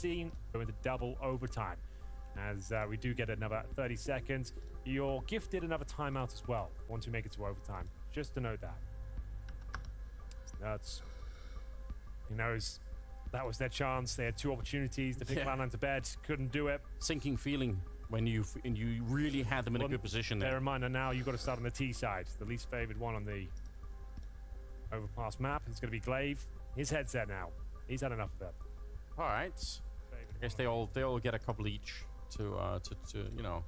16, go into double overtime. As we do get another 30 seconds. You're gifted another timeout as well once you make it to overtime. Just to note that. It's nuts. He knows that was their chance. They had 2 opportunities to pick Cloud9 to bed. Couldn't do it. Sinking feeling when you really had them in a good position there. Bear in mind, now you've got to start on the T side. The least favored one on the overpass map. It's going to be Glaive. His headset now. He's had enough of it. All right. I guess they all get a couple each to you know,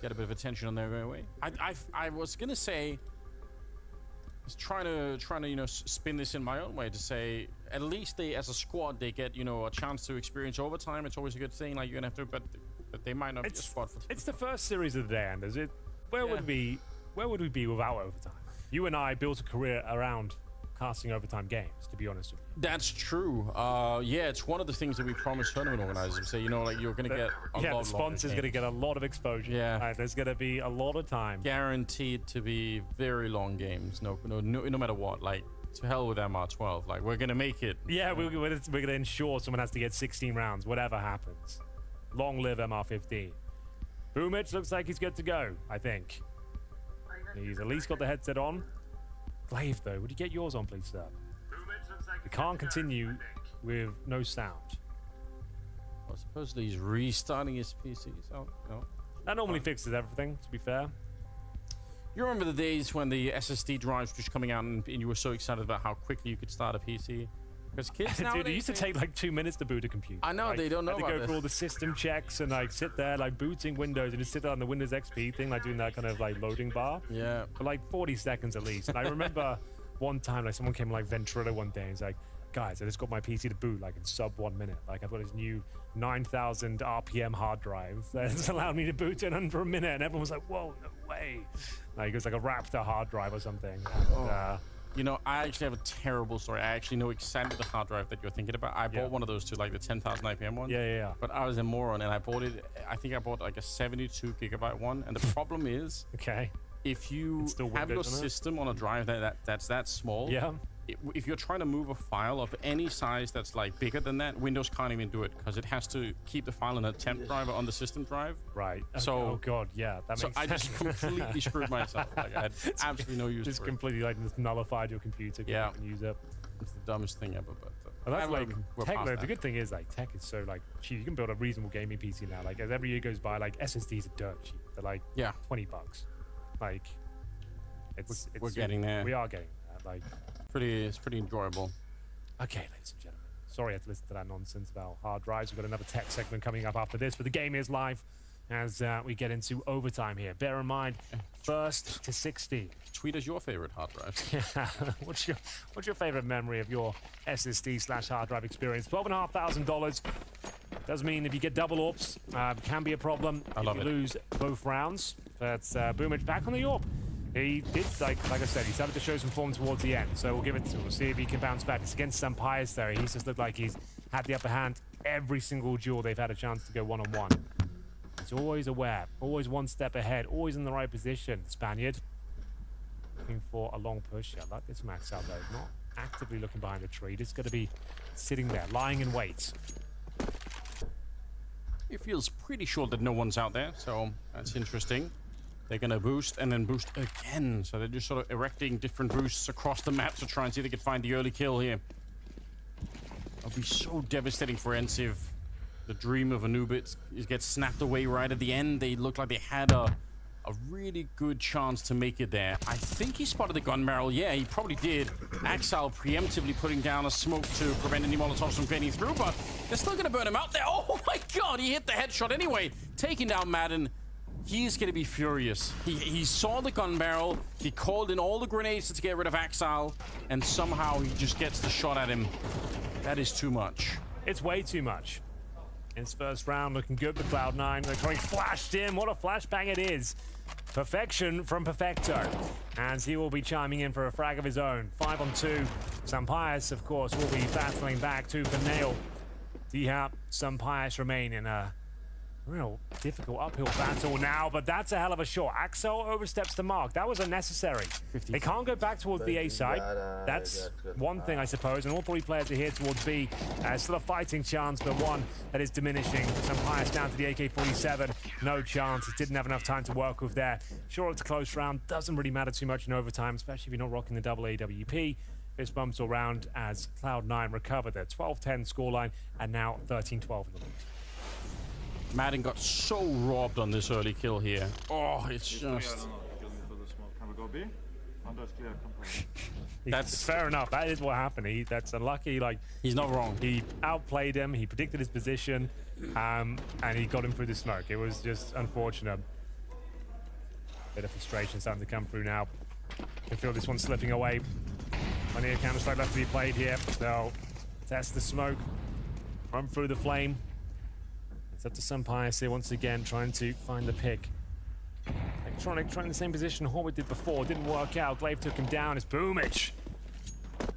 get a bit of attention on their way. I was gonna say, I was trying to you know, spin this in my own way to say at least they, as a squad, they get, you know, a chance to experience overtime. It's always a good thing. Like, you're gonna have to, but they might not be a squad for. It's the first series of the day, and is it? Where would we be without overtime? You and I built a career around casting overtime games, to be honest with you. That's true. Yeah, it's one of the things that we promise tournament organizers. Say, you know, like, you're going to get a lot. Yeah, the sponsor's going to get a lot of exposure. Yeah. There's going to be a lot of time. Guaranteed to be very long games. No matter what. Like, to hell with MR12. Like, we're going to make it. Yeah, we're going to ensure someone has to get 16 rounds, whatever happens. Long live MR15. Boomich looks like he's good to go, I think. He's at least got the headset on. Glaive, though, would you get yours on, please, sir? We can't continue with no sound. Well, supposedly he's restarting his PC. So, no. That normally fixes everything, to be fair. You remember the days when the SSD drives were just coming out and you were so excited about how quickly you could start a PC? Because kids nowadays, dude, it used to take like 2 minutes to boot a computer. I know, like, they don't know about this. They go this. through all the system checks and like sit there like booting Windows and just sit there on the Windows XP thing, like doing that kind of like loading bar. Yeah. For like 40 seconds at least. And I remember one time, like, someone came like Ventrilo one day and was like, guys, I just got my PC to boot like in sub 1 minute. Like, I've got this new 9,000 RPM hard drive that's allowed me to boot in under a minute. And everyone was like, whoa, no way. Like, it was like a Raptor hard drive or something. And, you know, I actually have a terrible story. I actually know exactly the hard drive that you're thinking about. I bought one of those too, like the 10,000 IPM one. Yeah. But I was a moron, and I bought it. I think I bought like a 72 gigabyte one. And the problem is, if you have your system on a drive that's that small, if you're trying to move a file of any size that's like bigger than that, Windows can't even do it because it has to keep the file in a temp drive on the system drive. Right. So, oh god, yeah, that makes sense. I just completely screwed myself. Like, I had absolutely no use just for completely like just nullified your computer. Yeah. And use it. It's the dumbest thing ever. But that's like tech. The good thing is like tech is so like cheap. You can build a reasonable gaming PC now. Like, as every year goes by, like SSDs are dirt cheap. They're like $20. Like, we're getting there. We are getting there. Like. It's pretty enjoyable. Okay, ladies and gentlemen. Sorry I had to listen to that nonsense about hard drives. We've got another tech segment coming up after this, but the game is live as we get into overtime here. Bear in mind, first to 60. Tweet us your favorite hard drives. Yeah. What's your favorite memory of your SSD/hard drive experience? $12,500. Does mean if you get double AWPs, can be a problem. If you lose both rounds. But Boomich back on the AWP. He did, like I said, he started to show some form towards the end, so we'll give it to him. We'll see if he can bounce back. It's against Sampayas there. He's just looked like he's had the upper hand every single duel they've had a chance to go one-on-one. He's always aware, always one step ahead, always in the right position. Spaniard looking for a long push. I like this max out though. Not actively looking behind the tree. Just going to be sitting there, lying in wait. It feels pretty sure that no one's out there, so that's interesting. They're going to boost and then boost again. So they're just sort of erecting different boosts across the map to try and see if they can find the early kill here. It'll be so devastating for Ensiv. The dream of Anubis gets snapped away right at the end. They look like they had a really good chance to make it there. I think he spotted the gun barrel. Yeah, he probably did. Axel preemptively putting down a smoke to prevent any Molotovs from getting through, but they're still going to burn him out there. Oh my god, he hit the headshot anyway. Taking down Madden. He's going to be furious. He saw the gun barrel, he called in all the grenades to get rid of Axel, and somehow he just gets the shot at him. That is too much. It's way too much. In his first round, looking good for Cloud9. They're coming flashed in. What a flashbang it is. Perfection from Perfecto. As he will be chiming in for a frag of his own. 5-on-2. Sampayas, of course, will be battling back to for Nail. D-Hap, Sampayas remain in a Real difficult uphill battle now, but that's a hell of a shot. Axel oversteps the mark. That was unnecessary. 50. They can't go back towards the A side. That's one thing, I suppose. And all three players are here towards B. Still a fighting chance, but one that is diminishing. Some bias down to the AK-47. No chance. It didn't have enough time to work with there. Sure, it's a close round. Doesn't really matter too much in overtime, especially if you're not rocking the double AWP. Fist bumps all round as Cloud9 recover their 12-10 scoreline and now 13-12 in the lead. Madden got so robbed on this early kill here. Oh, it's just... That's fair enough. That is what happened. That's unlucky. Like, he's not wrong. He outplayed him. He predicted his position, and he got him through the smoke. It was just unfortunate. Bit of frustration starting to come through now. I feel this one's slipping away. Plenty of Counter-Strike left to be played here. So test the smoke, run through the flame. It's up to Sunpius here once again, trying to find the pick. Electronic trying the same position Hobbit did before. Didn't work out. Glaive took him down. It's Boomich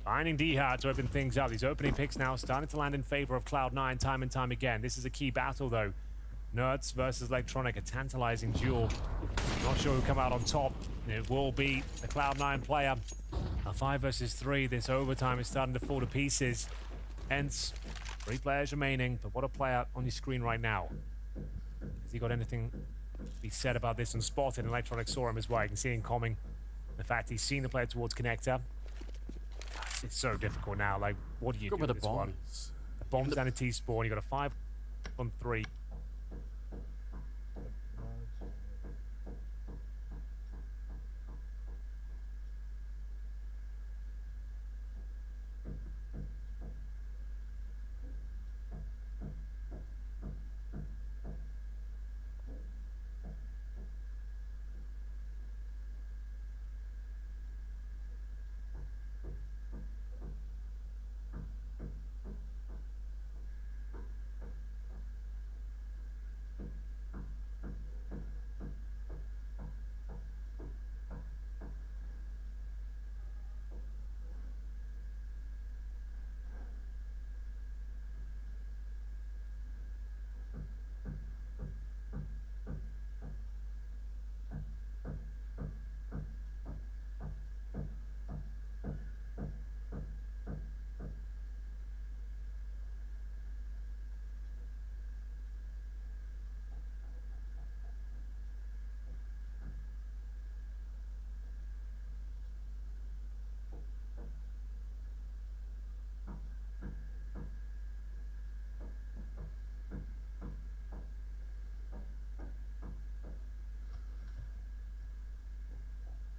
finding D-Hard to open things up. These opening picks now starting to land in favor of Cloud9 time and time again. This is a key battle though. Nerds versus Electronic, a tantalizing duel. Not sure who'll come out on top. It will be the Cloud9 player. A 5 versus 3. This overtime is starting to fall to pieces. Hence, 3 players remaining, but what a player on your screen right now. Has he got anything to be said about this and spotted? Electronic saw him as well. You can see him coming. The fact he's seen the player towards connector. It's so difficult now. Like, what do you do with this one? The bomb's down a T-spawn. You got a 5 on 3.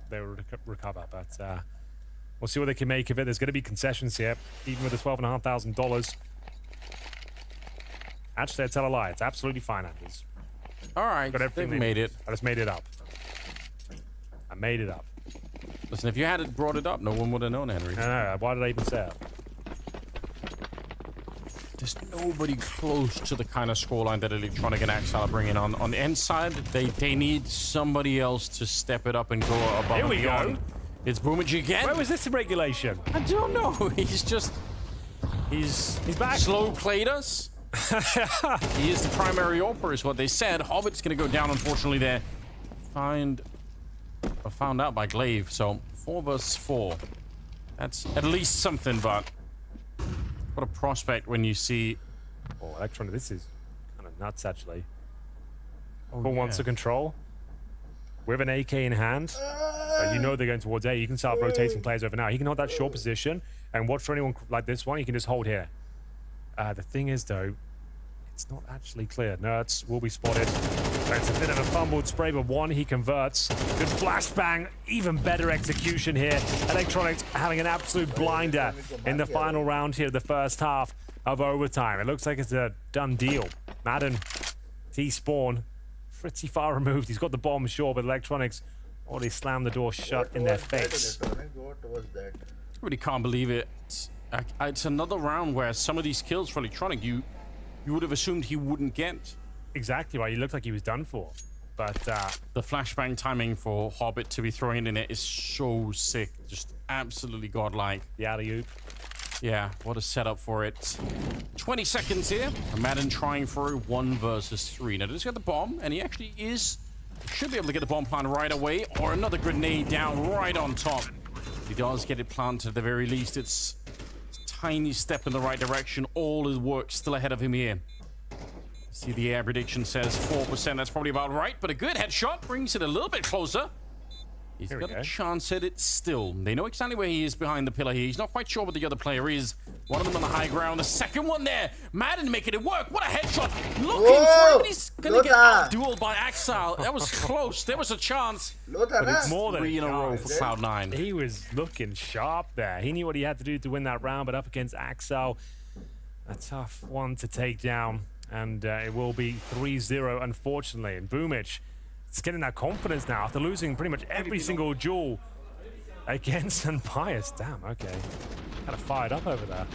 They will recover, but we'll see what they can make of it. There's going to be concessions here, even with the $12,500. Actually, I tell a lie. It's absolutely fine, Anders. All right, they've made it. I just made it up. I made it up. Listen, if you hadn't brought it up, no one would have known, Henry. No, why did I even say it? There's nobody close to the kind of scoreline that Electronic and Axel are bringing on. On the end side, they need somebody else to step it up and go above and beyond. Go. It's Boomich again. Where was this in regulation? I don't know. He's back. Slow played us. He is the primary AWPer, is what they said. Hobbit's going to go down, unfortunately, there. Found out by Glaive. So 4 versus 4. That's at least something, but what a prospect when you see... Oh, Electronic, this is kind of nuts, actually. Who wants to control? With an AK in hand, you know they're going towards A. You can start rotating players over now. He can hold that short position and watch for anyone like this one. He can just hold here. The thing is, though, it's not actually clear. Nerds will be spotted. It's a bit of a fumbled spray, but one he converts. Good flashbang, even better execution here. Electronics having an absolute blinder in the final round here, the first half of overtime. It looks like it's a done deal. Madden, T-spawn, pretty far removed. He's got the bomb, sure, but Electronics already slammed the door shut in their face. What was that? I really can't believe it. It's another round where some of these kills for Electronic, you would have assumed he wouldn't get. Exactly right. He looked like he was done for. But the flashbang timing for Hobbit to be throwing in it is so sick. Just absolutely godlike. The alley-oop. Yeah, what a setup for it. 20 seconds here. Madden trying for a 1 versus 3. Now, just got the bomb, and he actually should be able to get the bomb plant right away, or another grenade down right on top. He does get it planted at the very least. It's a tiny step in the right direction. All his work still ahead of him here. See, the air prediction says 4%. That's probably about right, but a good headshot brings it a little bit closer. He's got a chance at it still. They know exactly where he is behind the pillar here. He's not quite sure what the other player is. One of them on the high ground. The second one there. Madden making it work. What a headshot. Looking for it. He's going to get dueled by Axel. That was close. There was a chance. But it's more than 3 in a row for Cloud9. He was looking sharp there. He knew what he had to do to win that round, but up against Axel, a tough one to take down. And it will be 3-0, unfortunately. And Boomich, it's getting that confidence now after losing pretty much every single duel against Unbiased. Damn, okay. Kind of fired up over there.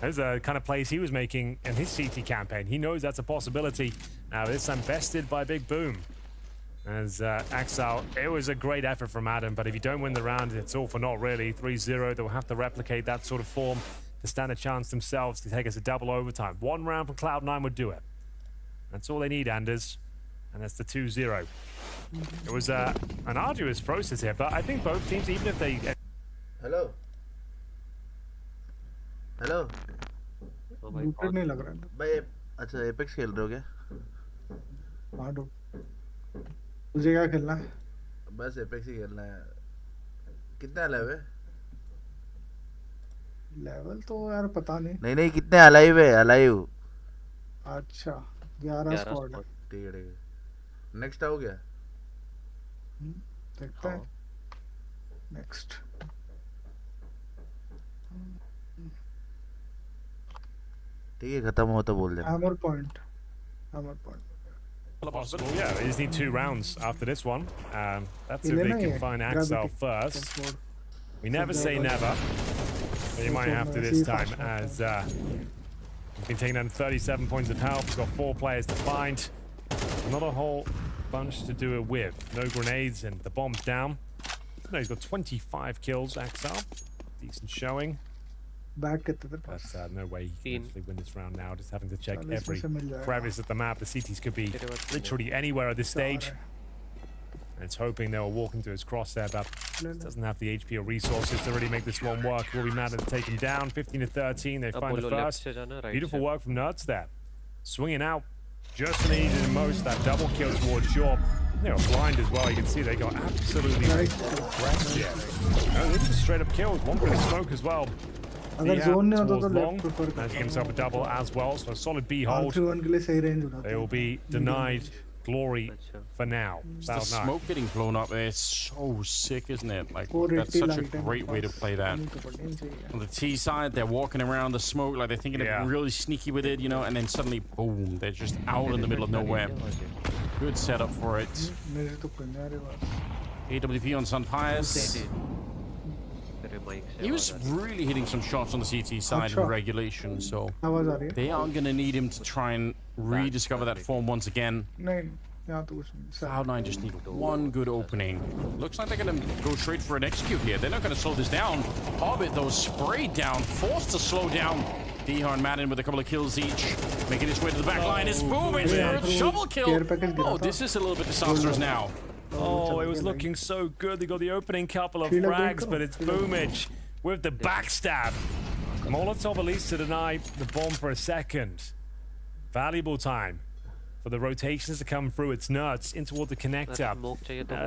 Those are the kind of plays he was making in his CT campaign. He knows that's a possibility. Now this time bested by Big Boom. As Axel, it was a great effort from Adam, but if you don't win the round, it's all for naught really. 3-0, they'll have to replicate that sort of form to stand a chance themselves to take us a double overtime. 1 round from Cloud9 would do it. That's all they need, Anders. And that's the 2-0. It was an arduous process here, but I think both teams, even if they... Hello? Hello? Booted नहीं लग रहा है भाई अच्छा apex खेल रहे हो क्या? हाँ डो तुझे क्या खेलना है? बस एपेक्स ही खेलना है कितना अलाइव है? लेवल तो यार पता नहीं नहीं कितने अलाइव है अलाइव अच्छा 11 स्क्वाड ठीक है नेक्स्ट हो गया देखते हैं नेक्स्ट ठीक है खत्म हो तो बोल देना hammer point Possible, yeah. They just need 2 rounds after this one. That's if they can find Axel first. We never say never. But you might have to this time, as he's been taking down 37 points of health. He's got 4 players to find. Not a whole bunch to do it with. No grenades, and the bomb's down. No, he's got 25 kills, Axel. Decent showing. But no way he can actually win this round now. Just having to check every crevice at the map. The CTs could be literally anywhere at this stage. And it's hoping they'll walk into his crosshair, but doesn't have the HP or resources to really make this one work. Will be mad to take him down. 15-13. They find the first. Beautiful work from Nerds there. Swinging out just when they needed it most. That double kill towards short. They were blind as well. You can see they got absolutely wrecked here. No, they just straight up kills. One for the smoke as well. अगर zone नहीं होता तो left prefer करता हूं himself a double as well, so a solid B hold. के लिए सही range होना they will be denied glory for now. The smoke getting blown up there is so sick, isn't it? Like, that's such a great way to play that. On the T side, they're walking around the smoke like they're thinking they're really sneaky with it, you know, and then suddenly, boom, they're just out in the middle of nowhere. Good setup for it. AWP on Sunpires. He was really hitting some shots on the CT side in regulation, so they are going to need him to try and rediscover that form once again. Cloud9 just need one good opening. Looks like they're going to go straight for an execute here. They're not going to slow this down. Hobbit, though, sprayed down, forced to slow down. Diha and Madden with a couple of kills each, making his way to the back line. It's boom, it's a shovel kill. Oh, this is a little bit disastrous now. Oh, it was looking so good. They got the opening couple of frags, but it's Boomich with the backstab. Molotov at least to deny the bomb for a second. Valuable time for the rotations to come through. It's Nuts in toward the connector.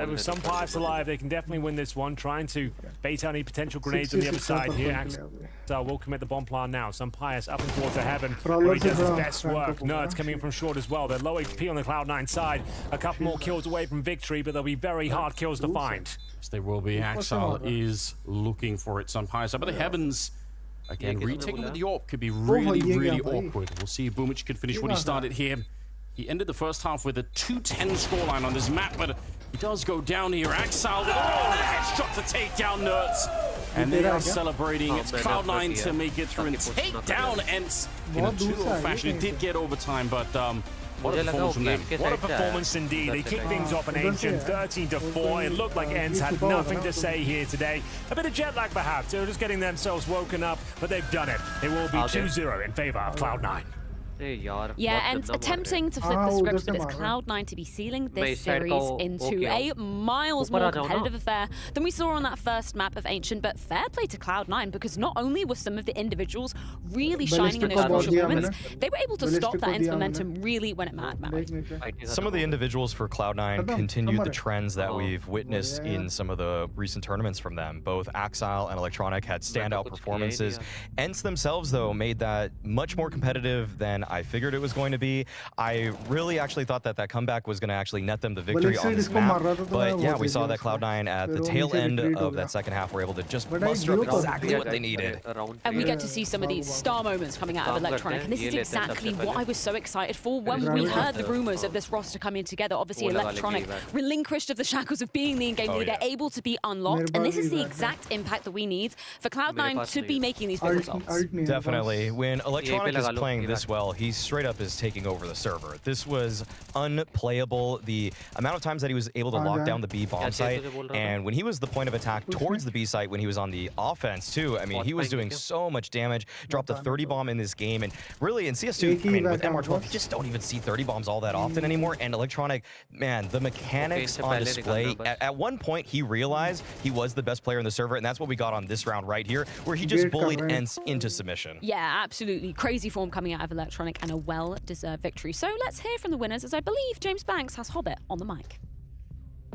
With some pipes alive, they can definitely win this one. Trying to bait out any potential grenades on the other side here. Axel will commit the bomb plant now. Some pious up and towards the heaven where he does his best work. Nerds coming in from short as well. They're low HP on the Cloud9 side. A couple more kills away from victory, but they'll be very hard kills to find. Yes, they will be. Axel is looking for it. Some pious up at the heavens. Again, retaking with the AWP could be really awkward. We'll see if Boomich could finish what he started here. He ended the first half with a 2-10 scoreline on this map, but he does go down here. Axel, the headshot to take down Nerds. And they are celebrating. It's Cloud9 to make it through and take down Ents in a 2-0 fashion. It did get overtime, but What a performance from them. What a performance indeed. They kick things off an Ancient 13-4. It looked like Ents had nothing to say here today. A bit of jet lag perhaps. They were just getting themselves woken up, but they've done it. It will be 2-0 in favor of Cloud9. Yeah, and attempting to flip the script for this Cloud9 to be sealing this series into a miles more competitive affair than we saw on that first map of Ancient. But fair play to Cloud9, because not only were some of the individuals really shining in those crucial moments, they were able to stop that Ents momentum really when it mattered. Some of the individuals for Cloud9 continued the trends that we've witnessed in some of the recent tournaments from them. Both Axile and Electronic had standout performances. Ents themselves, though, made that much more competitive than I figured it was going to be. I really actually thought that that comeback was going to actually net them the victory on this map. But yeah, we saw that Cloud9 at the tail end of that second half were able to just muster up exactly what they needed. And we get to see some of these star moments coming out of Electronic, and this is exactly what I was so excited for when we heard the rumors of this roster coming together. Obviously, Electronic relinquished of the shackles of being the in-game leader, able to be unlocked, and this is the exact impact that we need for Cloud9 to be making these big results. Definitely. When Electronic is playing this well, he straight up is taking over the server. This was unplayable. The amount of times that he was able to lock down the B bomb site, and when he was the point of attack towards the B site, when he was on the offense too, I mean, he was doing so much damage. Dropped a 30 bomb in this game, and really in CS2, I mean, with MR12, you just don't even see 30 bombs all that often anymore. And Electronic, man, the mechanics on display. At one point, he realized he was the best player in the server, and that's what we got on this round right here, where he just bullied Ents into submission. Yeah, absolutely. Crazy form coming out of Electronic, and a well-deserved victory. So let's hear from the winners, as I believe James Banks has Hobbit on the mic.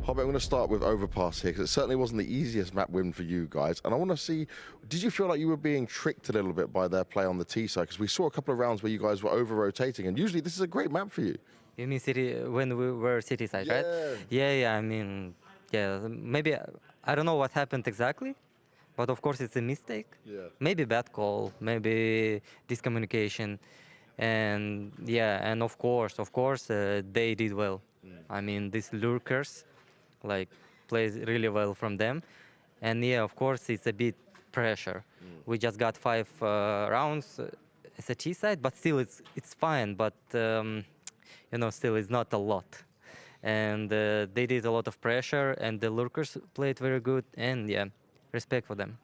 Hobbit, I'm going to start with Overpass here, because it certainly wasn't the easiest map win for you guys. And I want to see, did you feel like you were being tricked a little bit by their play on the T side? Because we saw a couple of rounds where you guys were over-rotating, and usually this is a great map for you. You mean city, when we were city side, right? Yeah, I mean, yeah, maybe, I don't know what happened exactly, but of course it's a mistake. Maybe bad call, maybe miscommunication. And yeah, and of course, they did well. I mean, these lurkers, like, plays really well from them. And yeah, of course, it's a bit pressure. We just got 5 rounds as a T side, but still it's fine. But you know, still it's not a lot. And they did a lot of pressure, and the lurkers played very good. And yeah, respect for them.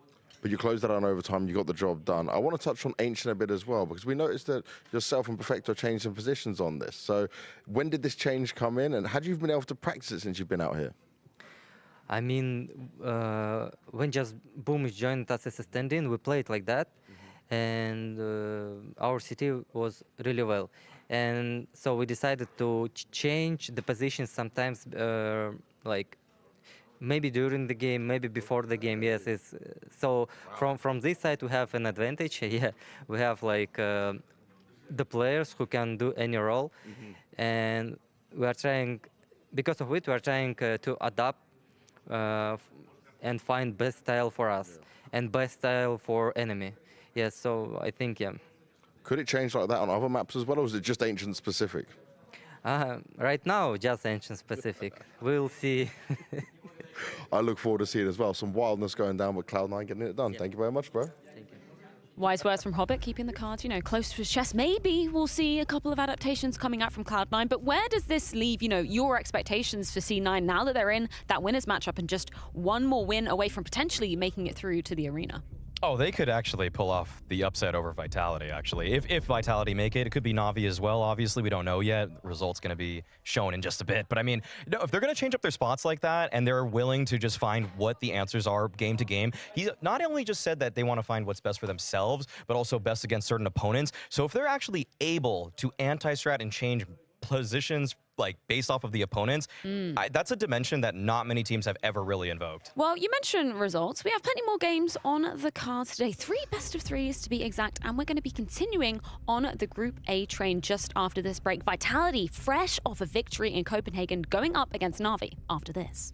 But you closed that on overtime, you got the job done. I want to touch on Ancient a bit as well, because we noticed that yourself and Perfecto changed some positions on this. So when did this change come in, and had you been able to practice it since you've been out here? I mean, when just Boom joined us as a stand-in, we played like that, and our city was really well. And so we decided to change the positions sometimes, like, maybe during the game, maybe before the game. Yes, it's so from this side we have an advantage. Yeah, we have like the players who can do any role, and we are trying, because of it, we are trying to adapt and find best style for us and best style for enemy. Yes, so I think yeah. Could it change like that on other maps as well, or is it just Ancient specific? Right now, just Ancient specific. We'll see. I look forward to seeing as well. Some wildness going down with Cloud9 getting it done. Thank you very much, bro. Thank you. Wise words from Hobbit, keeping the cards, you know, close to his chest. Maybe we'll see a couple of adaptations coming out from Cloud9, but where does this leave, you know, your expectations for C9 now that they're in that winners matchup and just one more win away from potentially making it through to the arena? Oh, they could actually pull off the upset over Vitality, actually. If Vitality make it, it could be Na'Vi as well. Obviously, we don't know yet. The result's going to be shown in just a bit. But I mean, no, if they're going to change up their spots like that and they're willing to just find what the answers are game to game, he not only just said that they want to find what's best for themselves, but also best against certain opponents. So if they're actually able to anti-strat and change positions like based off of the opponents, that's a dimension that not many teams have ever really invoked. Well, you mentioned results. We have plenty more games on the cards today. 3 best of 3s to be exact, and we're going to be continuing on the Group A train just after this break. Vitality, fresh off a victory in Copenhagen, going up against Na'Vi after this.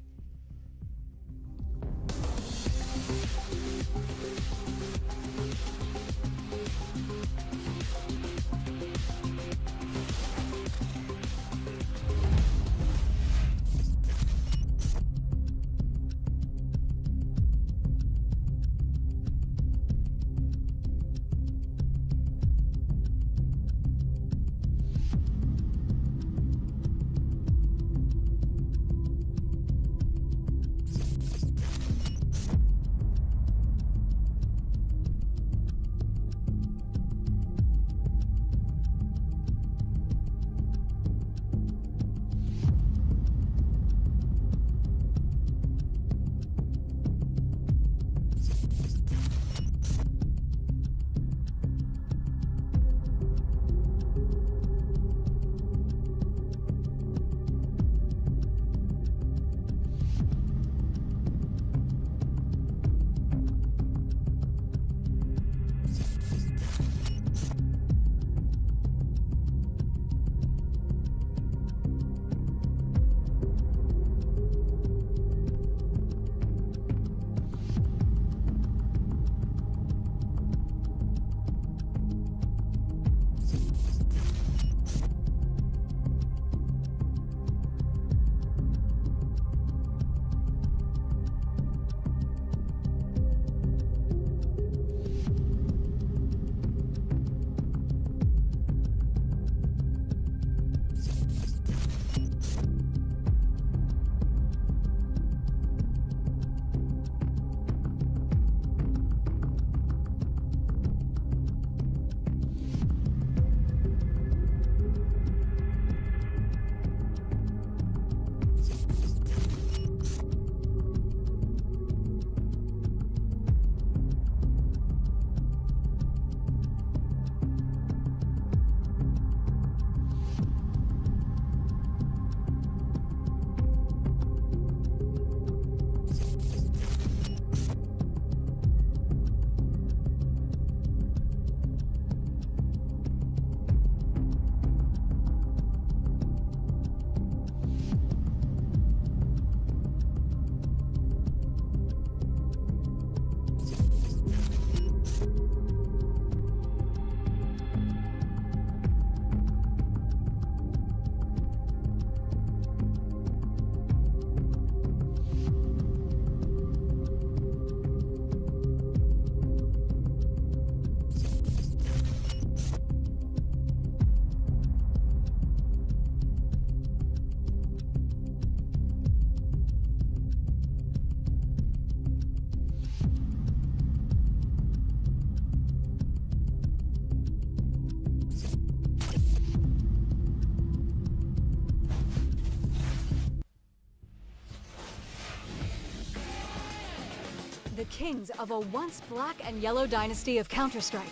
kings of a once black and yellow dynasty of Counter-Strike,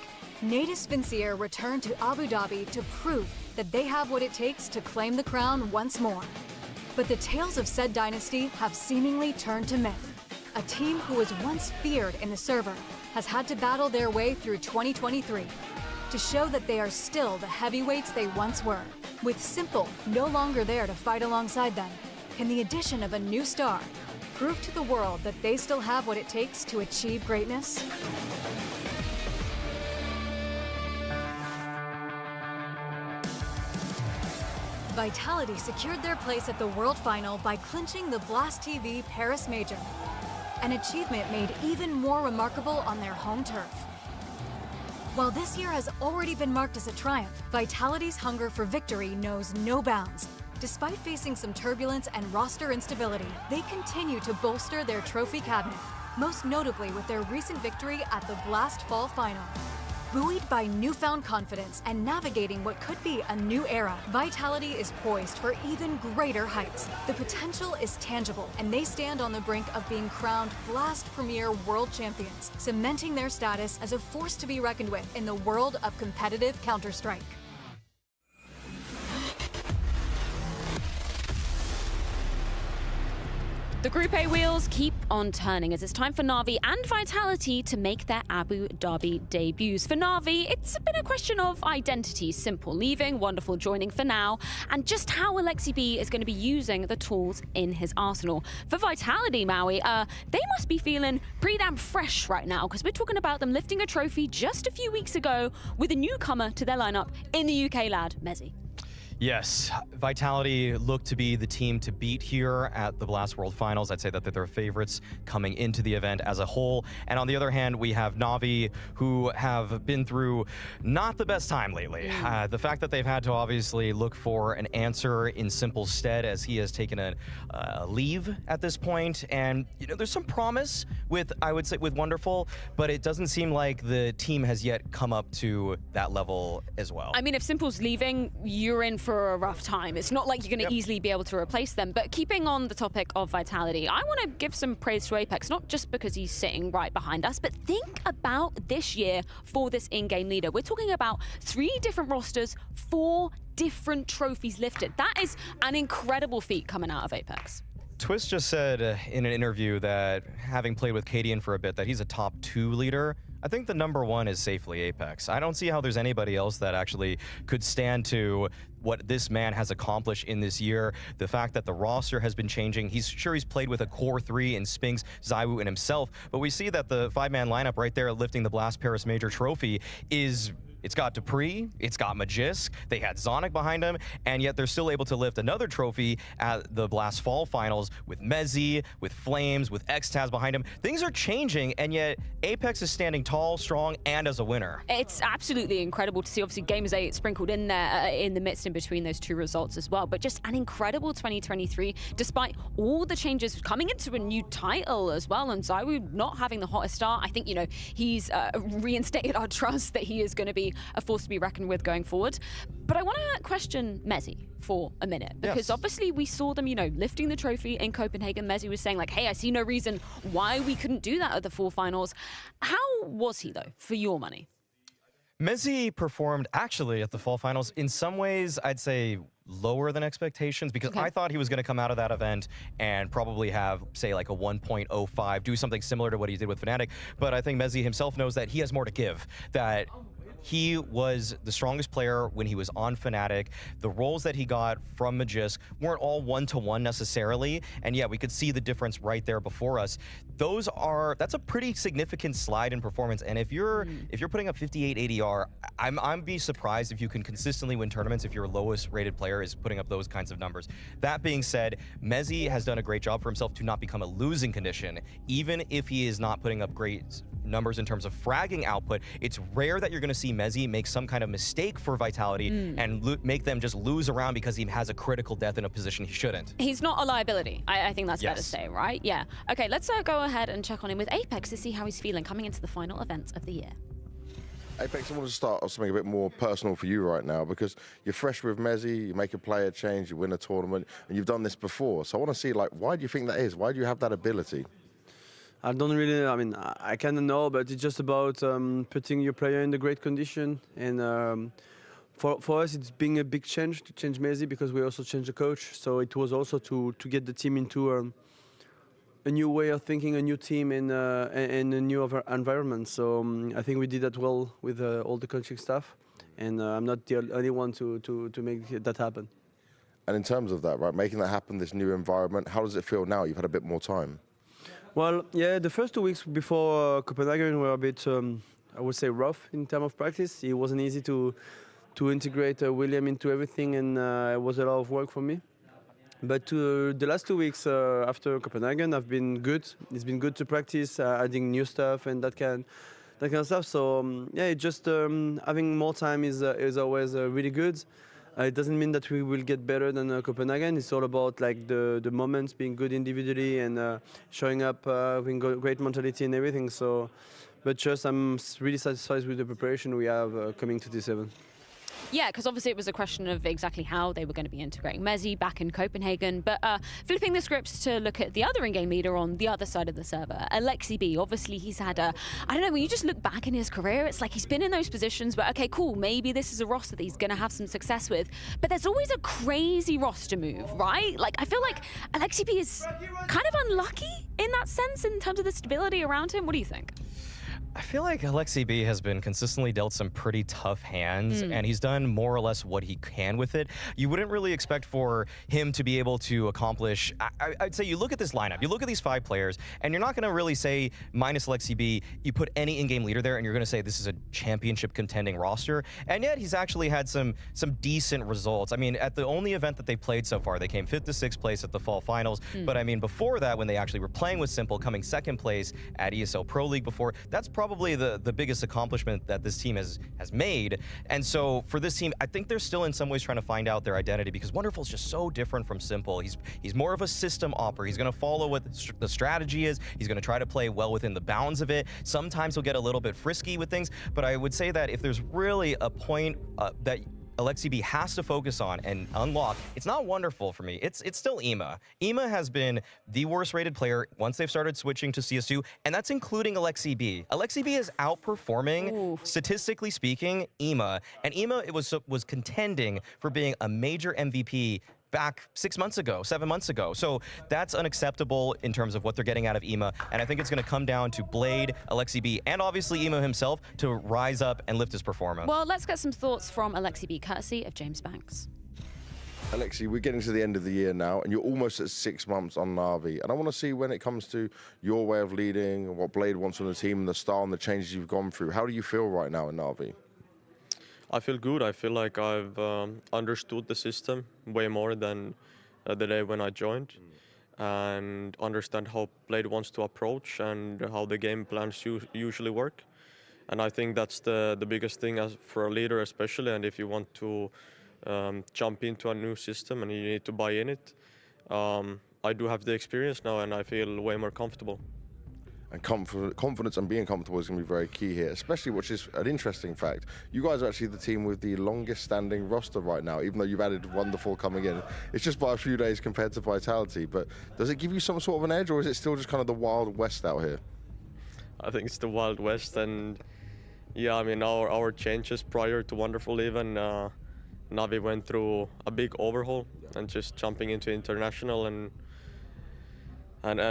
Natus Vincier returned to Abu Dhabi to prove that they have what it takes to claim the crown once more. But the tales of said dynasty have seemingly turned to myth. A team who was once feared in the server has had to battle their way through 2023 to show that they are still the heavyweights they once were. With Simple no longer there to fight alongside them, can the addition of a new star prove to the world that they still have what it takes to achieve greatness? Vitality secured their place at the World Final by clinching the Blast TV Paris Major, an achievement made even more remarkable on their home turf. While this year has already been marked as a triumph, Vitality's hunger for victory knows no bounds. Despite facing some turbulence and roster instability, they continue to bolster their trophy cabinet, most notably with their recent victory at the Blast Fall Final. Buoyed by newfound confidence and navigating what could be a new era, Vitality is poised for even greater heights. The potential is tangible, and they stand on the brink of being crowned Blast Premier World Champions, cementing their status as a force to be reckoned with in the world of competitive Counter-Strike. The Group A wheels keep on turning as it's time for Na'Vi and Vitality to make their Abu Dhabi debuts. For Na'Vi, it's been a question of identity. Simple leaving, Wonderful joining for now, and just how Alexi B is going to be using the tools in his arsenal. For Vitality, Maui, they must be feeling pretty damn fresh right now, because we're talking about them lifting a trophy just a few weeks ago with a newcomer to their lineup in the UK lad, Mezzi. Yes, Vitality look to be the team to beat here at the Blast World Finals. I'd say that they're favorites coming into the event as a whole. And on the other hand, we have Na'Vi, who have been through not the best time lately. The fact that they've had to obviously look for an answer in Simple's stead, as he has taken a leave at this point. And, you know, there's some promise with, I would say, with Wonderful, but it doesn't seem like the team has yet come up to that level as well. I mean, if Simple's leaving, you're in for a rough time. It's not like you're going to easily be able to replace them. But keeping on the topic of Vitality, I want to give some praise to Apex, not just because he's sitting right behind us, but think about this year for this in-game leader. We're talking about 3 different rosters, 4 different trophies lifted. That is an incredible feat coming out of Apex. Twist just said in an interview that, having played with Cadian for a bit, that he's a top 2 leader. I think the number 1 is safely Apex. I don't see how there's anybody else that actually could stand to what this man has accomplished in this year. The fact that the roster has been changing. He's played with a core 3 in Spinks, Zowie, and himself, but we see that the 5-man lineup right there lifting the Blast Paris Major trophy is... It's got Dupree, it's got Magisk, they had Zonic behind him, and yet they're still able to lift another trophy at the Blast Fall Finals with Mezzi, with Flames, with Xtaz behind him. Things are changing, and yet Apex is standing tall, strong, and as a winner. It's absolutely incredible to see. Obviously, Gamers 8 sprinkled in there in the midst in between those 2 results as well, but just an incredible 2023, despite all the changes coming into a new title as well, and Zowie not having the hottest start. I think, you know, he's reinstated our trust that he is going to be a force to be reckoned with going forward. But I want to question Mezzi for a minute, because obviously we saw them, you know, lifting the trophy in Copenhagen. Mezzi was saying like, hey, I see no reason why we couldn't do that at the 4 finals. How was he though, for your money? Mezzi performed actually at the Fall Finals in some ways, I'd say, lower than expectations, because I thought he was going to come out of that event and probably have, say, like a 1.05, do something similar to what he did with Fnatic. But I think Mezzi himself knows that he has more to give, that he was the strongest player when he was on Fnatic. The roles that he got from Magisk weren't all one-to-one necessarily, and yeah, we could see the difference right there before us. That's a pretty significant slide in performance, and if you're putting up 58 ADR, I'd be surprised if you can consistently win tournaments if your lowest rated player is putting up those kinds of numbers. That being said, Mezzi has done a great job for himself to not become a losing condition. Even if he is not putting up great numbers in terms of fragging output, it's rare that you're going to see Mezzi make some kind of mistake for Vitality and make them just lose around because he has a critical death in a position he shouldn't. He's not a liability. I think that's fair to say, right? Yeah. Okay, let's go ahead and check on him with Apex to see how he's feeling coming into the final events of the year. Apex, I want to start off something a bit more personal for you right now, because you're fresh with Mezzi, you make a player change, you win a tournament, and you've done this before. So I want to see, like, why do you think that is? Why do you have that ability? I don't really, I mean, I kind of know, but it's just about putting your player in the great condition. And for us, it's been a big change to change Messi because we also changed the coach. So it was also to get the team into a new way of thinking, a new team, and a new environment. So I think we did that well with all the coaching staff. And I'm not the only one to make that happen. And in terms of that, right, making that happen, this new environment, how does it feel now? You've had a bit more time. Well, yeah, the first 2 weeks before Copenhagen were a bit, I would say, rough in terms of practice. It wasn't easy to integrate William into everything, and it was a lot of work for me. But the last 2 weeks after Copenhagen, I've been good. It's been good to practice, adding new stuff and that kind of stuff. So yeah, just having more time is always really good. It doesn't mean that we will get better than Copenhagen. It's all about like the moments, being good individually and showing up, having great mentality and everything. So, but just I'm really satisfied with the preparation we have coming to D7. Yeah, because obviously it was a question of exactly how they were going to be integrating Messi back in Copenhagen. But flipping the script to look at the other in-game leader on the other side of the server, AlexiB. Obviously, he's had I don't know, when you just look back in his career, it's like he's been in those positions where, okay, cool, maybe this is a roster that he's going to have some success with. But there's always a crazy roster move, right? Like, I feel like AlexiB is kind of unlucky in that sense in terms of the stability around him. What do you think? I feel like AlexiB has been consistently dealt some pretty tough hands, and he's done more or less what he can with it. You wouldn't really expect for him to be able to accomplish. I'd say you look at this lineup, you look at these 5 players, and you're not going to really say minus AlexiB, you put any in-game leader there, and you're going to say this is a championship contending roster. And yet he's actually had some decent results. I mean, at the only event that they played so far, they came 5th to 6th place at the fall finals. But I mean, before that, when they actually were playing with Simple, coming 2nd place at ESL Pro League before, that's probably the biggest accomplishment that this team has made. And so for this team, I think they're still in some ways trying to find out their identity, because Wonderful's just so different from Simple. He's more of a system operator. He's going to follow what the strategy is. He's going to try to play well within the bounds of it. Sometimes he'll get a little bit frisky with things, but I would say that if there's really a point that AlexiB has to focus on and unlock, it's not Wonderful for me. It's still Ema. Ema has been the worst rated player once they've started switching to CS2, and that's including AlexiB. AlexiB is outperforming, statistically speaking, Ema, and Ema was contending for being a major MVP back 6 months ago, 7 months ago. So that's unacceptable in terms of what they're getting out of Ema. And I think it's going to come down to Blade, AlexiB, and obviously Ema himself to rise up and lift his performance. Well, let's get some thoughts from AlexiB, courtesy of James Banks. Alexi, we're getting to the end of the year now, and you're almost at 6 months on Na'Vi. And I want to see, when it comes to your way of leading, what Blade wants from the team, and the style and the changes you've gone through, how do you feel right now in Na'Vi? I feel good. I feel like I've understood the system way more than the day when I joined, and understand how Blade wants to approach and how the game plans usually work. And I think that's the biggest thing for a leader especially, and if you want to jump into a new system and you need to buy in it. I do have the experience now, and I feel way more comfortable. And confidence and being comfortable is going to be very key here, especially, which is an interesting fact. You guys are actually the team with the longest standing roster right now, even though you've added Wonderful coming in. It's just by a few days compared to Vitality, but does it give you some sort of an edge, or is it still just kind of the Wild West out here? I think it's the Wild West, and yeah, I mean, our changes prior to Wonderful even, Na'Vi went through a big overhaul and just jumping into international and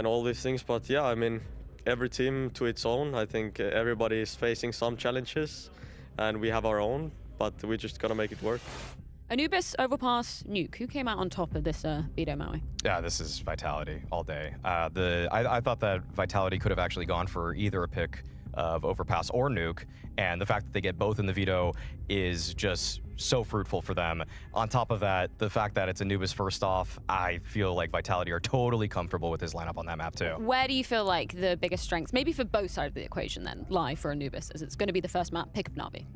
all these things. But yeah, I mean, every team to its own. I think everybody is facing some challenges, and we have our own, but we just gotta make it work. Anubis, Overpass, Nuke. Who came out on top of this veto, Maui? Yeah, this is Vitality all day. I thought that Vitality could have actually gone for either a pick of Overpass or Nuke, and the fact that they get both in the veto is just so fruitful for them. On top of that, the fact that it's Anubis first off, I feel like Vitality are totally comfortable with his lineup on that map too. Where do you feel like the biggest strengths, maybe for both sides of the equation then, lie for Anubis, as it's going to be the first map pick of Na'Vi?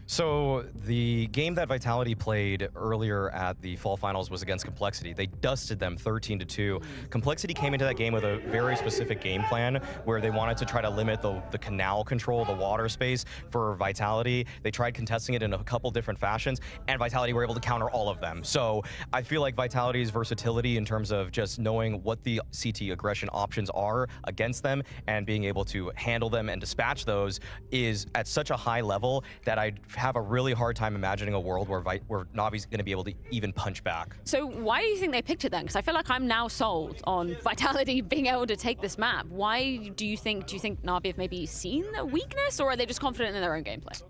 So the game that Vitality played earlier at the fall finals was against Complexity. They dusted them 13-2. Complexity came into that game with a very specific game plan where they wanted to try to limit the canal control, the water space, for Vitality. They tried contesting it in a couple different fashions, and Vitality were able to counter all of them. So I feel like Vitality's versatility in terms of just knowing what the CT aggression options are against them and being able to handle them and dispatch those is at such a high level that I have a really hard time imagining a world where Navi's going to be able to even punch back. So why do you think they picked it then? Because I feel like I'm now sold on Vitality being able to take this map. Why do you think Navi have maybe seen a weakness, or are they just confident in their own gameplay?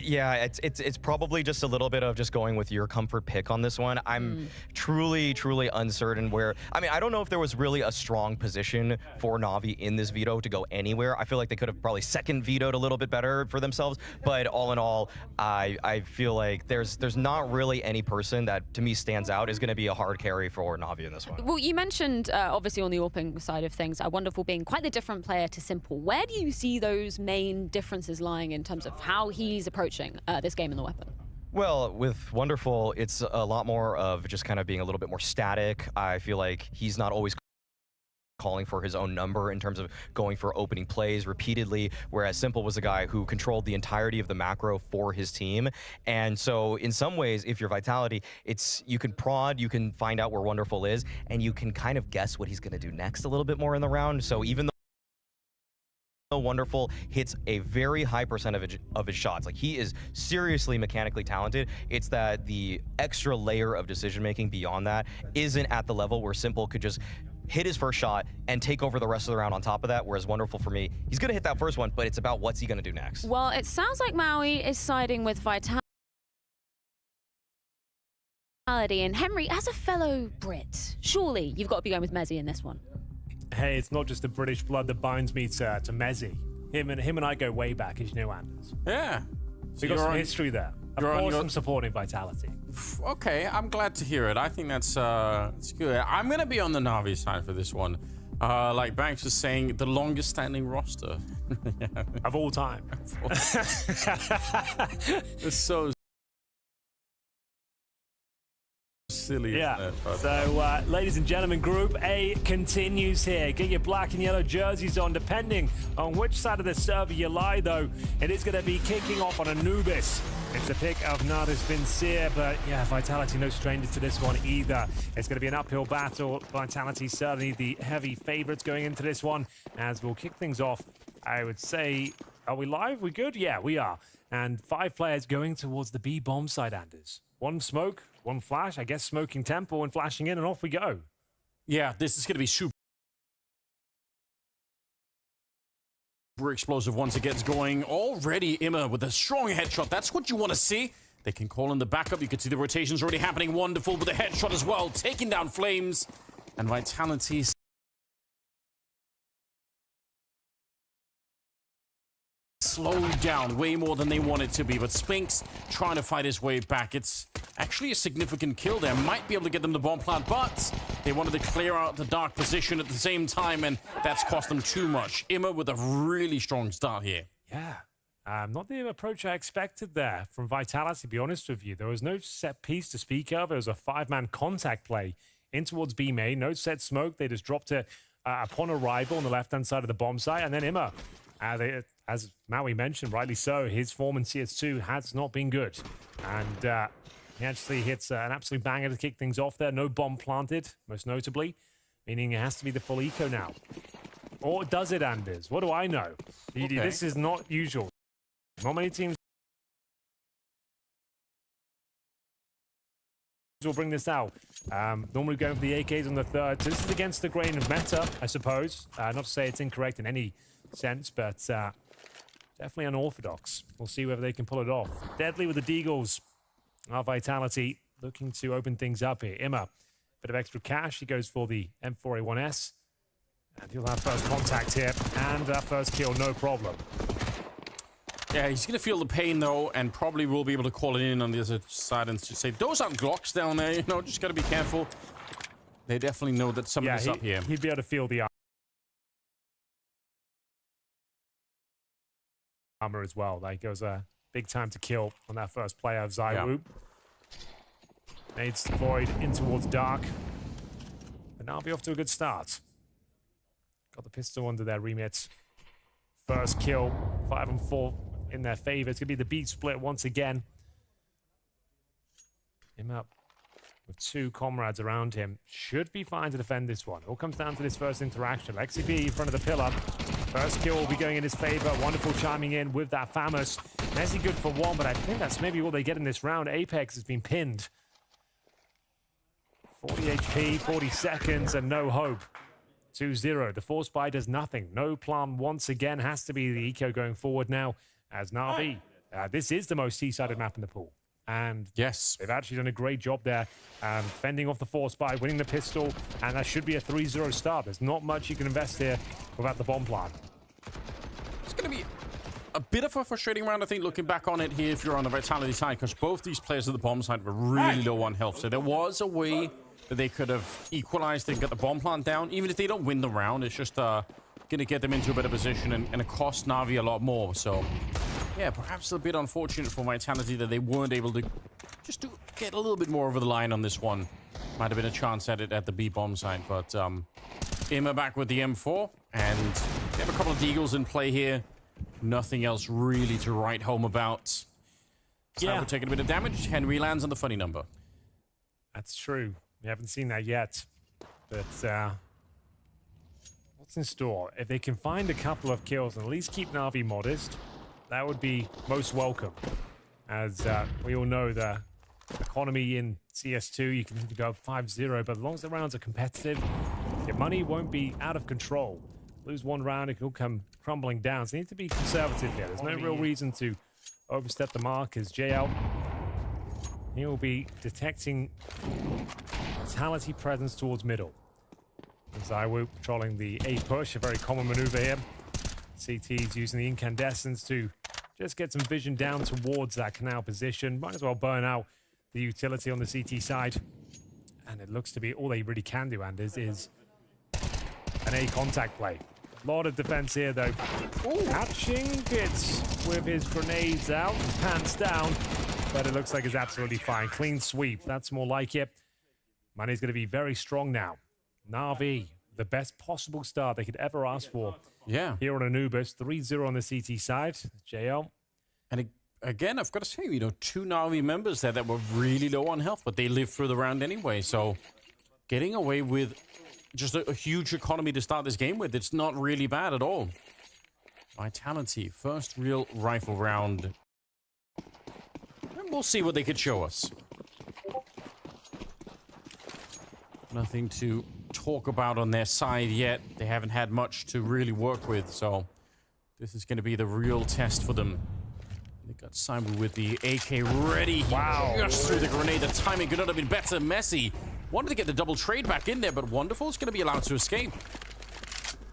Yeah, it's probably just a little bit of just going with your comfort pick on this one. I'm truly uncertain where, I mean, I don't know if there was really a strong position for Navi in this veto to go anywhere. I feel like they could have probably second vetoed a little bit better for themselves, but all in all, I feel like there's not really any person that to me stands out is going to be a hard carry for Navi in this one. Well, you mentioned obviously on the AWPing side of things, Wonderful being quite the different player to Simple. Where do you see those main differences lying in terms of how he's approaching this game in the weapon? Well, with Wonderful, it's a lot more of just kind of being a little bit more static. I feel like he's not always calling for his own number in terms of going for opening plays repeatedly, whereas Simple was a guy who controlled the entirety of the macro for his team. And so in some ways, if you're Vitality, you can prod, you can find out where Wonderful is, and you can kind of guess what he's going to do next a little bit more in the round. So even though Wonderful hits a very high percentage of his shots, like he is seriously mechanically talented, it's that the extra layer of decision making beyond that isn't at the level where Simple could just hit his first shot and take over the rest of the round on top of that, whereas Wonderful for me, he's gonna hit that first one, but it's about what's he gonna do next. Well, it sounds like Maui is siding with Vitality, and Henry, as a fellow Brit, surely you've got to be going with Mezzi in this one. Hey, it's not just the British blood that binds me to Mezzi. Him and I go way back, as you know, Anders. Yeah. So we got some history there. Of course, I'm supporting Vitality. Okay, I'm glad to hear it. I think that's good. I'm going to be on the Navi side for this one. Like Banks was saying, the longest standing roster. Of all time. It's so silly, yeah. Isn't it? So, ladies and gentlemen, Group A continues here. Get your black and yellow jerseys on, depending on which side of the server you lie, though. It is going to be kicking off on Anubis. It's a pick of Nardis Vincere, but yeah, Vitality no strangers to this one either. It's going to be an uphill battle. Vitality certainly the heavy favorites going into this one. As we'll kick things off, I would say, are we live? We good? Yeah, we are. And 5 players going towards the B bomb side, Anders. One smoke, one flash, I guess smoking tempo and flashing in, and off we go. Yeah, this is going to be super explosive once it gets going. Already Imma with a strong headshot. That's what you want to see. They can call in the backup. You can see the rotations already happening. Wonderful with a headshot as well, taking down Flames. And Vitality slowed down way more than they want it to be, but Spinks trying to fight his way back. It's actually a significant kill there. Might be able to get them the bomb plant, but they wanted to clear out the dark position at the same time, and that's cost them too much. Imma with a really strong start here. Yeah, not the approach I expected there from Vitality, to be honest with you. There was no set piece to speak of. It was a 5-man contact play in towards B main. No set smoke. They just dropped it upon arrival on the left-hand side of the bomb site, and then Imma, as Maui mentioned, rightly so, his form in CS2 has not been good. And he actually hits an absolute banger to kick things off there. No bomb planted, most notably, meaning it has to be the full eco now. Or does it, Anders? What do I know? Okay. This is not usual. Not many teams will bring this out. Normally going for the AKs on the third. So this is against the grain of meta, I suppose. Not to say it's incorrect in any sense, but definitely unorthodox. We'll see whether they can pull it off. Deadly with the Deagles. Our Vitality looking to open things up here. Imma, bit of extra cash. He goes for the M4A1S. And he'll have first contact here. And that first kill, no problem. Yeah, he's going to feel the pain, though, and probably will be able to call it in on the other side and just say, those aren't Glocks down there, you know, just got to be careful. They definitely know that somebody's up here. He'd be able to feel the armor as well. Like, it was a big time to kill on that first player of Zowie. Yeah. Nades deployed in towards Dark. But now be off to a good start. Got the pistol under their remit. First kill, 5 on 4 in their favor. It's going to be the beat split once again. Him up with 2 comrades around him. Should be fine to defend this one. It all comes down to this first interaction. XCB in front of the pillar. First kill will be going in his favor. Wonderful chiming in with that Famous. Messi good for 1, but I think that's maybe all they get in this round. Apex has been pinned. 40 HP, 40 seconds, and no hope. 2-0. The Force Buy does nothing. No plan once again. Has to be the eco going forward now as Na'Vi. This is the most T-sided map in the pool. And yes, they've actually done a great job there, fending off the Force Buy, winning the pistol, and that should be a 3-0 start. There's not much you can invest here without the bomb plant. It's going to be a bit of a frustrating round, I think, looking back on it here if you're on the Vitality side, because both these players at the bomb side were really low on health. So there was a way that they could have equalized and got the bomb plant down. Even if they don't win the round, it's just going to get them into a better position and it cost Na'Vi a lot more. So yeah, perhaps a bit unfortunate for Vitality that they weren't able to just to get a little bit more over the line on this one. Might have been a chance at it at the B bomb side, but Imma back with the M4, and they have a couple of Deagles in play here. Nothing else really to write home about. Yeah, we're taking a bit of damage. Henry lands on the funny number. That's true. We haven't seen that yet, but what's in store? If they can find a couple of kills and at least keep Na'Vi modest, that would be most welcome. As we all know, the economy in CS2, you can go 5-0, but as long as the rounds are competitive, your money won't be out of control. Lose one round, it can all come crumbling down. So you need to be conservative here. There's no real reason to overstep the mark as JL. He will be detecting Vitality presence towards middle. Zaiwu patrolling the A push, a very common maneuver here. CT's using the incandescents to just get some vision down towards that canal position. Might as well burn out the utility on the CT side. And it looks to be all they really can do, Anders, is an A contact play. A lot of defense here, though. Catching Bits with his grenades out, his pants down. But it looks like it's absolutely fine. Clean sweep. That's more like it. Money's going to be very strong now. Na'Vi, the best possible start they could ever ask for. Yeah. Here on Anubis, 3-0 on the CT side. JL. And again, I've got to say, you know, 2 Na'Vi members there that were really low on health, but they lived through the round anyway. So getting away with just a huge economy to start this game with, it's not really bad at all. Vitality, first real rifle round. And we'll see what they could show us. Nothing to talk about on their side yet. They haven't had much to really work with, so this is going to be the real test for them. They got Simon with the AK ready. Wow. Just threw the grenade. The timing could not have been better. Messi wanted to get the double trade back in there, but Wonderful's going to be allowed to escape.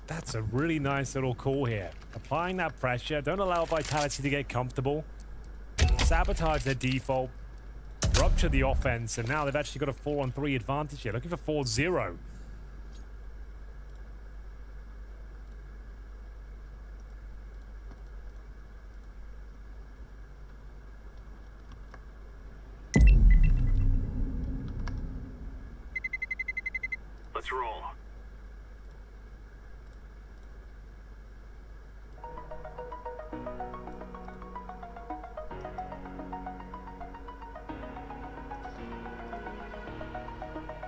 That's a really nice little call here. Applying that pressure. Don't allow Vitality to get comfortable. Sabotage their default. Rupture the offense, and now they've actually got a 4-on-3 advantage here. Looking for 4-0. Let's roll.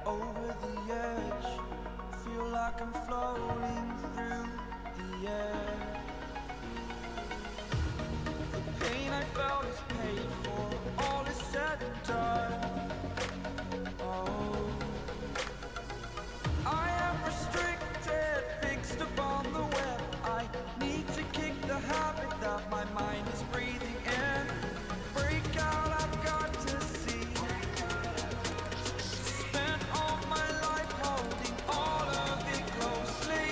Over the edge, feel like I'm floating through the air. The pain I felt is paid for, all is said and done. Oh, I am restricted, fixed upon the web. I need to kick the habit that my mind is breathing in. Break out, I've got to see. Spent all my life holding all of it closely.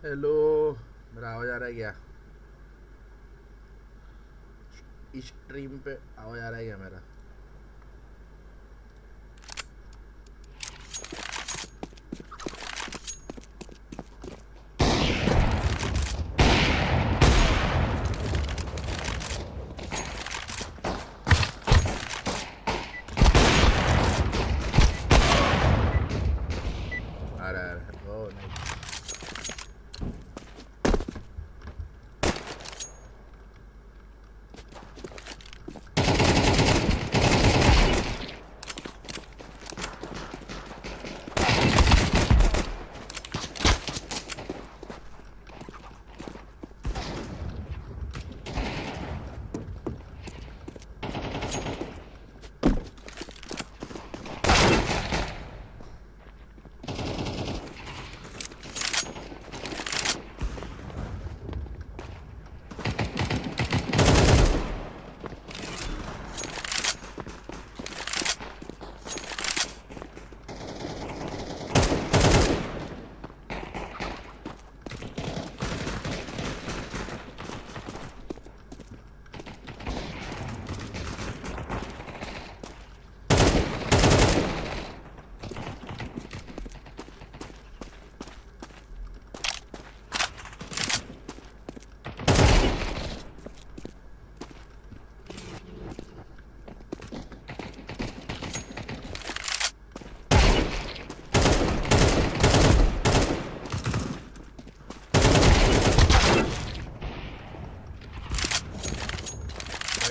Hello, मेरा आवाज आ रहा है क्या? इस stream पे आवाज आ रहा है क्या मेरा? आ रहा है। Oh nice.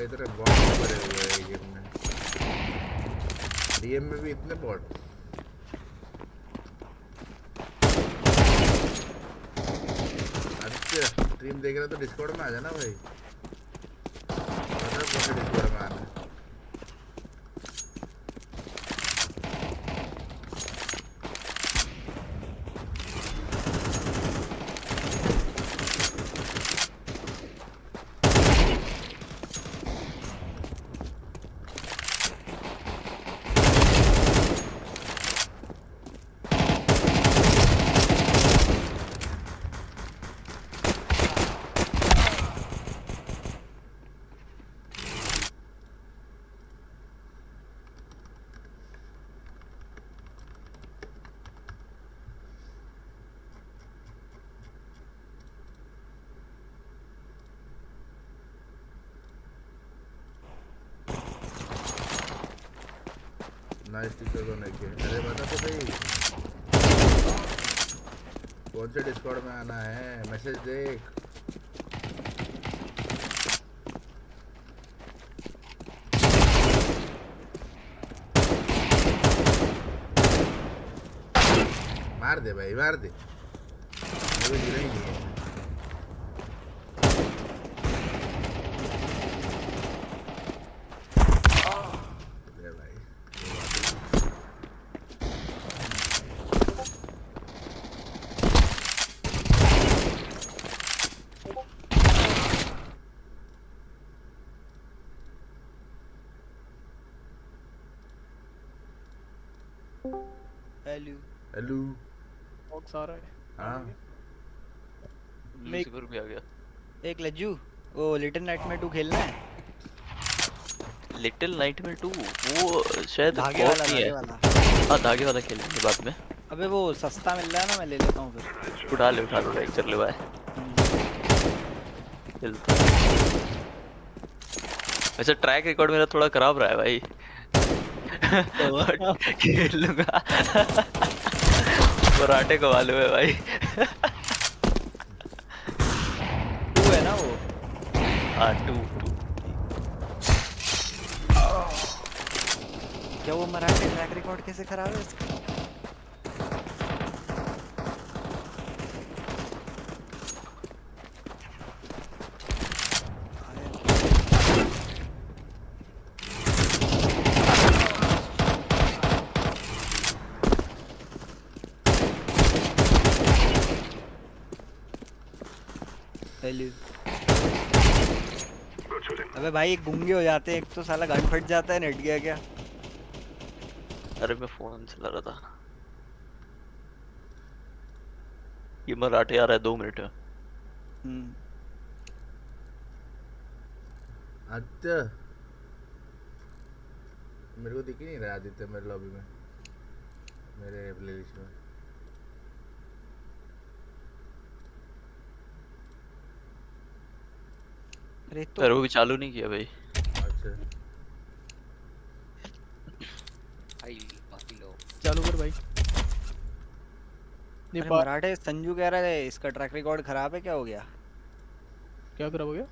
इधर बॉट भरे हुए हैं गेम में। डीएम में भी इतने बॉट। अच्छा स्ट्रीम देख रहे तो डिस्कॉर्ड में आ जाना भाई। डिस्कॉर्ड में आना। नाइस टीचर होने के। अरे बता तो भाई कौन से डिस्कॉर्ड में आना है, मैसेज देख। मार दे भाई मार दे, मुझे गिरा ही नहीं है। हेलो हेलो बॉक्स आ रहा है। हाँ लूसीफर भी आ गया। एक लज्जू वो लिटिल नाइटमेयर 2 खेलना है। लिटिल नाइटमेयर 2 वो शायद धागे वाला हाँ धागे वाला खेलेंगे बाद में। अबे वो सस्ता मिल रहा है ना, मैं ले लेता हूँ फिर। उठा ले भाई चल ले भाई। वैसे ट्रैक रिकॉर्ड मेरा थोड़ा खराब रहा है भाई। खेल लूंगा। पराठे को मालूम है भाई। 2 है ना वो। हाँ 2 क्या वो मराठी ट्रैक रिकॉर्ड कैसे खराब है इसका? अबे भाई गूंगे हो जाते हैं, एक तो साला गन फट जाता है, नेट गया क्या? अरे मैं फोन चला रहा था। ये मराठे आ रहा है 2 मिनट में। अच्छा मेरे को दिख ही नहीं रहा आदित्य मेरे लॉबी में, मेरे प्लेलिस्ट में। अरे तो वो भी चालू नहीं किया भाई। अच्छा भाई बाकी लोग चालू कर भाई। अरे मराठे संजू कह रहा है इसका ट्रैक रिकॉर्ड खराब है, क्या हो गया? क्या खराब हो गया?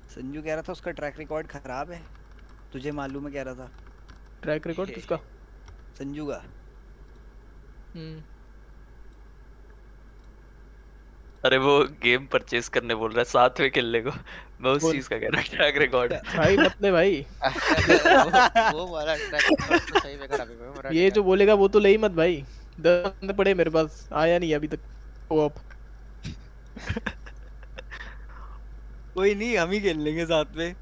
संजू कह रहा था उसका ट्रैक रिकॉर्ड खराब है, तुझे मालूम है? कह रहा था ट्रैक रिकॉर्ड किसका? संजू का। अरे वो गेम परचेस करने बोल रहा है, साथ में खेलने को। मैं उस चीज का कह रहा हूँ, ट्रैक रिकॉर्ड भाई मतलब भाई वो वाला ट्रैक रिकॉर्ड तो सही में खराब है मराठे। ये जो बोलेगा वो तो ले ही मत भाई। 10 बंदे पड़े मेरे पास, आया नहीं अभी तक कोऑप। कोई नहीं, हम ही खेल लेंगे साथ में।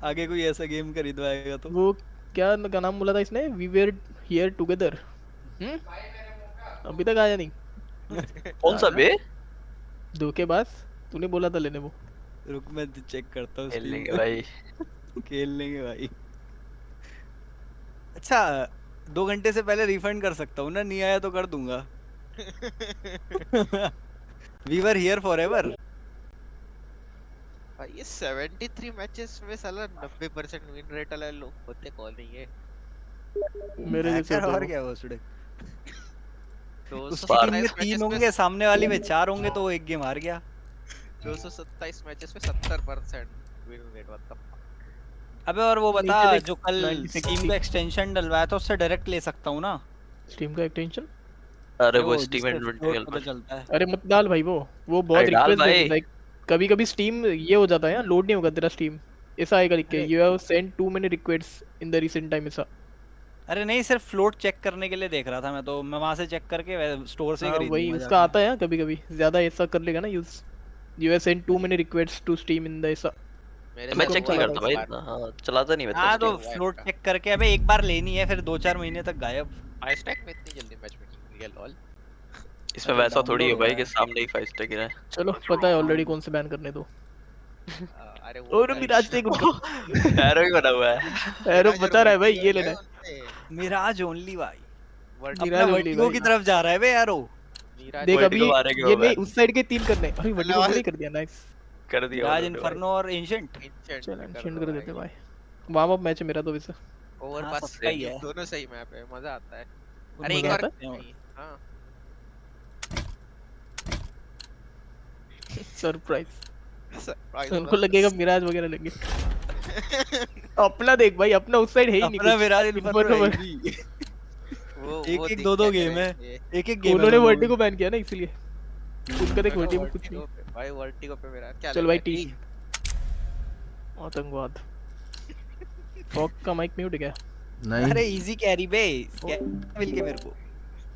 आगे कोई ऐसा गेम खरीदवाएगा तो। वो क्या नाम बोला था इसने? We were here together. अभी तक आया नहीं। कौन सा बे? धोखेबाज, तूने बोला था लेने वो। रुक मैं चेक करता हूँ। खेल लेंगे भाई। खेल लेंगे भाई। अच्छा 2 घंटे से पहले रिफंड कर सकता हूँ ना? नहीं आया तो कर दूंगा। We were here forever. ये 73 मैचेस में साला 90% विन रेट वाले लोग होते कौन नहीं है? मेरे जैसे और क्या वो सुड़े। तो उसकी टीम में 3 होंगे, सामने वाली में 4 होंगे, तो वो एक गेम हार गया। 227 मैचेस में 70% विन रेट। मतलब अबे और वो बता, जो कल स्टीम का एक्सटेंशन डलवाया था उससे डायरेक्ट ले सकता हूँ ना? स्टीम का एक्सटेंशन? अरे वो स्टीम इन्वेंटरी पता चलता है। अरे मत डाल भाई, वो बहुत रिक्वेस्ट है। कभी-कभी स्टीम ये हो जाता है ना, लोड नहीं होगा तेरा स्टीम। ऐसा आएगा लिख के, you have sent too many requests in the recent time ऐसा। अरे नहीं, सिर्फ फ्लोट चेक करने के लिए देख रहा था मैं तो। मैं वहां से चेक करके स्टोर से खरीद लूंगा। वही उसका आता है ना कभी-कभी, ज्यादा ऐसा कर लेगा ना use. You have sent too many requests to Steam in the ऐसा। मैं चेक नहीं करता भाई इतना। हां चलाता नहीं मैं। हां तो फ्लोट चेक करके अबे एक बार लेनी है, फिर 2-4 महीने तक गायब। हाई स्टैक में इतनी जल्दी मैच मेकिंग रियल लॉल। इसमें वैसा थोड़ी है भाई कि सामने ही 5 स्टैक है। चलो पता है ऑलरेडी कौन से बैन करने दो। अरे और मिराज देख उनका एरो ही बना हुआ है। एरो बता रहा है भाई ये लेना है। मिराज ओनली भाई। मिराज वर्टिगो की तरफ जा रहा है बे यारो। देख अभी ये नहीं, उस साइड के 3 करने। अभी वर्टिगो नहीं कर दिया। नाइस कर दिया। मिराज इन्फर्नो और एंशिएंट। चल एंशिएंट कर देते भाई। वार्म अप मैच है मेरा तो वैसे। ओवर पास सही है, दोनों सही मैप है, मजा आता है। अरे एक और हां सरप्राइज। उनको लगेगा मिराज वगैरह लेंगे। अपना देख भाई, अपना उस साइड है ही नहीं। अपना मिराज इन्फर्नो वो एक 2 गेम है। एक गेम उन्होंने वर्टिगो बैन किया ना इसलिए। उनका देख वर्टिगो कुछ नहीं भाई। वर्टिगो पे मेरा क्या? चल भाई टी आतंकवाद। फॉक का माइक म्यूट है क्या? नहीं। अरे इजी कैरी बे, मिल के मेरे को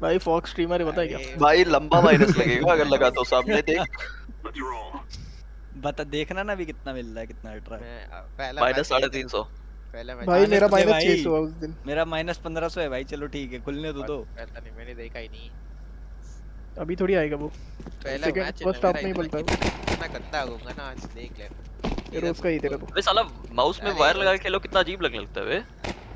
भाई। फॉक स्ट्रीमर है, बताए क्या भाई? लंबा माइनस लगेगा अगर लगा तो सामने देख। बता देखना ना अभी कितना मिल रहा है, कितना अल्ट्रा है। माइनस 350 पहला मैच भाई। मेरा माइनस 600 है उस दिन। मेरा माइनस 1500 है भाई। चलो ठीक है, खुलने दो। पता नहीं, मैंने देखा ही नहीं। अभी थोड़ी आएगा वो। पहला मैच फर्स्ट हाफ में ही बोलता है। कितना गंदा होगा ना आज, देख ले। ये रोज का ही तेरा तो। बे साला माउस में वायर लगा के खेलो, कितना अजीब लगने लगता है बे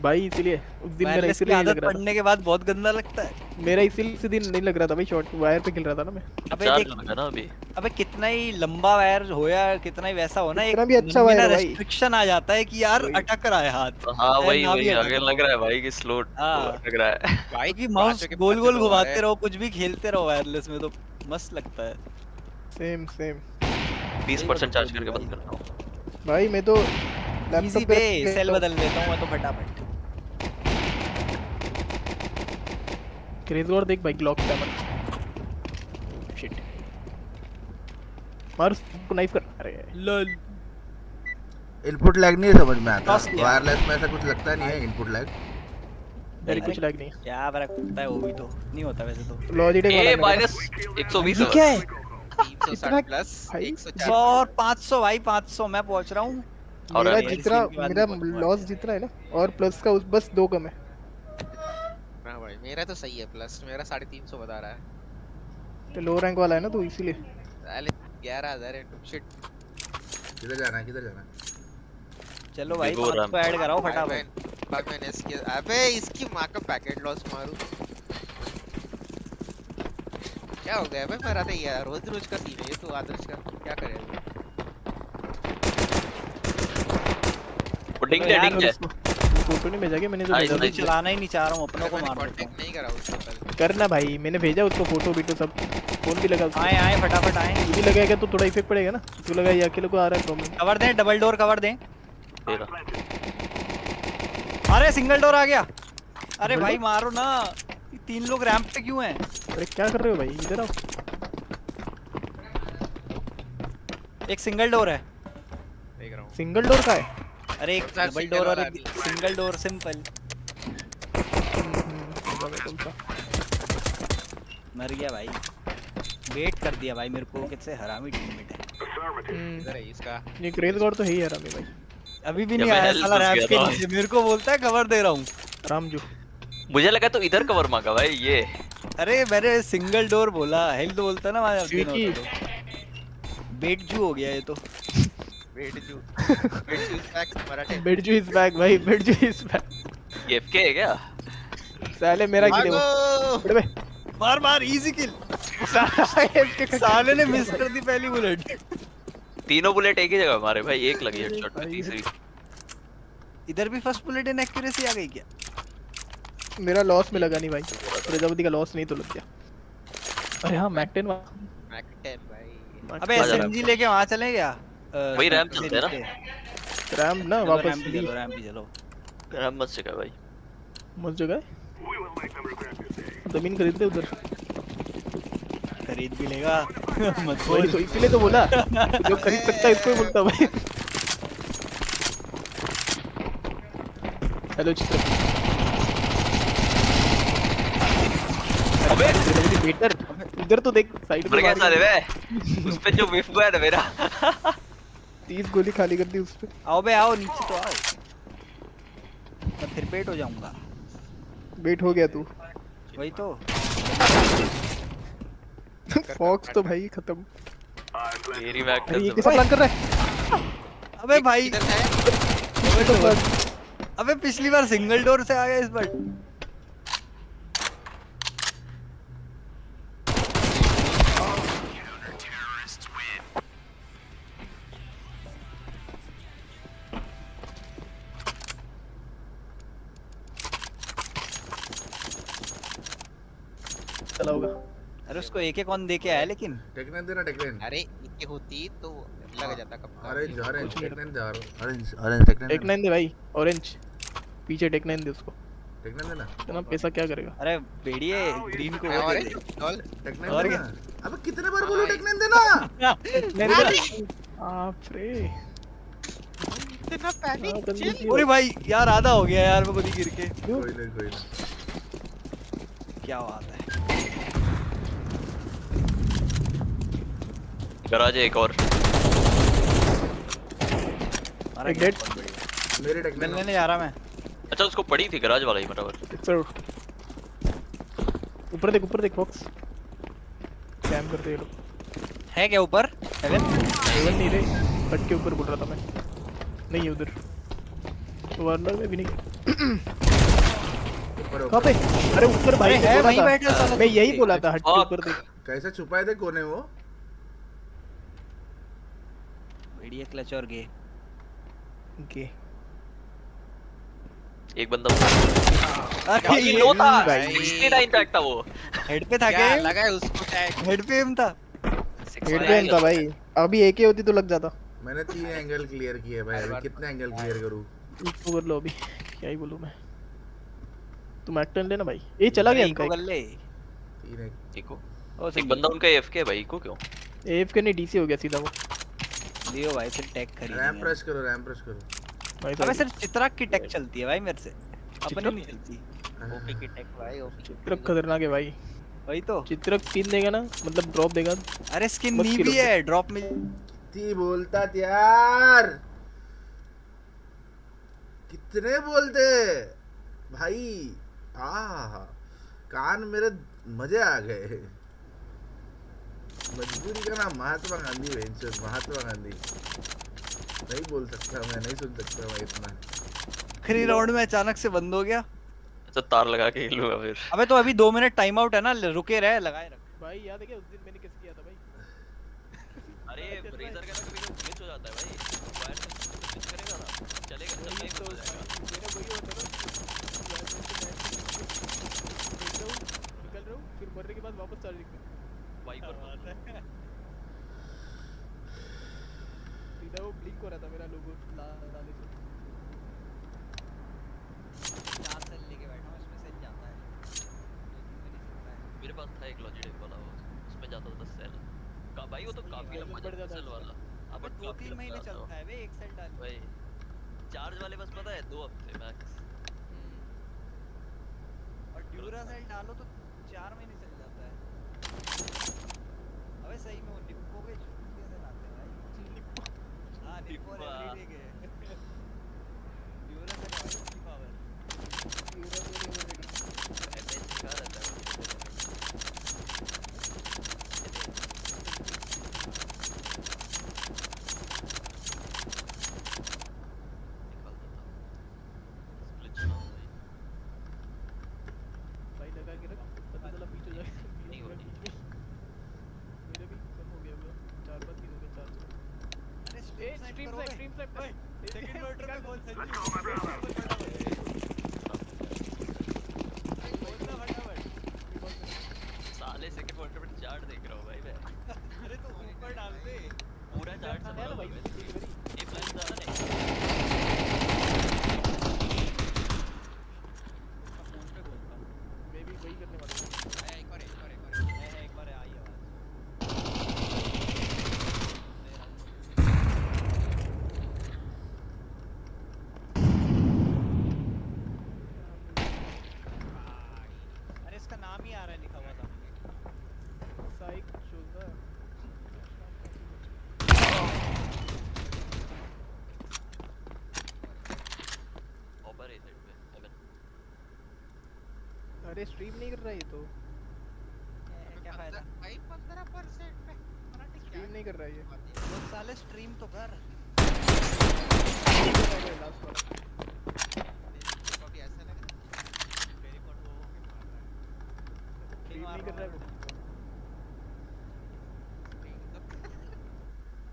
भाई। इसीलिए उस दिन मेरा इसीलिए नहीं लग रहा था। पढ़ने के बाद बहुत गंदा लगता है। मेरा इसीलिए उस दिन नहीं लग रहा था भाई। शॉट वायर पे खेल रहा था ना मैं। अबे देख ना अभी। अबे कितना ही लंबा वायर हो या कितना ही वैसा हो ना, एक भी अच्छा वायर है भाई। रेस्ट्रिक्शन आ जाता है कि यार अटक रहा है हाथ। हां वही आगे लग रहा है भाई कि स्लो लग रहा है भाई। कि माउस गोल गोल घुमाते रहो, कुछ भी खेलते रहो वायरलेस में तो मस्त लगता है। सेम 20% चार्ज करके बंद करता हूं भाई। मैं तो इजी पे सेल बदल देता हूं मैं तो फटाफट। क्रेज़ देख भाई, ग्लॉक कैमरा। शिट मार उसको, नाइफ कर। अरे लॉल। इनपुट लैग नहीं समझ में आता। वायरलेस में ऐसा कुछ लगता नहीं है इनपुट लैग। मेरी कुछ लैग नहीं। क्या फर्क पड़ता है, वो भी तो नहीं होता वैसे तो। लॉजिटेक वाला माइनस 120 क्या है? 360 प्लस 104 और 500 भाई। 500 मैं पहुंच रहा हूं। मेरा जितना मेरा लॉस जितना है ना, और प्लस का उस बस 2 कम है। ना भाई मेरा तो सही है प्लस। मेरा 350 बता रहा है। तो लो रैंक वाला है ना तू इसीलिए। साले 11,000 है शिट। किधर जाना है किधर जाना है? चलो भाई 5 को ऐड कराओ फटाफट। मैंने इसके अबे इसकी मां का पैकेट लॉस मारूं। क्या हो गया बे मेरा तो यार रोज का सीन है ये तो आदर्श का क्या करेगा। पुडिंग है फोटो नहीं भेजा के मैंने जो भेजा मैं चलाना ही नहीं चाह रहा हूं अपनों को मार दो। कांटेक्ट नहीं करा उसको कल। करना भाई मैंने भेजा उसको फोटो वीडियो सब। फोन भी लगा उसको। आए फटाफट आए। तू भी लगाएगा तो थोड़ा इफेक्ट पड़ेगा ना। तू लगा ये अकेले को आ रहा है प्रॉब्लम। कवर दें डबल डोर कवर दें। अरे सिंगल डोर आ गया। अरे भाई मारो ना। 3 लोग रैंप पे क्यों हैं? अरे क्या कर रहे हो भाई इधर आओ। एक सिंगल डोर है। देख रहा हूं। सिंगल डोर का है? अरे एक डबल डोर और एक सिंगल डोर सिंपल। मर गया भाई। वेट कर दिया भाई मेरे को कितने हरामी टीममेट है। इधर है इसका। ये क्रेज गॉड तो है ही हरामी भाई। अभी भी नहीं आया साला रैंप के नीचे मेरे को बोलता है कवर दे रहा हूं। रामजू मुझे लगा तो इधर कवर मांगा भाई ये। अरे मैंने सिंगल डोर बोला हेल्थ बोलता ना मैं बेट जू हो गया ये तो। बेटजू is back Marathe. बेटजू is back भाई बेटजू इज बैक। ये एफके है क्या? साले मेरा किल वो। मार इजी किल। साले ने मिस कर दी पहली बुलेट। तीनों बुलेट एक ही जगह मारे भाई एक लगी हेडशॉट में तीसरी। इधर भी फर्स्ट बुलेट इन एक्यूरेसी आ गई क्या? मेरा लॉस में लगा नहीं भाई। प्रजापति का लॉस नहीं तो लग गया। अरे हां मैक 10 भाई। अबे एसएमजी लेके वहां चले क्या? वही रैंप चलते हैं ना। रैंप ना वापस रैंप भी चलो। रैंप मस्त जगह भाई। मस्त जगह है। जमीन खरीदते उधर। खरीद भी लेगा मत बोल। तो इसीलिए तो बोला जो खरीद सकता है इसको ही बोलता भाई। हेलो चित्र। अबे बेटर इधर तो देख साइड में। क्या साले बे उस पे जो विफ हुआ है ना मेरा 30 गोली खाली कर दी उस पे। आओ बे आओ नीचे तो आओ। मैं फिर बेट हो जाऊंगा। बेट हो गया तू। वही तो। फॉक्स तो भाई खत्म। तेरी बैक अरे ये कैसा प्लान कर रहा है? अबे भाई अबे पिछली बार सिंगल डोर से आ गया इस बार। चला होगा। अरे उसको एक कौन दे के आया लेकिन टेक्नन देना टेक्नन। अरे ये होती तो लग जाता कब। ऑरेंज ऑरेंज टेक्नन दे ऑरेंज टेक्नन। टेक्नन दे भाई ऑरेंज पीछे टेक्नन दे उसको। टेक्नन देना। इतना पैसा क्या करेगा? अरे बेड़िए ग्रीन को ऑरेंज डॉल टेक्नन देना। अबे कितने बार बोलूं टेक्नन देना? आप रे इतना पैनिक। अरे भाई यार आधा हो गया यार मैं गोली गिर के। कोई नहीं क्या बात है। गराज एक और। अरे डेड मेरे टेक्नन लेने जा रहा मैं। अच्छा उसको पड़ी थी गराज वाला ही बराबर। ऊपर देख बॉक्स कैम करते ये लोग। है क्या ऊपर? हेवन नहीं रे हट के ऊपर बोल रहा था मैं। नहीं है उधर तो वार्नर में भी नहीं। कहां पे? अरे ऊपर भाई है वहीं बैठा था। मैं यही बोला था हट के ऊपर देख। कैसे छुपाए थे कोने वो? वीडियो क्लच और गे एक बंदा अरे लो था 69 टैग था वो। हेड पे था क्या? लगा है उसको टैग। हेड पे एम था। हेड पे एम था भाई। अभी एक ही होती तो लग जाता। मैंने 3 एंगल क्लियर किए भाई। अभी कितने एंगल क्लियर करूं? इसको कर लो अभी। क्या ही बोलूं मैं। तुम एक्टर लेना भाई। ये चला गया इनका। कर ले 3 इको एक बंदा उनका एफके भाई इको क्यों? एफके नहीं डीसी हो गया सीधा वो। लियो भाई फिर टैग खरीद। रैम प्रेस करो भाई। अबे सिर्फ चित्राक की टैग चलती है भाई मेरे से। अपनी नहीं चलती। ओपी की टैग भाई ओपी। चित्रक खतरनाक है भाई। वही तो चित्रक स्किन देगा ना मतलब ड्रॉप देगा। अरे स्किन नहीं भी है ड्रॉप में। कितनी बोलता यार कितने बोलते भाई। कान मेरे मजे आ गए। मजबूरी का नाम महात्मा गांधी वेंचर्स, महात्मा गांधी नहीं बोल सकता मैं, नहीं सुन सकता मैं इतना। आखिरी राउंड में अचानक से बंद हो गया। अच्छा तार लगा के खेलूंगा फिर। अबे तो अभी 2 मिनट टाइम आउट है ना, रुके रहे, लगाए रख। भाई याद है क्या उस दिन मैंने किस किया था भाई? अरे रेजर का ना कभी ग्लिच हो जाता है भाई, वायर से ग्लिच करेगा ना चलेगा, चलना ही बंद हो जाएगा। मेरा वही होता था, निकल रहा हूँ फिर मरने के बाद वापस चार्ज दिखता वाइपर सीधा वो ब्लिंक हो रहा था मेरा लोगो डाले से। 4 सेल लेके बैठा हूं, इसमें सेल जाता है, मेरे पास था एक लॉजिटेक वाला, उसमें जाता था 10 सेल का भाई, वो तो काफी लंबा चलता है सेल वाला। अब 2-3 महीने चलता है बे एक सेल डाल भाई, चार्ज वाले बस पता है 2 हफ्ते मैक्स, और ड्यूरा सेल डालो तो 4 महीने चल जाता है। अबे सही में वो निप्पो के चूतिया से लाते हैं भाई। हां निप्पो एवरीडे के ड्यूरा सेल भाई की पावर ड्यूरा को एमएच का रहता है। भाई लगा के रख, पता चला बीच हो जाएगा। नहीं हो मेरा भी कम हो गया होगा, 4 बार 3 हो गया 4। अरे स्ट्रीम स्नाइप भाई सेकंड मोटर में कौन सा साले सेकंड मोटर पे चार्ट देख रहा हूं भाई मैं। अरे तो ऊपर डाल दे पूरा चार्ट सब है भाई, ये प्लस ज्यादा नहीं। मैं भी वही करने वाला हूं। एक बार आई आवाज। अरे इसका नाम ही आ रहा है लिखा हुआ था साइक शोल्डर। ओपर है साइड पे हेवन। अरे स्ट्रीम नहीं कर रहा ये तो, क्या फायदा भाई 15% पे स्ट्रीम नहीं कर रहा ये। वो साले स्ट्रीम तो कर। लास्ट वाला अभी ऐसा लग रहा है टेलीपोर्ट वो होके मार रहा है। स्ट्रीम नहीं कर रहा है वो।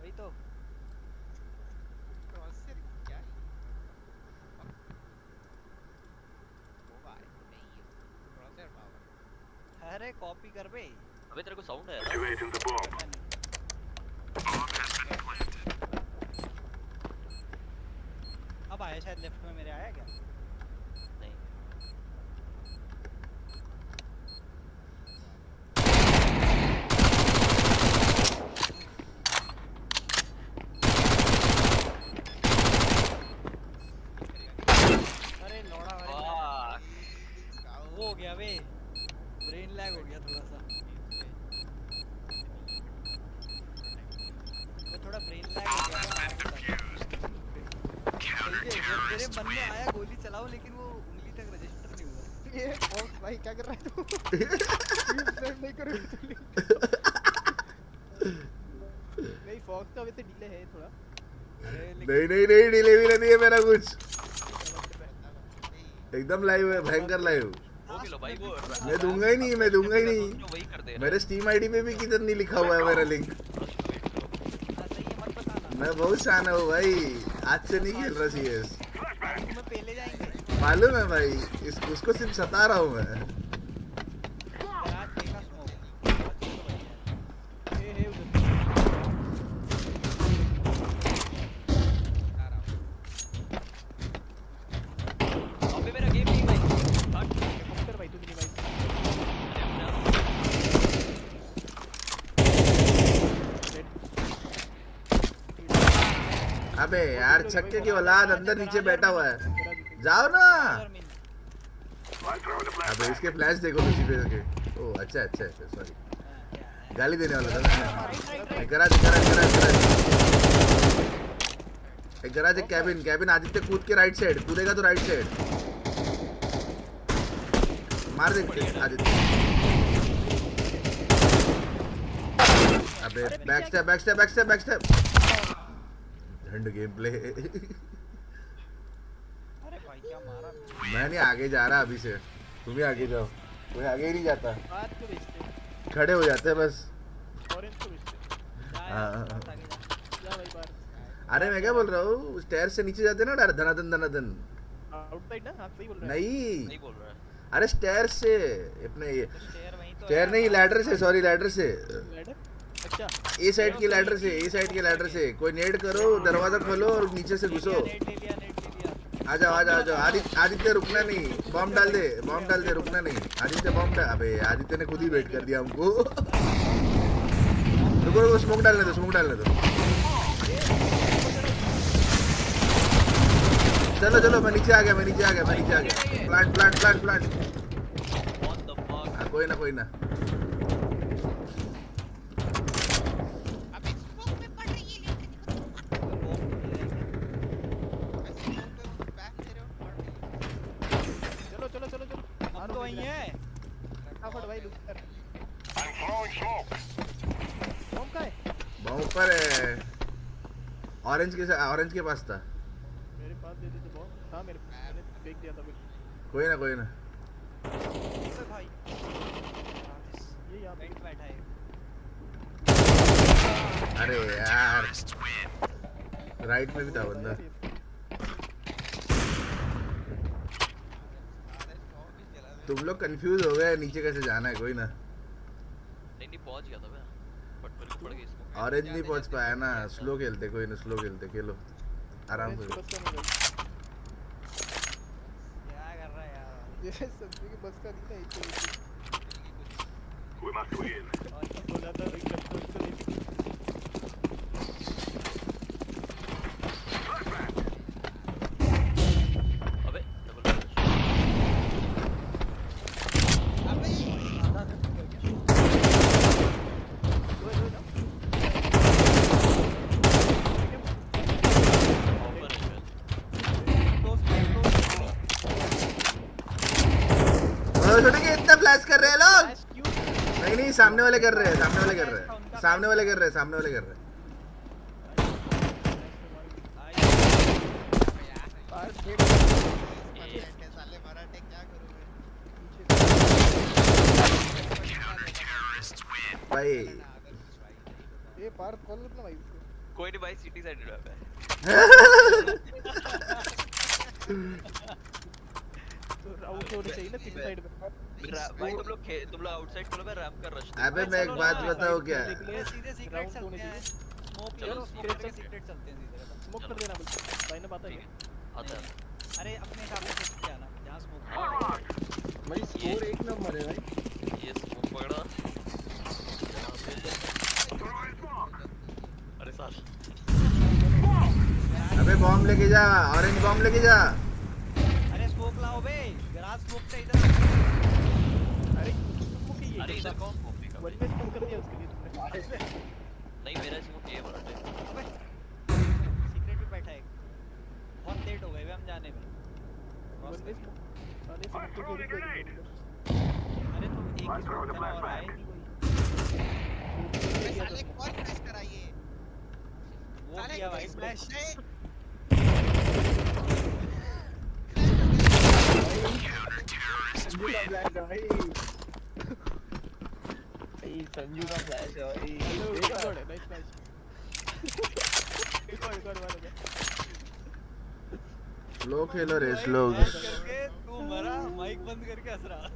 वही तो क्रॉसर क्या है वो भाई नहीं है क्रॉसर पावर। अरे कॉपी कर बे। अबे तेरे को साउंड है अब आया शायद लेफ्ट में मेरे, आया क्या? नहीं अरे लौड़ा भाई वो हो गया बे, ब्रेन लैग हो गया थोड़ा सा। वो थोड़ा ब्रेन लैग हो गया मेरे मन में आया गोली चलाओ, लेकिन वो उंगली तक रजिस्टर नहीं हुआ। ये फॉक्स भाई क्या कर रहा है तू? नहीं करोगे तो नहीं, फॉक्स का वैसे डिले है थोड़ा। नहीं डिले भी नहीं है मेरा कुछ, एकदम लाइव है, भयंकर लाइव। मैं दूंगा ही नहीं मेरे स्टीम आईडी पे भी किधर नहीं लिखा हुआ है मेरा लिंक। मैं बहुत शान हूँ भाई, आज से नहीं खेल रहा CS। मालूम है भाई, उसको सिर्फ सता रहा हूँ मैं। अबे यार छक्के की औलाद अंदर नीचे बैठा हुआ है, जाओ ना। अबे इसके फ्लैश देखो किसी पे के। ओ अच्छा सॉरी, गाली देने वाला था मैं। गराज कैबिन आदित्य कूद के राइट साइड कूदेगा तो राइट साइड मार देते आदित्य। अबे बैकस्टेप झंड गेम प्ले। अरे भाई क्या मारा। मैं नहीं आगे जा रहा अभी से, तुम ही आगे जाओ, कोई आगे ही नहीं जाता, बात को बेचते खड़े हो जाते हैं बस। ऑरेंज को बेचते। हाँ। जा भाई बाहर। अरे मैं क्या बोल रहा हूँ, स्टेयर से नीचे जाते ना धनाधन। आउटसाइड ना, हाँ सही बोल रहा है। नहीं बोल रहा है। अरे स्टेयर से अपने ये स्टेयर नहीं, लैडर से, सॉरी लैडर से। अच्छा ए साइड के लैडर से कोई नेड करो, दरवाजा खोलो और नीचे से घुसो। आ जाओ आदित्य रुकना नहीं, बॉम्ब डाल दे रुकना नहीं। आदित्य बॉम्ब डाल, अबे आदित्य ने खुद ही वेट कर दिया हमको। रुको स्मोक डालने दो। चलो मैं नीचे आ गया। प्लांट। कोई ना चलो हम तो वहीं हैं। फटाफट भाई लुक कर। बम का है? बम ऊपर है, ऑरेंज के पास था। मेरे पास दे दे बम था, मैंने फेंक दिया था बिल्कुल। कोई ना भाई ये यहाँ पे बैठा है। अरे यार राइट में भी था बंदा। तुम लोग कंफ्यूज हो गए नीचे कैसे जाना है। कोई ना, नहीं पहुंच गया था मैं, बट फिर पड़ गई इसमें। ऑरेंज नहीं पहुंच पाया ना, स्लो खेलते खेलो आराम से। क्या कर रहा है यार, ये सब्जी की बस का नहीं है। We must win. बोला था एक कंट्रोल को नहीं। अबे छोटे के इतना फ्लैश कर रहे हैं लोग। नहीं सामने वाले कर रहे हैं। सामने वाले कर रहे हैं। भाई ये पार कॉल करना भाई उसको। कोई नहीं भाई, सिटी साइड है। तो आउट होने चाहिए ना सिटी साइड पे। भाई तुम लोग आउटसाइड खोलो, मैं रैंप कर रश। अबे मैं एक बात बताऊं क्या, सीधे सीक्रेट चलते हैं। स्मोक सीक्रेट चलते हैं सीधे। स्मोक कर देना बिल्कुल भाई ने पता है आता है। अरे अपने हिसाब से कुछ आना जहां स्मोक भाई स्कोर एक नंबर है भाई। ये स्मोक पकड़ा। अरे साल अबे बॉम्ब लेके जा, ऑरेंज बॉम्ब लेके जा। अरे स्मोक लाओ बे, ग्रास स्मोक से इधर। अरे इधर कौन स्मोक देगा? वन में स्मोक कर दिया उसके लिए तुमने। नहीं मेरा स्मोक ये बड़ा है। सीक्रेट पे बैठा है। बहुत लेट हो गए वे हम जाने में। वन में स्मोक आने से तो पूरी कर दी। अरे तुम एक ही स्मोक चला और आए नहीं कोई। साले कौन फ्लैश कराइए? वो किया भाई फ्लैश। संजू का फ्लैश है भाई। संजू का फ्लैश है भाई। एक और है नाइस फ्लैश। एक और मारो। स्लो खेलो रे, स्लो करके तू मरा, माइक बंद करके हंस रहा।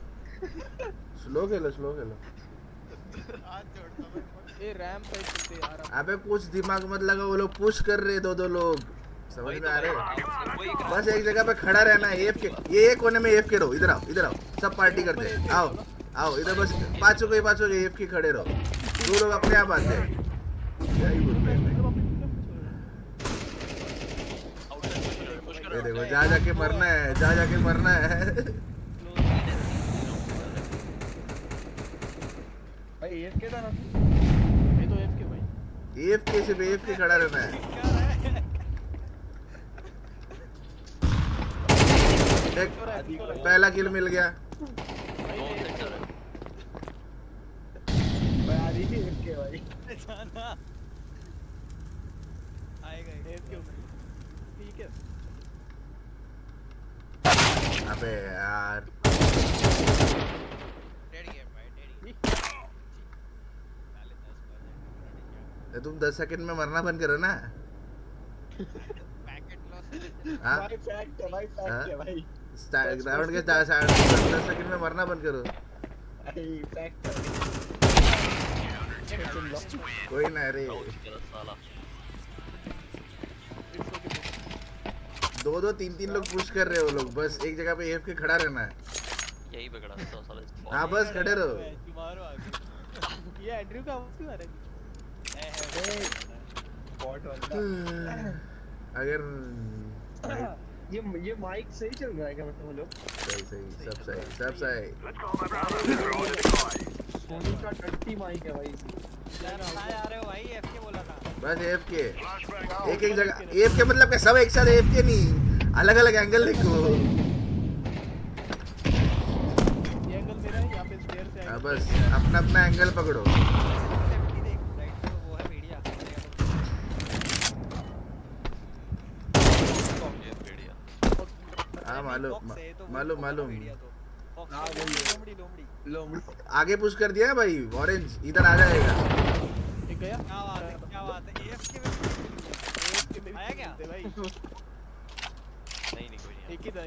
स्लो खेलो। हाथ जोड़ता मैं। ये रैम पे चलते यार। अबे कुछ दिमाग मत लगा, वो लोग पुश कर रहे दो लोग, समझ में आ रहे। बस एक जगह पे खड़ा रहना है। एफ के ये कोने में एफ के रहो। इधर आओ सब पार्टी करते हैं। आओ इधर बस पांचों के एफ के खड़े रहो। दो लोग अपने आप आते हैं। ये देखो जा जाके मरना है। भाई एफ के था ना। ये तो एफ के भाई। एफ के खड़ा रहना है। पहला किल मिल गया। AFK भाई जाना आएगा AFK ठीक है अबे यार तुम 10 सेकंड में मरना बंद करो ना भाई फैक्ट है भाई राउंड के 10 सेकंड में मरना बंद करो भाई फैक्ट कोई ना रे 2-2 3-3 लोग पुश कर रहे हो लोग बस एक जगह पे AFK खड़ा रहना है यही बिगड़ा तो साला हाँ बस खड़े रहो मारो आगे ये एंड्रयू का आवाज क्यों आ रहा है बॉट वाला अगर ये माइक सही चल रहा है क्या मतलब लोग सही सब सही सोनी का टट्टी माइक है भाई यार आ रहे हो भाई FK बोला था बस AFK एक जगह AFK मतलब क्या सब एक साथ AFK नहीं अलग अलग एंगल देखो ये एंगल मेरा है यहाँ पे स्टेयर से हाँ बस अपना एंगल पकड़ो हाँ मालूम आगे पुश कर दिया है भाई ऑरेंज इधर आ जाएगा एक गया क्या बात है AFK में आया क्या भाई नहीं कोई नहीं एक ही था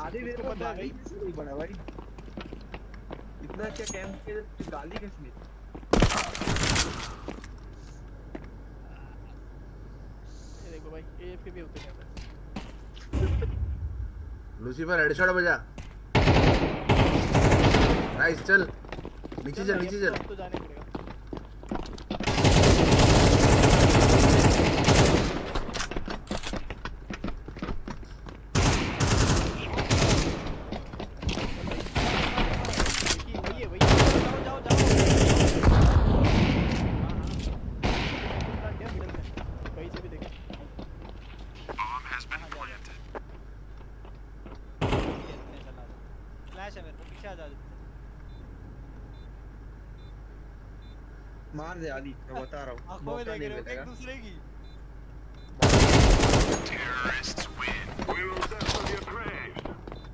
आधे देर को पता नहीं नहीं बना भाई इतना अच्छा कैंप के गाली किसने ये देखो भाई AFK भी होते हैं लूसीफर हेडशॉट बजा नाइस चल नीचे चल तो जाने पड़ेगा मार दे आदि मैं बता रहा हूं आंखों में देख रहे हो एक दूसरे की Terrorists win. We will settle your grave.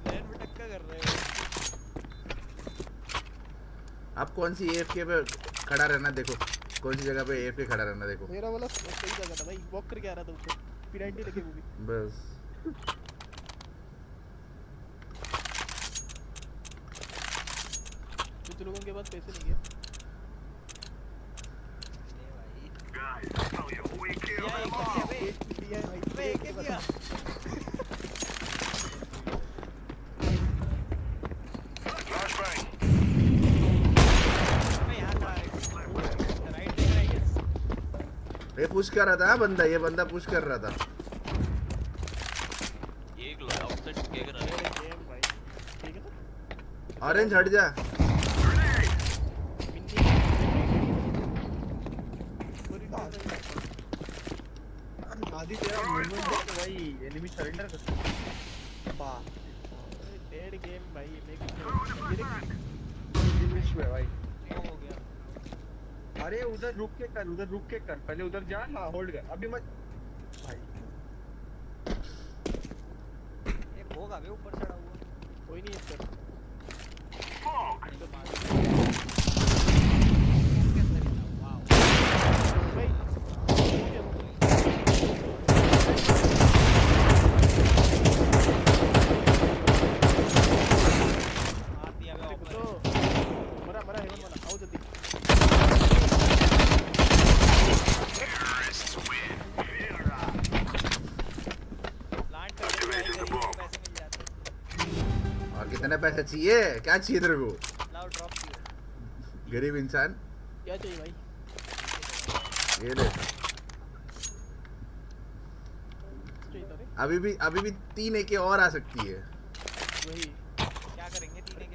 Line में टक्का कर रहे हो अब कौन सी AFK पे खड़ा रहना देखो कौन सी जगह पे AFK खड़ा रहना देखो मेरा वाला सही जगह था भाई वॉक करके आ रहा था ऊपर P90 लगे वो भी बस कुछ लोगों के पास पैसे नहीं है Guys, tell you, we killed them all. Flashbang. ये पुश कर रहा था ये बंदा पुश कर रहा था एक लो आउटसाइड के कर रहा है भाई ठीक है ऑरेंज हट जा आदि तेरा मूवमेंट देख भाई एनिमी सरेंडर कर वाह डेड गेम भाई मेक फिनिश हुआ भाई हो गया अरे उधर रुक के कर पहले उधर जा हां होल्ड कर अभी मत भाई एक होगा वे ऊपर चढ़ा हुआ कोई नहीं इस पर कितने पैसे चाहिए क्या चाहिए तेरे को लाओ ड्रॉप किया गरीब इंसान क्या चाहिए भाई ये ले अभी भी 3 AK और आ सकती है वही क्या करेंगे 3 AK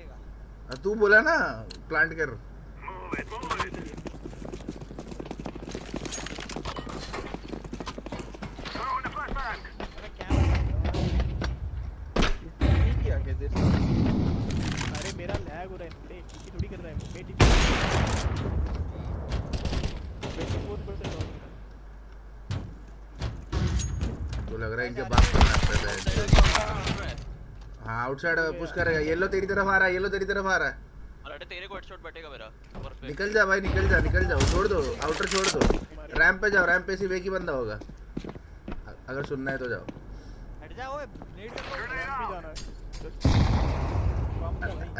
का तू बोला ना प्लांट कर अरे मेरा लैग हो रहा है थोड़ी कर रहा है तो लग रहा है इनके बाप का मैप है। हाँ आउटसाइड पुश करेगा। येलो तेरी तरफ आ रहा है, येलो तेरी तरफ आ रहा है। अरे तेरे को हेडशॉट बैठेगा मेरा। निकल जा भाई, निकल जाओ, छोड़ दो आउटर, छोड़ दो। रैंप पे जाओ, रैंप पे सिर्फ एक ही बंदा होगा, अगर सुनना है तो जाओ। हट जा ओए, नेट पे जाना है।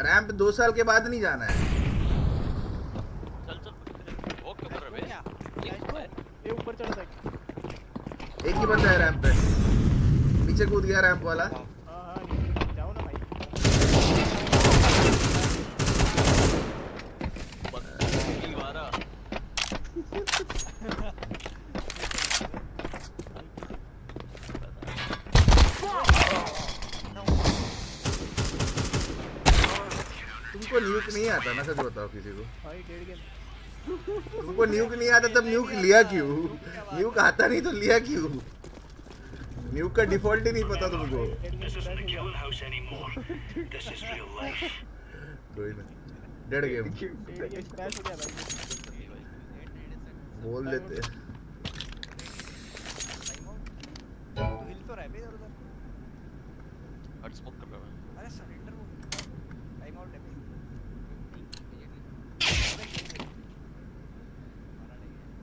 रैंप 2 साल के बाद नहीं जाना है। चल वो क्यों कर रहे हैं? ये ऊपर चढ़ जा। एक ही बंदा है रैंप पे, नीचे कूद गया रैंप वाला। हां जाओ ना भाई। तुमको न्यूक नहीं आता ना, सच बताओ किसी को। भाई डेढ़ गेम तुमको न्यूक नहीं आता तब न्यूक लिया क्यों? न्यूक आता नहीं तो लिया क्यों? न्यूक का डिफॉल्ट ही नहीं पता तुमको। कोई ना, डेढ़ गेम बोल देते। हिल तो रहा है बे इधर उधर। हट स्मोक कर रहा है। अरे सरेंडर वो टाइम आउट है।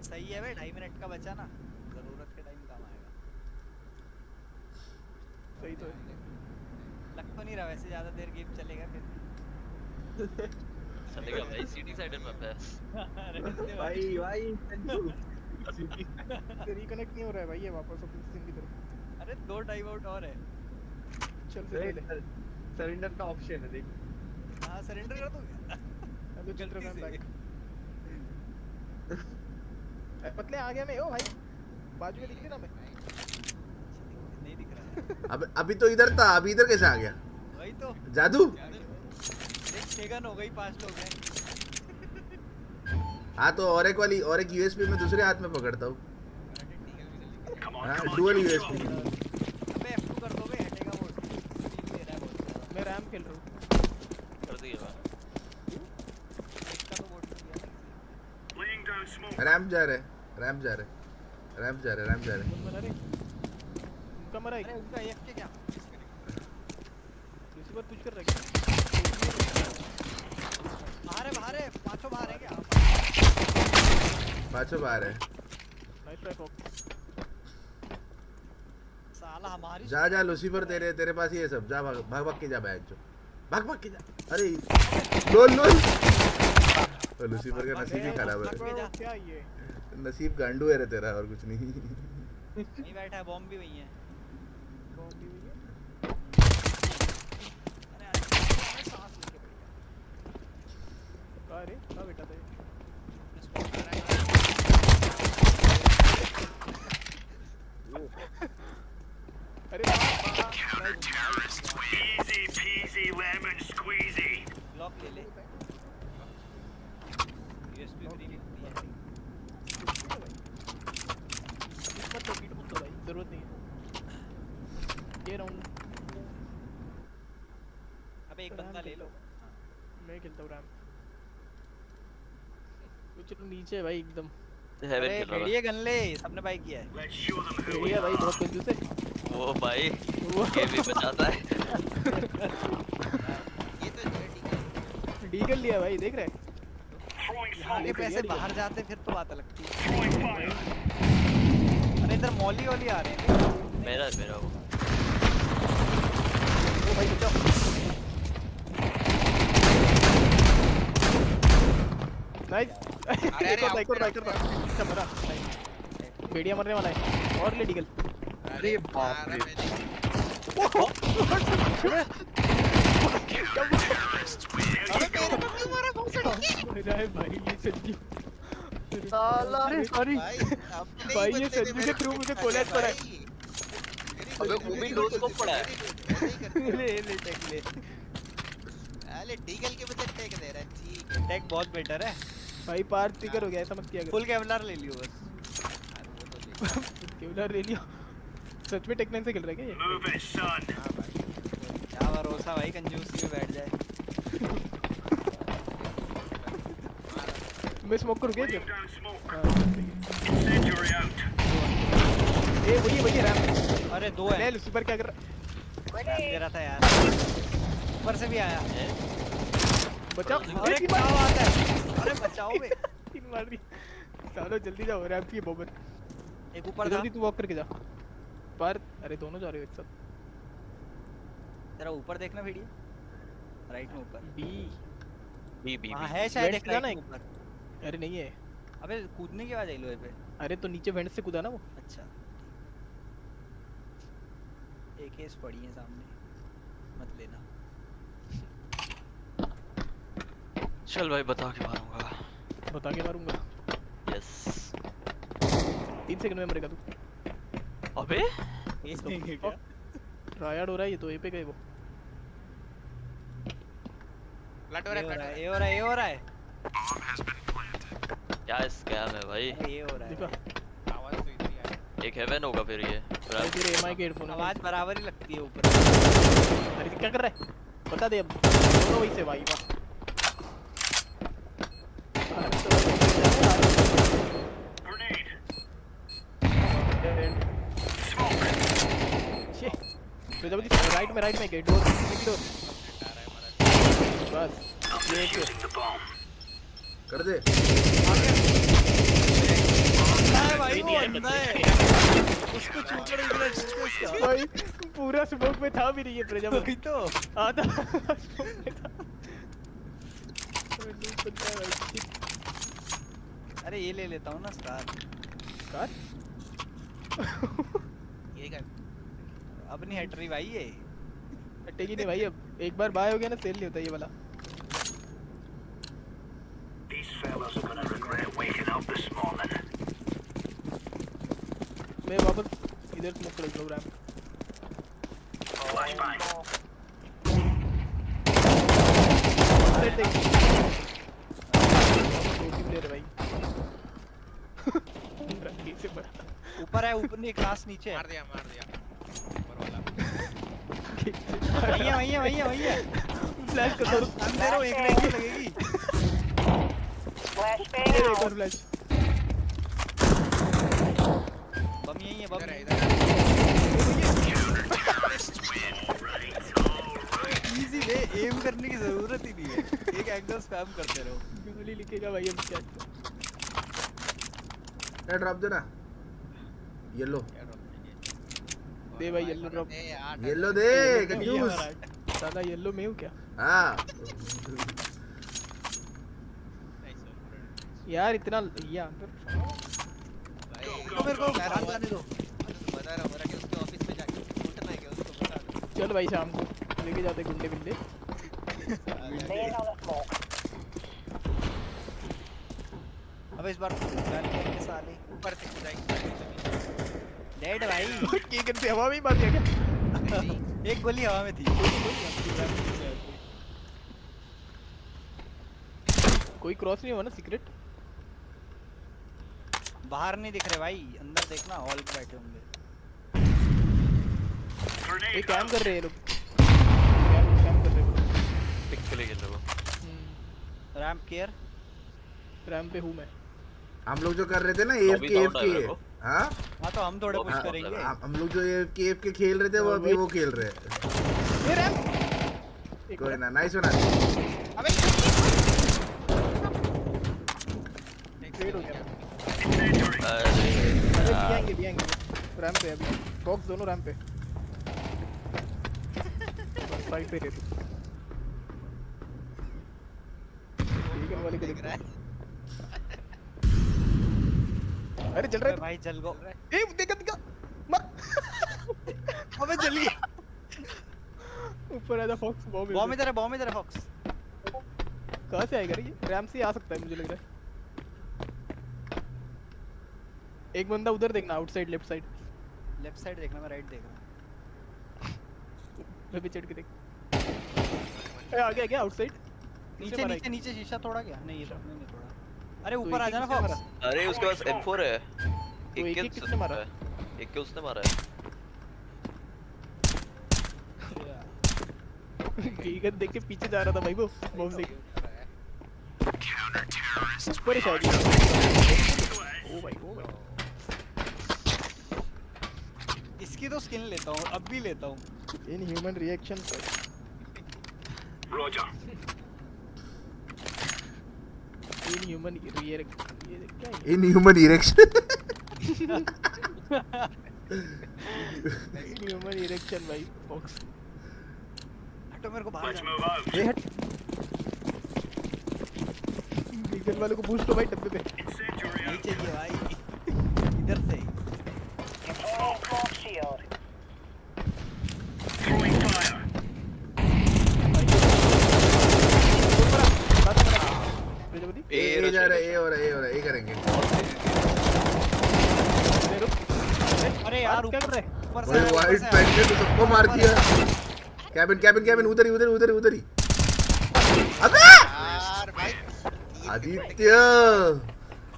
सही है बे, 2.5 मिनट का बचा ना, जरूरत के टाइम काम आएगा। सही तो है। लग तो नहीं रहा वैसे ज्यादा देर गेम चलेगा फिर। चलेगा भाई, सिटी साइड में है। भाई रिकनेक्ट नहीं हो रहा है भाई, ये वापस अपनी स्क्रीन की तरफ। अरे 2 टाइम आउट और है। चल फिर सरेंडर का ऑप्शन है देख। हां सरेंडर कर दूंगा। अबे चल रहा मैं बैक। पतले आ गया मैं। ओ भाई बाजू में दिख रही ना मैं? नहीं दिख रहा है। अभी तो इधर था, अभी इधर कैसे आ गया? वही तो जादू। देख शेगन हो गई, 5 लोग हैं। हाँ तो और एक यूएसबी में दूसरे हाथ में पकड़ता हूँ। हाँ डुअल यूएसबी। अबे F2 कर दो बे, हटेगा वो। स्पीड दे रहा है बहुत ज्यादा। मैं रैम खेल रहा हूँ। कर दिया इसका तो वोट किया। रैंप जा रहे। उनका मरा है। अरे उनका AFK क्या? रिसीवर कुछ कर रहा है। बाहर है, पांचों बाहर है क्या? पांचों बाहर है। नाइस ट्राई फॉक। साला हमारी जा लूसीफर, तेरे पास ही है सब। जा भाग के जा बैठ जो, भाग के जा। अरे लोल तो लूसीफर का नसीब ही खराब है। क्या ये नसीब गांडू है रे तेरा, और कुछ नहीं। नहीं बैठा है, बॉम्ब भी वही है। अरे क्या बेटा था अरे easy peasy lemon squeezy. Block ले ले। यूएसबी फ्री मिलती है। इसका तो बीट मत भाई, जरूरत नहीं है। ये राउंड अबे एक बंदा ले लो। मैं खेलता हूँ रैम। चलो नीचे भाई एकदम। हेवन खेल रहा है। ये गन ले, सबने बाई किया है। ये भाई बहुत कंजूस है वो भाई, ये भी बचाता है। ये तो डीगल लिया भाई, देख रहे यहाँ के पैसे बाहर जाते फिर तो बात लगती है। अरे इधर मॉली वाली आ रहे हैं। मेरा वो भाई बचाओ। नाइस। एक और अच्छा मरा। भेड़िया मरने वाला है। और ले डीगल। अरे बाप रे। अरे भाई ये संजू साला। सॉरी भाई, ये संजू के थ्रू मुझे कोलैप पड़ा है। अबे वो भी लो स्कोप पड़ा है। ले टेक ले। अरे डीगल के बदले टेक दे रहा है। ठीक है, टेक बहुत बेटर है भाई। पार ट्रिगर हो गया, ऐसा मत किया कर। फुल केवलर ले लियो बस। केवलर ले लियो। सच में टेक 9 से खेल रहा है क्या ये? क्या भरोसा भाई, कंजूसी में बैठ जाए। मैं स्मोक करूँ क्या फिर? वही रैम। अरे दो है। ले लूसीफर क्या कर रहा? दे रहा था यार। ऊपर से भी आया। बचाओ। अरे क्या बात है? अरे बचाओ बे। तीन मार दी। चलो जल्दी जाओ रैम की बॉम्बर। एक ऊपर जल्दी तू वॉक करके जा। पर अरे दोनों जा रहे हो एक साथ। तेरा ऊपर देखना वीडियो। राइट में ऊपर। बी हां है शायद एक ना ऊपर। अरे नहीं है। अबे कूदने की आवाज आई लो पे। अरे तो नीचे वेंट से कूदा ना वो। अच्छा। एक केस पड़ी है सामने। मत लेना। चल भाई बता के मारूंगा। बता के मारूंगा। यस 3 सेकंड में मरेगा तू। अबे ये क्या? ट्रायड हो रहा है ये तो ए पे गए वो। फ्लट हो रहा है। क्या स्कैम है भाई? ये हो रहा है। आवाज तो इतनी है। एक हेवन होगा फिर ये। अरे तेरे एमआई के हेडफोन आवाज बराबर ही लगती है ऊपर। अरे क्या कर रहा है? बता दे अब। दोनों वही से भाई वाह। राइट में गए डोर बस ये कर दे भाई वो अंधा है उसको छूकर इधर इसका भाई पूरा स्मोक में था भी नहीं ये प्रजापति तो आधा अरे ये ले लेता हूँ ना स्टार ये क्या अपनी हैट्री भाई ये हटेगी नहीं भाई अब एक बार बाय हो गया ना सेल नहीं होता ये वाला मैं वापस इधर स्मोक कर प्रोग्राम अरे देख भाई ऊपर है ऊपर नहीं क्लास नीचे मार दिया ऊपर वाला वही है फ्लैश कर दो अंदर हो एक नहीं लगेगी फ्लैश पे एक और फ्लैश बम यही है बम इजी वे एम करने की जरूरत ही नहीं है एक एंगल स्पैम करते रहो गोली लिखेगा भाई अब क्या ड्रॉप देना येलो दे भाई येलो ड्रॉप येलो दे कंजूस साला येलो में हूं क्या हां यार इतना ये अंदर मेरे को बाहर जाने दो बता रहा हूं कि उसके ऑफिस में जाके उठना है क्या उसको बता दो चल भाई शाम को लेके जाते गुंडे बिंडे अब इस बार गाड़ी के साले ऊपर से कूदाई डेड भाई की करते हवा में मार दिया क्या एक गोली हवा में थी कोई क्रॉस नहीं हुआ ना सीक्रेट बाहर नहीं दिख रहे भाई अंदर देखना हॉल पे बैठे होंगे ये कैम कर रहे हैं लोग कैम कर रहे हैं पिक के लिए खेल रहे हो रैंप केयर रैंप पे हूं मैं हम लोग जो कर रहे थे ना एफ हां हां तो हम थोड़ा पुश करेंगे हम लोग जो ये के खेल रहे थे वो अभी वो खेल रहे हैं ये रैंप कोई ना नाइस बना अबे ट्रेड हो गया अरे बियांगे रैंप पे अभी बॉक्स दोनों रैंप पे साइड पे रहते ठीक है वाले को देख रहा है अरे जल रहा है भाई जल गो ए देखा मर अबे जल गया ऊपर आजा फॉक्स बॉम्ब इधर है फॉक्स कहां से आएगा ये रैम से आ सकता है मुझे लग रहा है एक बंदा उधर देखना आउटसाइड लेफ्ट साइड देखना मैं राइट देख रहा हूं मैं भी चढ़ के देख ए आ गया आउटसाइड नीचे शीशा तोड़ा क्या नहीं ये तो नहीं तोड़ा अरे ऊपर आ जाना फॉक्स अरे उसके पास M4 है तो एक किसने मारा एक के उसने मारा है ठीक है देख के पीछे जा रहा था भाई वो बॉम्ब से ऊपर ही शायद। ओ भाई ओ भाई। इसकी तो स्किन लेता हूँ, अब भी लेता हूँ। In human reaction. Roger. In human reaction. Inhuman erection. Inhuman erection भाई बॉक्स। हटो मेरे को बाहर Let's जाना। move out. ये हट। लीगल वालों को बूस्ट हो भाई डब्बे पे। नहीं चाहिए भाई। इधर से। Throwing fire. ए जा रहा है, ए हो रहा है, ए हो रहा है, ए करेंगे। अरे यार ऊपर कर रहे। भाई वाइट पैंट ने तो सबको मार दिया। कैबिन कैबिन कैबिन उधर ही उधर उधर उधर ही। अबे यार भाई आदित्य।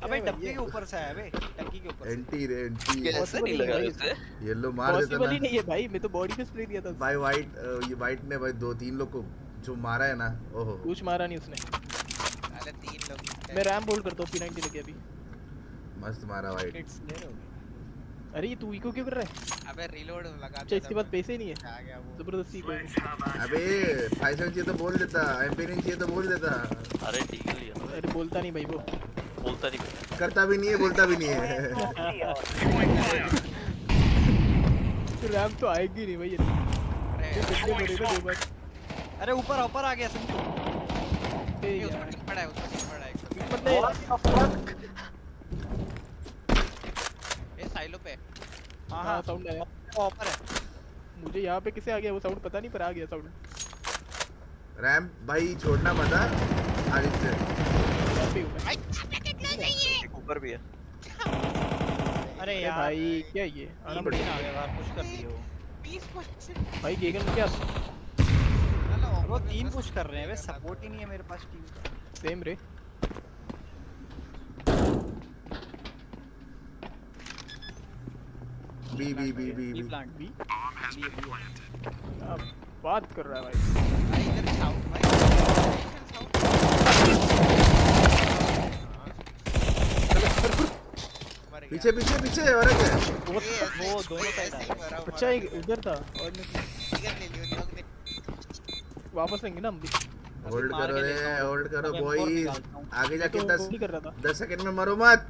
अबे डब्बे के ऊपर से आया बे, टंकी के ऊपर। एंटी रे एंटी। कैसे नहीं लगा उसे? येलो मार देता पॉसिबल ही ना। नहीं है भाई, मैं तो बॉडी पे स्प्रे दिया था। भाई वाइट ये वाइट ने भाई 2-3 लोग को जो मारा है ना, ओहो। कुछ मारा नहीं उसने। अरे 3 लोग। मैं रैम होल्ड करता हूँ P90 लेके अभी। मस्त मारा वाइट। अरे ये तू इको क्यों कर रहा है? अबे रीलोड लगा। अच्छा इसके बाद पैसे ही नहीं है। आ गया वो। जबरदस्ती कोई। अबे फाइजर चाहिए तो बोल देता, एमपी नहीं चाहिए तो बोल देता। अरे ठीक है लिया। अरे बोलता नहीं भाई वो। बोलता नहीं। करता भी नहीं है, बोलता भी नहीं है। रैम तो आएगी नहीं भाई। अरे ऊपर ऊपर आ गया संजू। उसमें पड़ा है, उसमें पड़ा है। ये साइलो पे। हाँ हाँ साउंड आया। ऊपर है। मुझे यहाँ पे किसे आ गया वो साउंड पता नहीं, पर आ गया साउंड। रैम भाई छोड़ना मत आदित्य। ऊपर भी है। अरे यार भाई क्या ये आना पड़ेगा। आगे बार पुश कर दियो। 20 भाई गेगन में क्या? वो 3 पुश कर रहे हैं, वे सपोर्ट ही नहीं है मेरे पास टीम का। सेम रे। B B B B B plant B. अब बात कर रहा है भाई। भाई इधर साउंड भाई। पीछे पीछे पीछे और क्या? वो दोनों साइड आ गए। अच्छा एक उधर था और टिकट ले लियो लोग ने। वापस लेंगे ना हम भी। होल्ड करो रे, होल्ड करो बॉयज। आगे जाके 10 सेकंड में मरो मत।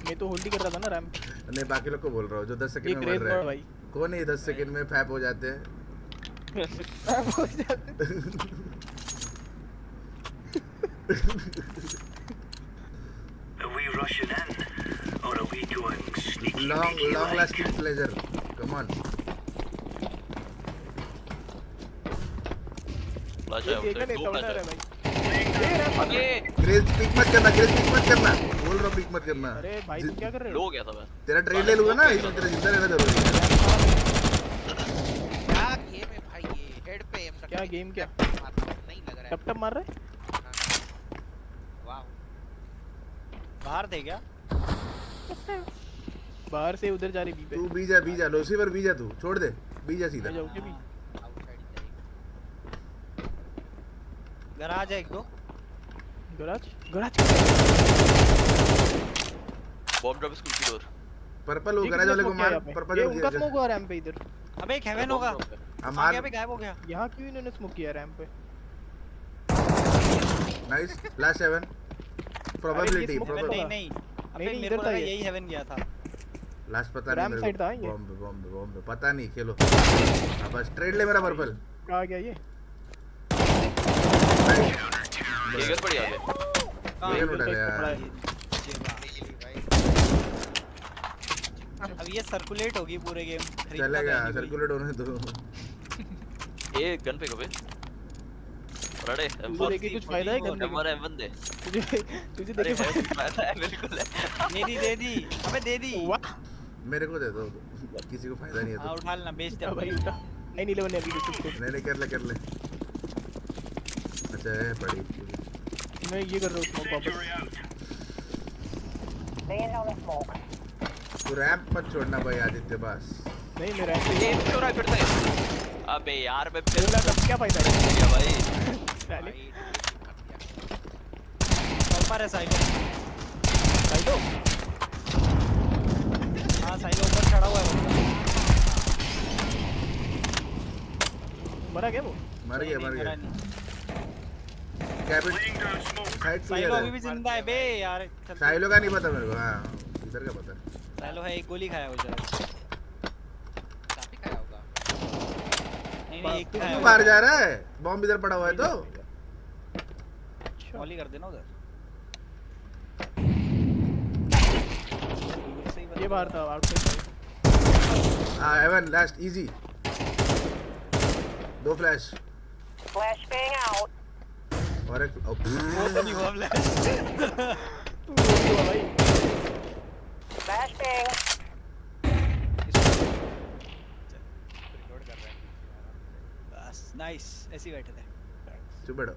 मैं तो होल्ड ही कर रहा था ना रैम। नहीं बाकी लोग को बोल रहा हूँ जो 10 सेकंड में मर रहे हैं। कौन है 10 सेकंड में फैप हो जाते हैं? Are we rushing in or are we going sneaky? Long lasting pleasure. Come on. Grace peek मत करना, ग्रेस पिक मत करना। बोल रहा पिक मत करना। अरे भाई तुम क्या कर रहे हो? लो गया था मैं। तेरा ट्रेड ले लूंगा ना, इसमें तेरा जिंदा रहना जरूरी है। क्या गेम है भाई ये? हेड पे एम। क्या गेम क्या? नहीं लग रहा है। टप टप मार रहा है? वाह। बाहर दे क्या? बाहर से उधर जा रही बी पे। तू बीजा लूसीफर बीजा, तू छोड़ दे, बीजा सीधा। जाओगे भी? गराज है एक दो। गराज बॉम्ब ड्रॉप स्कूल की डोर। पर्पल वो गराज वाले को मार। पर्पल ये उनका स्मोक हुआ रैम पे इधर। अबे एक हेवन होगा। मार। अबे गायब हो गया। यहाँ क्यों इन्होंने स्मोक किया रैम पे? Nice last haven. प्रोबेबिलिटी नहीं अबे मेरे को यही हेवन गया था। लास्ट पता नहीं मेरे को। बॉम्ब पता नहीं, खेलो। बस ट्रेड ले मेरा पर्पल। कहाँ गया ये? गेगन पड़ी आगे। गेगन उठा ले यार। अब ये सर्कुलेट होगी पूरे गेम। चलेगा, सर्कुलेट होने दो। ए गन पे कबे रड़े तुझे देख के कुछ फायदा है गन में? हमारा M1 दे। तुझे देख के फायदा है बिल्कुल है। दे दी अबे दे दी। मेरे को दे दो, किसी को फायदा नहीं है। हां उठा लेना, बेच दे भाई उठा। 911 अभी कुछ नहीं कर ले। अच्छा है पड़ी। मैं ये कर रहा हूँ स्मोक वापस। तू रैंप मत छोड़ना भाई आदित्य बस। नहीं मेरा ये छोड़ा फिर से। अबे यार मैं फिर क्या फायदा है भाई। मारे साइलो हाँ साइलो ऊपर खड़ा हुआ है मरा क्या वो मर गया कैबिन साइड साइलो अभी भी जिंदा है बे यार साइलो का नहीं पता मेरे को हाँ इधर का पता साइलो है एक गोली खाया वो जरा काफी खाया होगा नहीं एक खाया क्यों बाहर जा रहा है बॉम्ब इधर पड़ा हुआ है तो मॉली कर देना उधर ये बाहर था आउटसाइड हाँ even last easy 2 flash Flashbang out. और एक वो तो नहीं हुआ फ्लैश Flashbang. रिकॉर्ड कर रहे हैं बस नाइस ऐसे ही बैठे थे चुप बैठो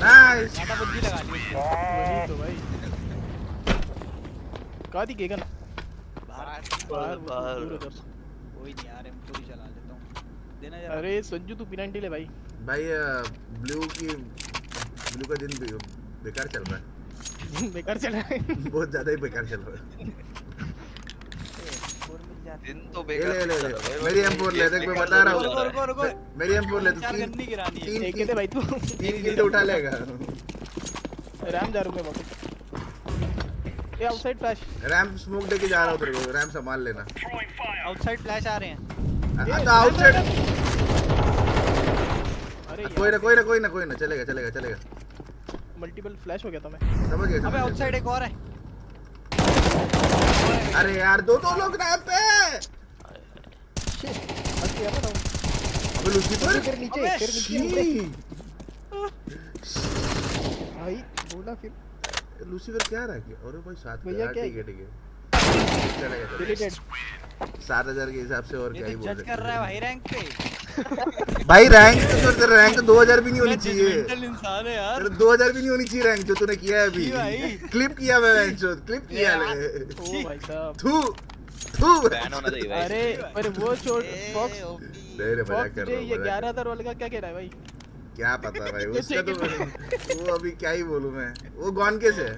नाइस ज्यादा बुद्धि लगा ली उसने वही तो भाई कहाँ थी केगन बाहर कोई नहीं यार M4 ही चला लेता हूँ देना जरा अरे संजू तू P90 ले भाई ब्लू का दिन बेकार चल रहा है बेकार चल रहा है बहुत ज्यादा ही बेकार चल रहा है दिन तो बेकार ले मेरी M4 ले देख मैं बता रहा हूँ रुको मेरी M4 ले तू 3 किले भाई तू 3 किले उठा लेगा रैम जा रहा हूँ मैं वापस ये आउटसाइड फ्लैश रैम स्मोक देके जा रहा हूँ तेरे को रैम संभाल लेना आउटसाइड फ्लैश आ रहे हैं तो आउटसाइड अरे कोई ना चलेगा मल्टीपल फ्लैश हो गया था मैं समझ गया अबे आउटसाइड एक और है अरे यार दो लोग रैंप पे अबे लूसीफर तेरे नीचे भाई बोला फिर लूसीफर क्या रहा है अरे भाई 7 भैया क्या ठीक है डिलीटेड 7000 के हिसाब से और क्या ही बोल जज कर रहा है भाई रैंक पे भाई रैंक तो तेरा रैंक तो 2000 भी नहीं होनी चाहिए मेंटल इंसान है यार तेरा 2000 भी नहीं होनी चाहिए रैंक जो तूने किया है अभी क्लिप किया मैं क्लिप किया ले ओ भाई साहब थू बैन होना चाहिए भाई अरे वो छोड़ फॉक्स नहीं रे मजाक कर रहा हूं ये 11000 वाले का क्या कह रहा है भाई क्या पता भाई उसका तो वो अभी क्या ही बोलूं मैं वो गॉन कैसे है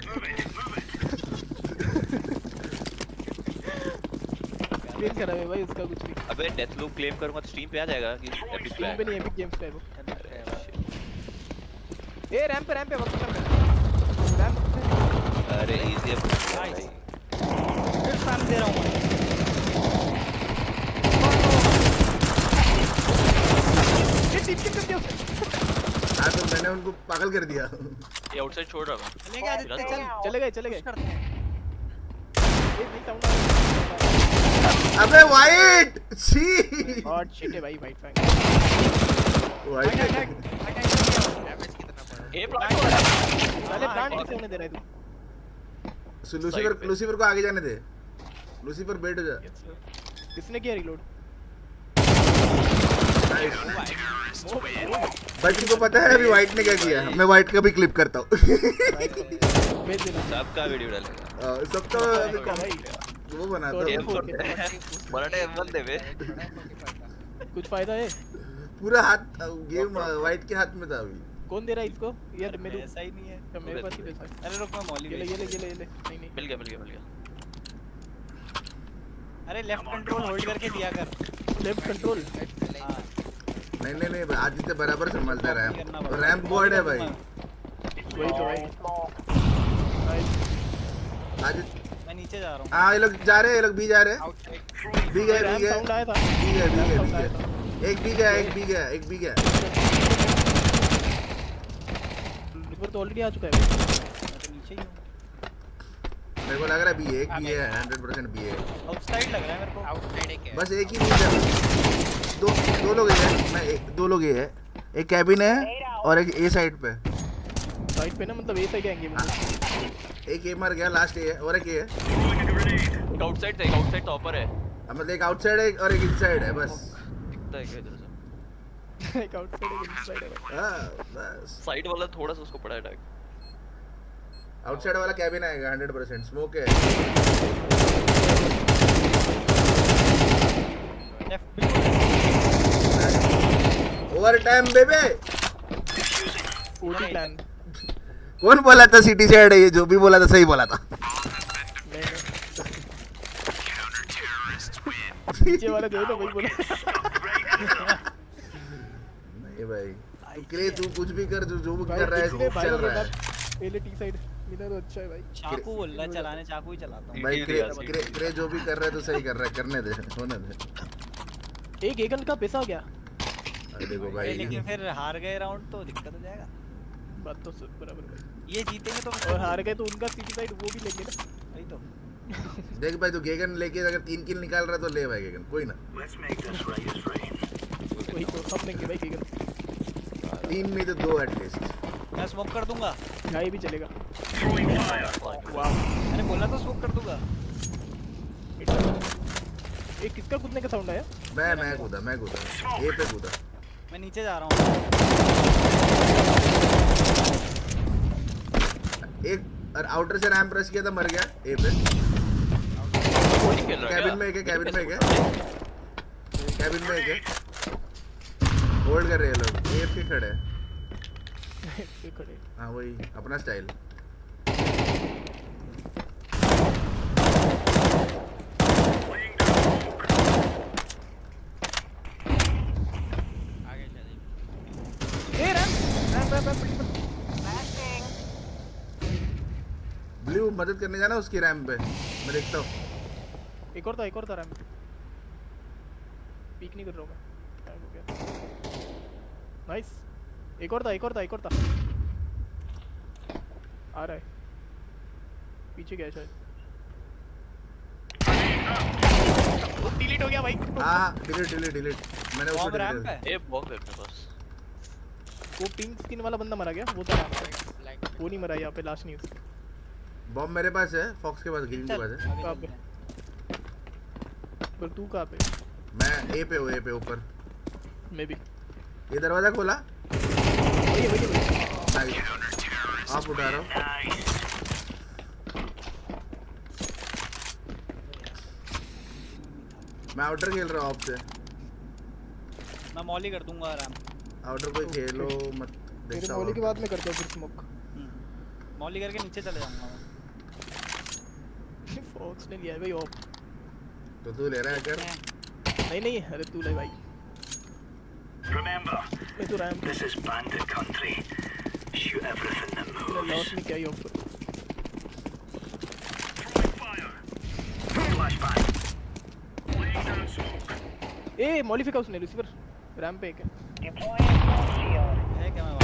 क्लेम करा है भाई उसका कुछ भी अबे डेथ लूप क्लेम करूंगा तो स्ट्रीम पे आ जाएगा कि एपिक स्ट्रीम पे नहीं एपिक गेम्स पे है वो ए रैंप पे वक्त कर रैंप अरे इजी है फिर स्पैम दे रहा हूं ये टिप कर दिया उसने हां तो मैंने उनको पागल कर दिया ये आउटसाइड छोड़ रहा हूं चलेगा आदित्य चल चले गए ये नहीं साउंड अबे वाइट छी हॉट शिट है भाई वाइट फैंग वाइट डैमेज कितना पड़ा ए प्लांट साले प्लांट किसे होने दे रहा है तू लूसीफर को आगे जाने दे लूसीफर बेट हो जा किसने किया रीलोड भाई तुमको पता है अभी वाइट ने क्या किया मैं वाइट का भी क्लिप करता हूँ सबका वीडियो डालेगा सबका वो बनाता हूँ बड़ा टाइम बंद दे बे कुछ फायदा है पूरा हाथ गेम वाइट के हाथ में था अभी कौन दे रहा है इसको यार मेरे ऐसा ही नहीं है मेरे पास ही पैसा है अरे रुक मैं मॉली ये ले नहीं मिल गया अरे लेफ्ट कंट्रोल होल्ड करके दिया कर लेफ्ट कंट्रोल हां नहीं आदित्य बराबर संभालता है रैंप बोर्ड है भाई वही तो भाई आदित्य मैं नीचे जा रहा हूं हां ये लोग जा रहे हैं ये लोग भी जा रहे हैं भी गए साउंड आया था एक भी गया रिवर तो ऑलरेडी आ चुका है नीचे ही हूं मेरे को लग रहा है बी एक भी है 100% बी है आउटसाइड लग रहा है मेरे को आउटसाइड है बस एक ही नहीं है दो लोग हैं मैं दो लोग ही है एक कैबिन है और एक ए साइड पे ना मतलब ए साइड आएंगे एक ए मर गया लास्ट ए है और एक ए है आउटसाइड तो ऊपर है मतलब एक आउटसाइड है और एक इनसाइड है बस दिखता है क्या इधर से एक आउटसाइड एक इनसाइड है हां बस साइड वाला थोड़ा सा उसको पड़ा है टैग आउटसाइड वाला कैबिन आएगा 100% स्मोक है over time baby OT plan कौन बोला था सिटी से हट? ये जो भी बोला था सही बोला था। पीछे वाला जो है तो वही बोला। नहीं भाई तू कुछ भी कर, जो भी कर रहा है चल रहा है। पहले टी साइड मिला तो अच्छा है भाई। चाकू बोल रहा है चलाने, चाकू ही चलाता हूं भाई। क्रे जो भी कर रहा है तो सही कर रहा है, करने दे, होने दे। एक एकन का पैसा हो गया। अरे देखो भाई, लेकिन फिर हार गए राउंड तो दिक्कत हो जाएगा। बात तो बराबर भाई। ये जीतेंगे तो और हार गए तो उनका सिटी साइड वो भी लेंगे ना। वही तो। देख भाई, तू गेगन लेके अगर 3 किल निकाल रहा है तो ले भाई गेगन, कोई ना। वही तो सब लेंगे भाई गेगन। 3 में तो 2 एटलीस्ट। मैं स्मोक कर दूंगा। गाय भी चलेगा। वाह, मैंने बोला तो स्मोक कर दूंगा। एक किसका कूदने का साउंड आया? मैं कूदा ए पे कूदा। मैं नीचे जा रहा हूं। एक और आउटर से रैंप रश किया था, मर गया ए पे। कैबिन में एक है, कैबिन में एक है। होल्ड कर रहे हैं लोग, ए पे खड़े हैं। हाँ वही अपना स्टाइल। ब्लू मदद करने जाना उसकी रैंप पे, मैं देखता हूँ। एक और था रैंप। पीक नहीं कर रहा हूँ। नाइस। एक और था। आ रहा है पीछे, क्या शायद डिलीट हो गया भाई। हाँ डिलीट मैंने उसको रैंप है। ए बॉक्स है अपने पास। वो पिंक स्किन वाला बंदा मरा गया, वो तो वो नहीं मरा यहाँ पे। लास्ट न्यूज़ बॉम्ब मेरे पास है, फॉक्स के पास, ग्रीन के पास है। कहाँ पे? पर तू कहाँ पे? मैं ए पे हूँ, ए पे ऊपर। मैं भी। ये दरवाजा खोला। वही। आप उठा रहा हूँ। मैं आउटर खेल रहा हूँ आपसे। मैं मॉली कर दूंगा आराम। आउटर कोई खेलो मत। देखता हूँ मॉली के बाद में करता हूँ फिर स्मोक। मॉली करके नीचे चले जाऊंगा मैं। फॉक्स ने लिया है भाई ऑफ। तो तू ले रहा है कर? नहीं अरे तू ले भाई। Remember, मैं तो ramp. this is bandit country. Shoot everything that moves. लॉस में क्या ही ऑफ। Flashbang. Laying down smoke. A molly फेंका उसने लूसीफर। रैंप पे एक है। है क्या मैं?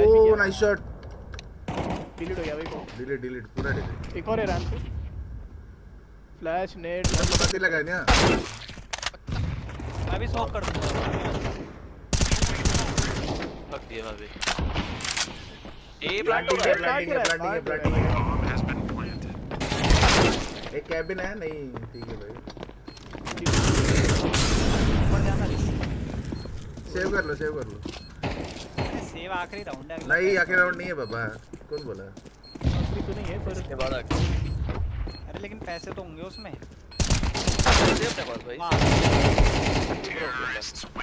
Oh nice shot. डिलीट हो गया भाई को। डिलीट पूरा डिलीट। एक और है रैंप पे। फ्लैश नेट पता नहीं लगा ना। मैं भी स्मोक कर दूंगा। फक दिया भाई। ए प्लांटिंग है। एक कैबिन है, नहीं ठीक है भाई। ऊपर जाना। सेव कर लो। सेव आखिरी राउंड है। नहीं आखिरी राउंड नहीं है बाबा, कौन बोला? आखिरी तो नहीं है पर के बाद अरे लेकिन पैसे तो होंगे उसमें। अपने पास भाई।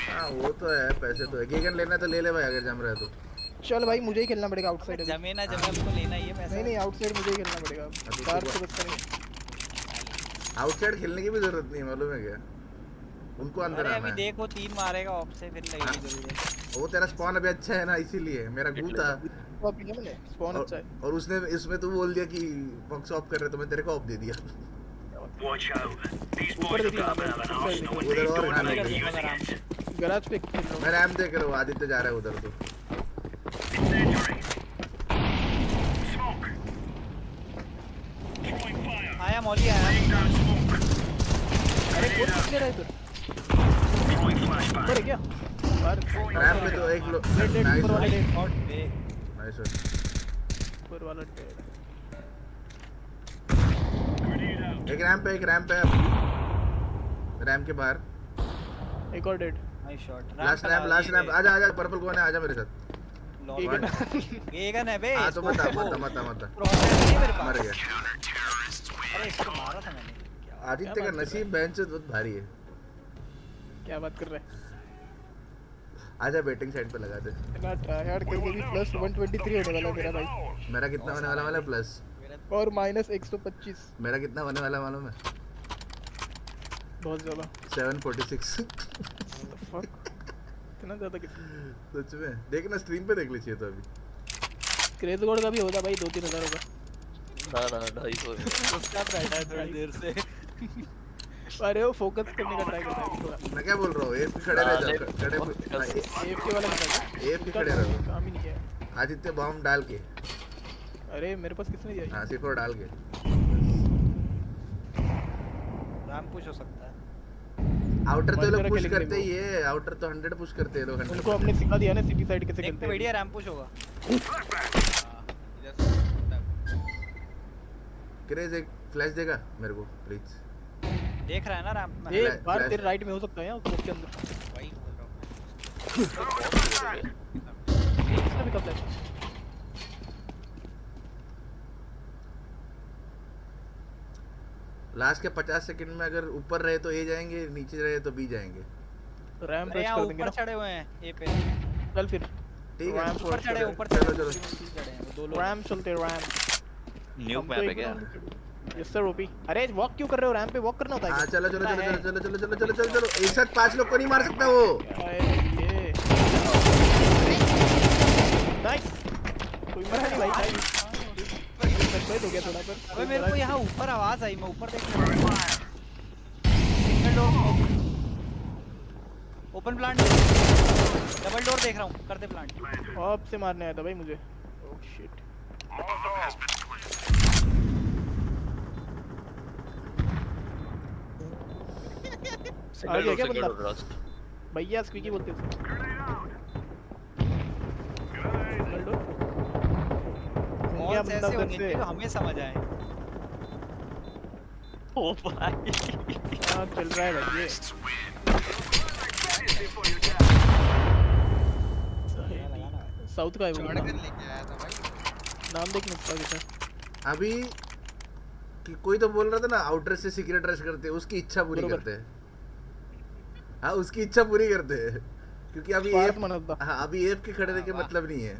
हाँ वो तो है, पैसे तो है। गेगन लेना तो ले ले भाई, अगर जम रहा है तो। चल भाई मुझे ही खेलना पड़ेगा आउटसाइड। जमीन को लेना ही है पैसा। नहीं आउटसाइड मुझे ही खेलना पड़ेगा। कार तो बस करेंगे। आउटसाइड खेलने की भी जरूरत नहीं है, मालूम है क्या? उनको अंदर आना है। अभी देखो 3 मारेगा ऑफ से, फिर लगेगी जरूरत। वो तेरा स्पॉन अभी अच्छा है ना, इसीलिए मेरा गू था। स्पॉन अच्छा है। और उसने इसमें तू बोल दिया कि बॉक्स ऑफ कर रहे, तो मैं तेरे को ऑफ दे दिया। Watch out. These boys have got a bit of an arsenal and they don't like using it. Garage पे मैं रैम देख रहा हूँ, आदित्य जा रहा है उधर तो। Incendiary. Smoke. Throwing fire. आया मौली आया। Laying down smoke. अरे कौन कितने रहा इधर? Throwing flashbang. ऊपर है क्या? रैम पे तो एक लोग नाइस ऊपर वाला डेड। नाइस ऊपर वाला डेड। एक रैंप है रैंप के बाहर। एक और dead. Nice shot. Last ramp आजा पर्पल कौन है, आजा मेरे साथ। गेगन है बे। हां तो मत मर गया। अरे इसको मारा था मैंने। आदित्य का नसीब बेंच बहुत भारी है। क्या बात कर रहे हैं? आजा बैटिंग साइड पे लगा दे। ना ट्रायहार्ड करके भी प्लस 123 होने वाला मेरा भाई। मेरा कितना होने वाला प्लस? और माइनस 125। मेरा कितना होने वाला मालूम है? बहुत ज्यादा। 746। इतना ज्यादा कितना? सच में देखना, स्ट्रीम पे देख लीजिए तो अभी। क्रेज गोल्ड का भी होगा भाई, 2-3 हज़ार होगा। ना 250 उसका बैठा है थोड़ी देर से। अरे वो फोकस करने का ट्राई करता है थोड़ा। मैं क्या बोल रहा हूँ, एफ खड़े रह जाओ, खड़े एफ के वाला निकाल। एफ के खड़े रहो, काम ही नहीं किया। आदित्य बॉम्ब डाल के। अरे मेरे पास किसने दिया? हाँ सिर्फ डाल के। रैम पुश हो सकता है। आउटर तो लोग पुश करते ही है, आउटर तो 100 पुश करते हैं लोग। उनको हमने सिखा दिया ना सिटी साइड कैसे खेलते हैं। बढ़िया रैम पुश होगा। क्रेज एक फ्लैश देगा मेरे को प्लीज। देख रहा है ना रैम में। एक बार तेरे राइट में हो सकता है यार उसके अंदर। वही बोल रहा हूं। इसने भी कब फ्लैश? लास्ट के 50 सेकंड में अगर ऊपर रहे तो ए जाएंगे, नीचे रहे तो बी जाएंगे। रैम प्रेस कर देंगे ना। ऊपर चढ़े हुए हैं ए पे। चल फिर ठीक है, ऊपर चढ़े चलो चढ़े हैं दो लोग। रैम चलते रैम। न्यू मैप है क्या? Yes sir OP. अरे वॉक क्यों कर रहे हो? रैम पे वॉक करना होता है। हां चलो चलो चलो चलो चलो चलो चलो चलो चलो एक साथ 5 लोग को नहीं मार सकता वो। नाइस। कोई मरा नहीं भाई। नाइस हो गया थोड़ा पर। अबे मेरे को यहाँ ऊपर आवाज आई, मैं ऊपर देख रहा हूँ। Single door open plant, double door देख रहा हूँ, कर दे प्लांट। ऑफ से मारने आया था भाई मुझे। Oh shit. आ गया क्या बंदा? भैया स्क्वीकी बोलते हैं। कौन ऐसे होने चाहिए जो हमें समझ आए। ओ भाई हां चल रहा है भाई ये। साउथ का है वो। लेके आया था भाई। नाम देख नहीं सकता। अभी कि कोई तो बोल रहा था ना आउटर से सीक्रेट रश करते हैं, उसकी इच्छा पूरी करते हैं। हाँ उसकी इच्छा पूरी करते हैं क्योंकि अभी एफ हाँ अभी एफ के खड़े रहने मतलब नहीं है।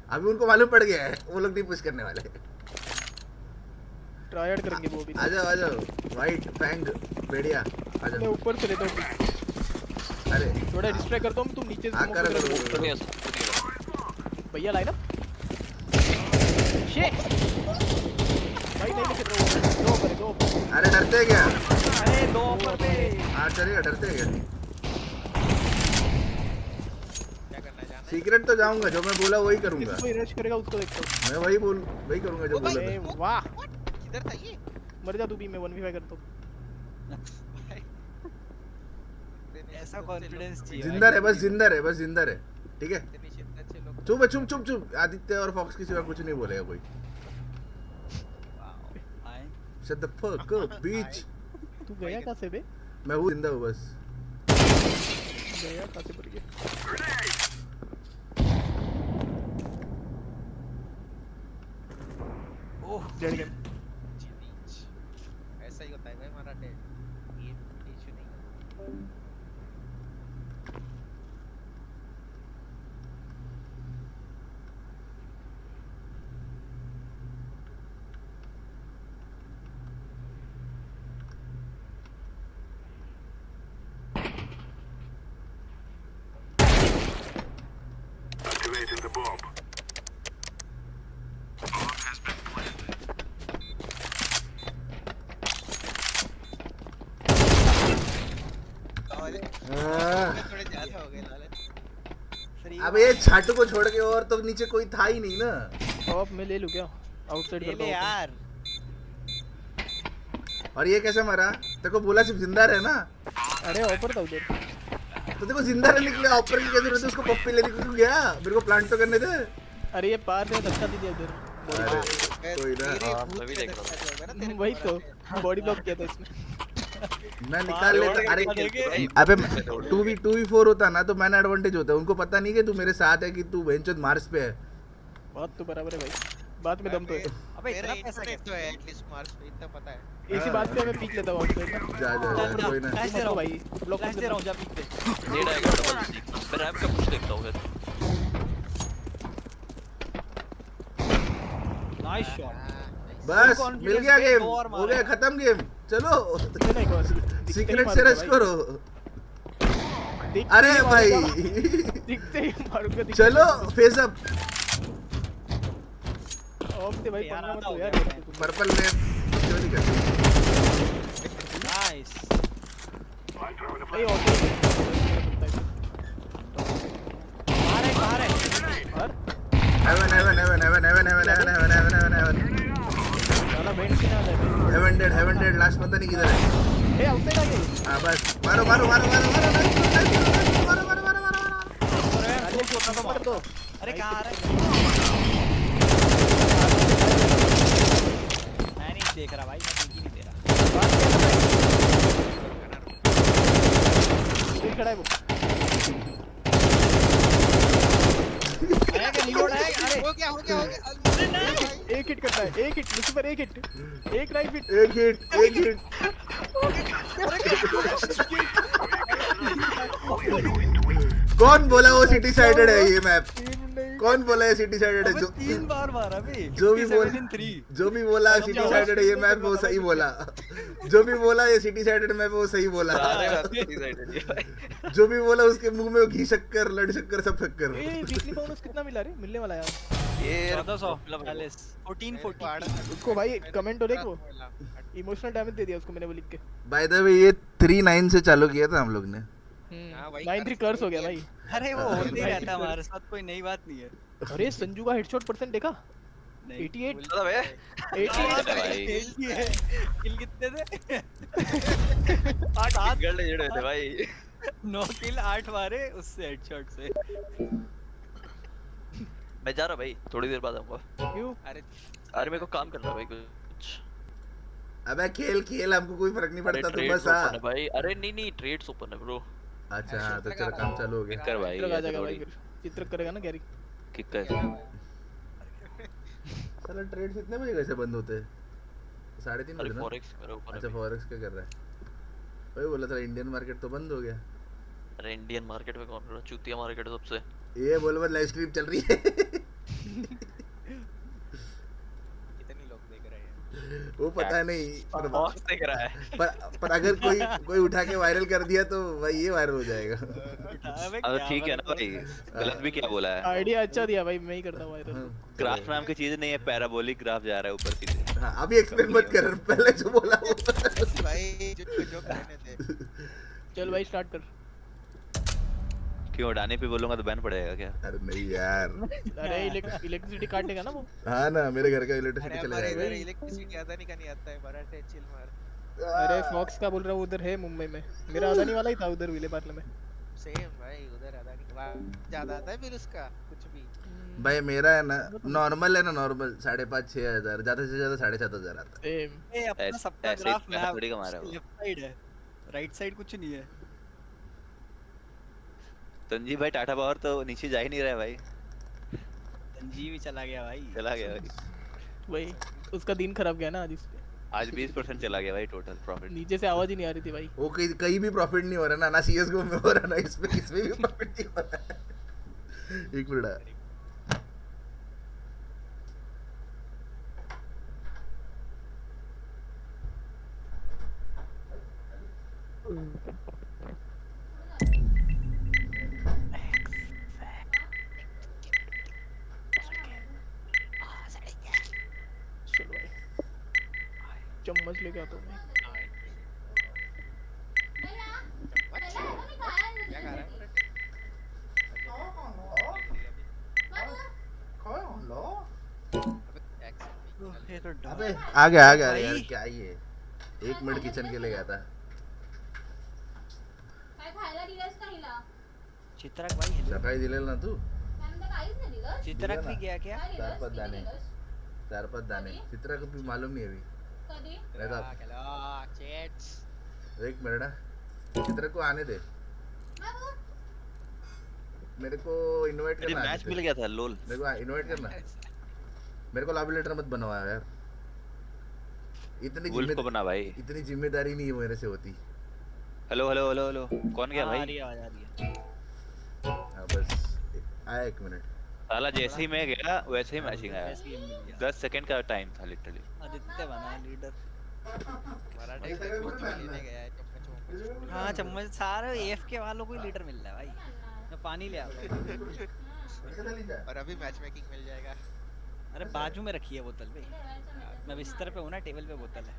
अभी उनको मालूम पड़ गया है वो लोग नहीं पुश करने वाले। ट्राई करेंगे वो भी। आ जाओ वाइट फैंग बेड़िया आ जाओ। मैं ऊपर से लेता हूँ। अरे थोड़ा डिस्ट्रैक्ट करता हूँ, तुम नीचे से करो भैया लाइन अप। शिट भाई नहीं लेके दो करे दो। अरे डरते क्या? अरे दो ऊपर पे। हाँ चलेगा, डरते क्या? क्या करना है जाना? सीक्रेट तो जाऊंगा, जो मैं बोला वही करूंगा। कोई रश करेगा उसको देखता हूँ। मैं वही करूंगा जो बोला था। वाह किधर था ये? मर जा तू भी, मैं 1v5 करता हूँ। ऐसा कॉन्फिडेंस चाहिए। जिंदा रहे, बस जिंदा रहे ठीक है। चुप आदित्य और फॉक्स के सिवा कुछ नहीं बोलेगा कोई। Shut the fuck up, bitch. तू गया कहाँ से बे? मैं हूँ जिंदा हूँ बस। गया कहाँ से पर गया? ओह डेड गेम। ऐसा ही होता है भाई हमारा डेड। ये इशू नहीं है। Activating the bomb. Bomb has been planted. थोड़े ज्यादा हो गए लाले। अब ये छाटू को छोड़ के और तो नीचे कोई था ही नहीं ना। टॉप में ले लूं क्या? आउटसाइड कर दो यार। और ये कैसे मरा? तेरे को बोला सिर्फ जिंदा रहे ना। अरे ऑफर था उधर। तो देखो जिंदा रहने के लिए ऑफर की क्या जरूरत है? उसको पप्पी लेने को क्यों गया? मेरे को प्लांट तो करने दे। अरे ये पार ने धक्का दे दिया उधर। अरे कोई ना। मैं भी देख रहा हूं। वही तो बॉडी ब्लॉक किया था इसने। मैं निकाल लेता। अरे अबे 2v4 होता ना तो मैंने एडवांटेज होता। उनको पता नहीं कि तू मेरे साथ है कि तू वेंचर मार्स पे है। बात तो बराबर है भाई, बात में दम तो है। अबे अबे इतना पैसा तो है एटलीस्ट मार्स पे इतना पता है। इसी बात पे मैं पीक लेता हूँ आउटसाइड ना। जा कोई ना। फ्लैश दे रहा हूँ भाई, ब्लॉक फ्लैश दे रहा हूँ जा पीक पे। नेड आएगा डबल मैं रैप का पुश देखता हूँ फिर। Nice shot. बस मिल गया गेम, हो गया खत्म गेम। चलो सीक्रेट से रश करो। अरे भाई दिखते ही मारूंगा। चलो फेस अप। ऑफ से भाई पंगा मत लो यार। पर्पल में क्यों नहीं करते? नाइस भाई ऑटो बाहर है हेवन साला बेंच से ना जाए। हेवन डेड लास्ट पता नहीं किधर है। ए आउटसाइड आ गए। हां बस मारो अरे कहां आ रहा है? मैं नहीं देख रहा भाई, मैं देख ही नहीं दे रहा। ये खड़ा है वो। आएगा रिलोड आएगा। अरे हो गया एक हिट करता है, एक हिट लूसीफर, एक हिट, एक राइट हिट, एक हिट कौन बोला वो सिटी साइडेड है ये मैप? कौन बोला ये सिटी साइडेड है? जो 3 बार मारा बे। जो भी बोला सिटी साइडेड है ये मैप वो सही बोला। जो भी बोला ये सिटी साइडेड मैप वो सही बोला। जो भी बोला उसके मुंह में घी शक्कर लड़ शक्कर सब शक्कर। ए वीकली बोनस कितना मिला रे? मिलने वाला यार ये 1440 उसको भाई कमेंट हो देखो, इमोशनल डैमेज दे दिया उसको मैंने वो लिख के। बाय द वे ये 3-9 से चालू किया था हम लोग ने। 9-3 कर्स हो गया भाई। अरे वो होते ही रहता है हमारे साथ, कोई नई बात नहीं है। अरे संजू का हेडशॉट परसेंट देखा? 88 किल कितने थे? 8 गल्ले जुड़े थे भाई। 9 किल 8 मारे उससे हेडशॉट से। मैं जा रहा भाई, थोड़ी देर बाद आऊंगा। क्यों? अरे मेरे को काम करना है भाई कुछ। अबे खेल हमको कोई फर्क नहीं पड़ता तू बस आ भाई। अरे नहीं ट्रेड्स ओपन है ब्रो। अच्छा हाँ तो चलो काम चालू हो गया। कर भाई आ जाएगा भाई, चित्र करेगा ना गैरी। किक कर। साला ट्रेड कितने बजे कैसे बंद होते हैं? 3:30 बजे ना। फॉरेक्स मेरे ऊपर। अच्छा फॉरेक्स क्या कर रहा है? वही बोला था इंडियन मार्केट तो बंद हो गया। अरे इंडियन मार्केट में कौन रहा? चूतिया मार्केट है सबसे। ये बोल बस लाइव स्ट्रीम चल रही है। कितने लोग देख रहे हैं वो पता नहीं बॉस देख रहा है। पर अगर कोई उठा के वायरल कर दिया तो भाई ये वायरल हो जाएगा। अब ठीक है ना भाई, गलत भी क्या बोला है? आइडिया अच्छा दिया भाई, मैं ही करता हूं वायरल। ग्राफ नाम की चीज नहीं है, पैराबोलिक ग्राफ जा रहा है ऊपर सीधे। हां अभी एक्सप्लेन मत कर, पहले जो बोला वो भाई जो करने थे। चल भाई स्टार्ट कर। क्यों उड़ाने पे बोलूंगा तो बैन पड़ेगा क्या? अरे नहीं यार। अरे इलेक्ट्रिसिटी काट देगा ना वो। हाँ ना मेरे घर का इलेक्ट्रिसिटी चला जाएगा। अरे इलेक्ट्रिसिटी आदानी का नहीं आता है, मराठे चिल मार। अरे फॉक्स का बोल रहा हूँ उधर है मुंबई में, मेरा अदानी वाला ही था उधर विले पार्ले में। सेम भाई उधर अदानी का ज्यादा आता है बिल उसका कुछ भी। भाई मेरा है ना नॉर्मल है ना, नॉर्मल 5,500-6,000 ज्यादा से ज्यादा 7,500 आता है। ए अपना सबका ग्राफ मैप लेफ्ट साइड है, राइट साइड कुछ नहीं है। तंजीब भाई टाटा पावर तो नीचे जा ही नहीं रहा है भाई। तंजीब ही चला गया भाई। भाई उसका दिन खराब गया ना आज। आज 20% चला गया भाई टोटल प्रॉफिट। नीचे से आवाज ही नहीं आ रही थी भाई। वो कहीं भी प्रॉफिट नहीं हो रहा ना CS:GO में हो रहा ना इसमें भी प्रॉफिट नहीं हो रहा है। एक मिनट चम्मच लेके आता हूँ मैं। अबे आ गया यार क्या ये 1 मिनट किचन के लिए गया था। चित्रक भाई सकाळी दिलेल ना तू? चित्रक भी गया क्या? 4-5 दाने चित्रक भी मालूम नहीं अभी। एक मिनट चित्रक को आने दे, मेरे को इनवाइट करना। मैच मिल गया था लोल। मेरे को इनवाइट करना, मेरे को लॉबी लेटर मत बनवाया यार। इतनी जिम्मेदारी नहीं मेरे से होती। हेलो हेलो हेलो हेलो कौन गया भाई? आ रही है। हाँ बस आया 1 मिनट। साला जैसे ही मैं गया वैसे ही मैचिंग आया। 10 सेकंड का टाइम था लिटरली। आदित्य बना है लीडर। मराठे से कुछ लेने गया है चम्मच। हाँ चम्मच सारे AFK वालों को ही लीडर मिल रहा है भाई। मैं पानी ले आता हूँ। और अभी मैच मेकिंग मिल जाएगा। अरे बाजू में रखी है बोतल भाई। मैं बिस्तर पे हूँ ना, टेबल पे बोतल है।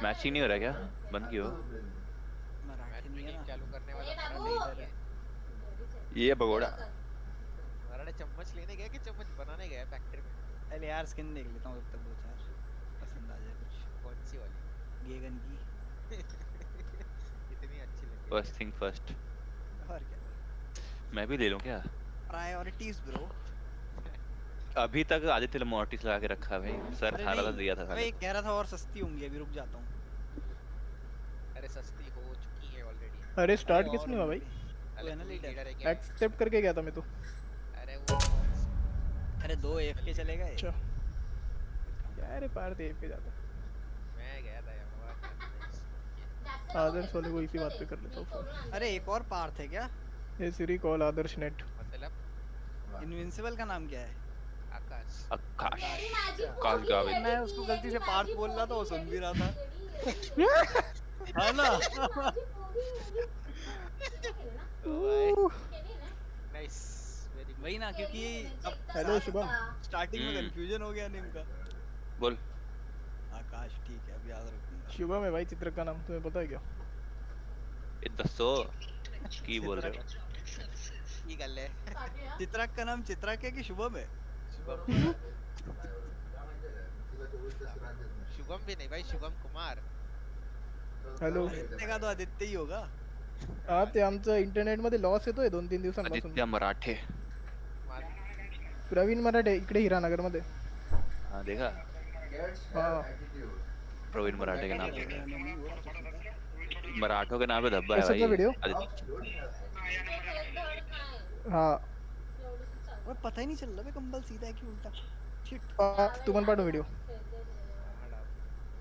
मैचिंग नहीं हो रहा क्या? बंद क्यों? चालू करने वाला ये भगोड़ा मराठे चम्मच लेने गया कि चम्मच बनाने गया फैक्ट्री में? पहले यार स्किन देख लेता हूँ तब तक 2-4 पसंद आ जाए कुछ। कौन सी वाली? गेगन की। इतनी अच्छी लगी। First thing first. और क्या? मैं भी ले लूं क्या? Priorities bro. अभी तक आदित्य ने मोर्टिस लगा के रखा है भाई। सर 18 दिया था। भाई कह रहा था और सस्ती होंगी, अभी रुक जाता हूँ। अरे सस्ती हो चुकी है ऑलरेडी। अरे स्टार्ट किसने हुआ भाई? वो है ना लीडर। एक्सेप्ट करके गया था मैं तो। अरे वो अरे 2 AFK चले गए। अच्छा क्या रे पार दे AFK जाता। मैं गया था यार। आदर्श वाले को इसी बात पे कर लेता हूँ फोन। अरे एक और पार्थ है क्या? ये सिरी कॉल आदर्श नेट। मतलब इनविंसिबल का नाम क्या है? आकाश गाविन। मैं उसको गलती से पार्थ बोल रहा था, वो सुन भी रहा था। हाँ ना? Nice very good. वही ना, क्योंकि अब हेलो शुभम। स्टार्टिंग में कंफ्यूजन हो गया नेम का। बोल। आकाश ठीक है, अब याद रखूंगा। शुभम है भाई चित्रक का नाम, तुम्हें पता है क्या? ये दसो की बोल रहे हो? ये गल है। चित्रक का नाम चित्रक है कि शुभम है? शुभम भी नहीं भाई, शुभम कुमार। हॅलो आदित्य का तो आदित्य ही होगा। हा ते आमचं इंटरनेट मध्ये लॉस येतोय 2-3 दिवसांपासून. आदित्य मराठे। प्रवीण मराठे इकडे हिरानगर मध्ये. हाँ देखा? हाँ प्रवीण मराठे के नाम पे। मराठों के नाम पे धब्बा है भाई। वीडियो? हाँ वो पता ही नहीं चल रहा है कंबल सीधा है कि उल्टा। शिट तू पण पाठव वीडियो।